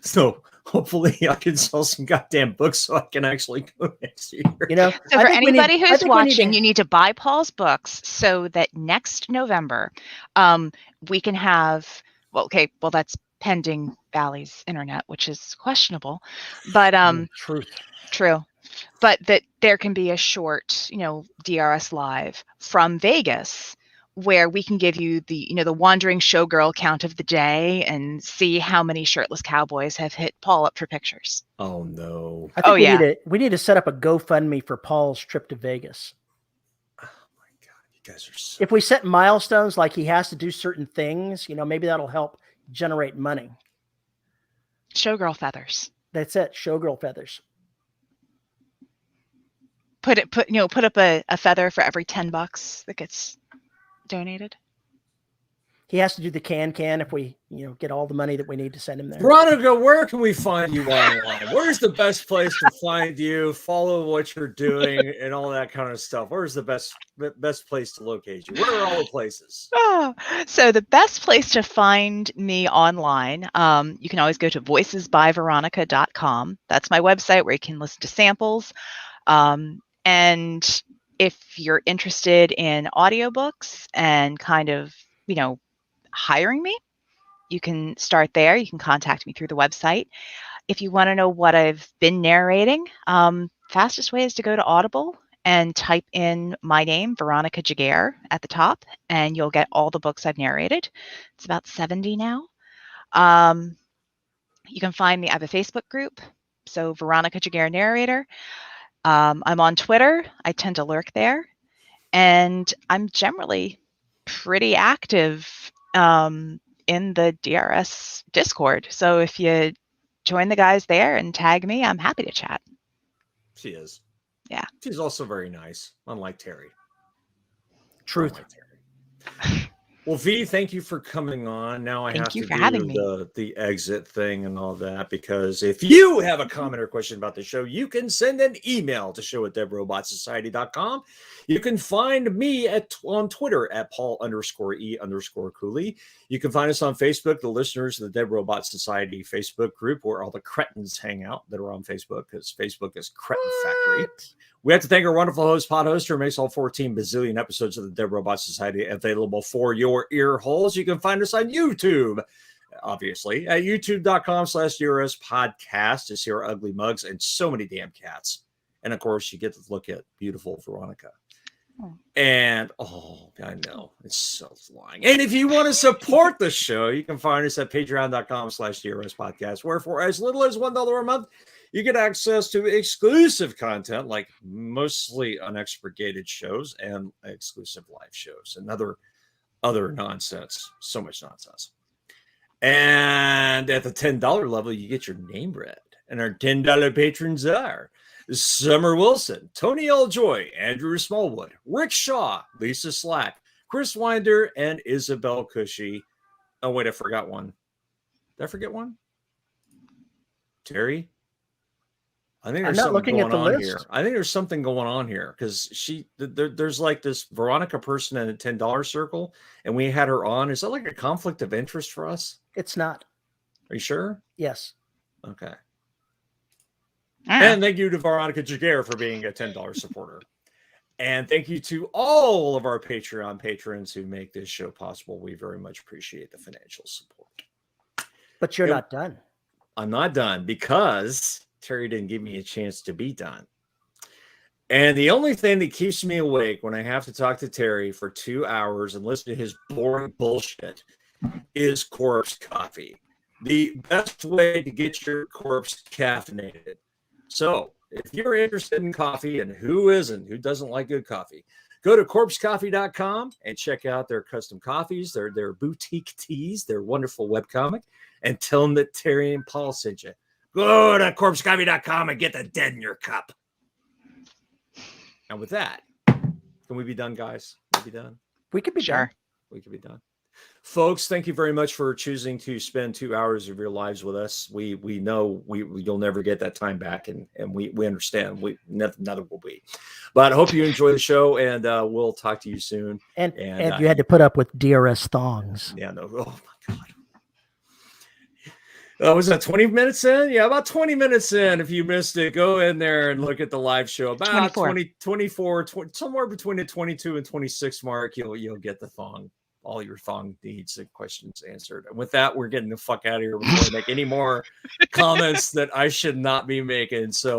S1: So hopefully I can sell some goddamn books so I can actually go next year.
S3: So for anybody who's watching, you need to buy Paul's books so that next November we can have, well, that's pending Valley's internet, which is questionable, but true. But that there can be a short, DRS live from Vegas where we can give you the wandering showgirl count of the day and see how many shirtless cowboys have hit Paul up for pictures.
S1: Oh no.
S2: I think we need to set up a GoFundMe for Paul's trip to Vegas.
S1: Oh my God. You guys are so...
S2: If we set milestones, like he has to do certain things, maybe that'll help generate money.
S3: Showgirl feathers.
S2: That's it. Showgirl feathers.
S3: Put up a feather for every $10 that gets donated.
S2: He has to do the can if we, get all the money that we need to send him there.
S1: Veronica, where can we find you online? Where's the best place to find you, follow what you're doing, and all that kind of stuff? Where's the best place to locate you? Where are all the places?
S3: So the best place to find me online, you can always go to voicesbyveronica.com. That's my website where you can listen to samples. And if you're interested in audiobooks and kind of, hiring me, you can start there. You can contact me through the website. If you want to know what I've been narrating, fastest way is to go to Audible and type in my name, Veronica G, at the top, and you'll get all the books I've narrated. It's about 70 now. You can find me. I have a Facebook group, so Veronica G Narrator. I'm on Twitter. I tend to lurk there, and I'm generally pretty active in the DRS Discord. So if you join the guys there and tag me, I'm happy to chat.
S1: She is.
S3: Yeah.
S1: She's also very nice, unlike Terry.
S2: Truth.
S1: Unlike Terry. Well, V, thank you for coming on. Now I have to do the exit thing and all that, because if you have a comment or question about the show, you can send an email to show@deadrobotsociety.com. You can find me on Twitter at Paul_E_Cooley. You can find us on Facebook, the listeners of the Dead Robot Society Facebook group, where all the cretins hang out that are on Facebook, because Facebook is Cretin Factory. We have to thank our wonderful host, Pod Hoster, who makes all 14 bazillion episodes of the Dead Robot Society available for your ear holes. You can find us on YouTube, obviously, at youtube.com/DRS podcast to see our ugly mugs and so many damn cats. And of course, you get to look at beautiful Veronica. And I know it's so flying. And if you want to support the show, you can find us at patreon.com/DRS podcast, where for as little as $1 a month, you get access to exclusive content like mostly unexpurgated shows and exclusive live shows and other nonsense. So much nonsense. And at the $10 level, you get your name read. And our $10 patrons are Summer Wilson, Tony L. Joy, Andrew Smallwood, Rick Shaw, Lisa Slack, Chris Winder, and Isabel Cushy. Oh, wait, I forgot one. Did I forget one? Terry? I think there's something going on here. I think there's something going on here, because there's like this Veronica person in a $10 circle, and we had her on. Is that like a conflict of interest for us?
S2: It's not.
S1: Are you sure?
S2: Yes.
S1: Okay. And thank you to Veronica G for being a $10 supporter. And thank you to all of our Patreon patrons who make this show possible. We very much appreciate the financial support.
S2: But you're not done.
S1: I'm not done, because Terry didn't give me a chance to be done. And the only thing that keeps me awake when I have to talk to Terry for 2 hours and listen to his boring bullshit is Corpse Coffee. The best way to get your corpse caffeinated. So if you're interested in coffee, and who isn't, who doesn't like good coffee, go to corpsecoffee.com and check out their custom coffees, their boutique teas, their wonderful webcomic, and tell them that Terry and Paul sent you. Go to corpsecoffee.com and get the dead in your cup. And with that, can we be done, guys? Can we be done?
S2: We could be done.
S1: We could be done. Folks, thank you very much for choosing to spend 2 hours of your lives with us. We know you'll never get that time back, and we understand. Neither will we. But I hope you enjoy the show, and we'll talk to you soon.
S2: And you had to put up with DRS thongs.
S1: Yeah, no. Oh my God. Was that 20 minutes in? Yeah, about 20 minutes in. If you missed it, go in there and look at the live show. About 24, somewhere between the 22 and 26 mark, you'll get the thong. All your thong needs and questions answered. And with that, we're getting the fuck out of here before I make any more comments that I should not be making. So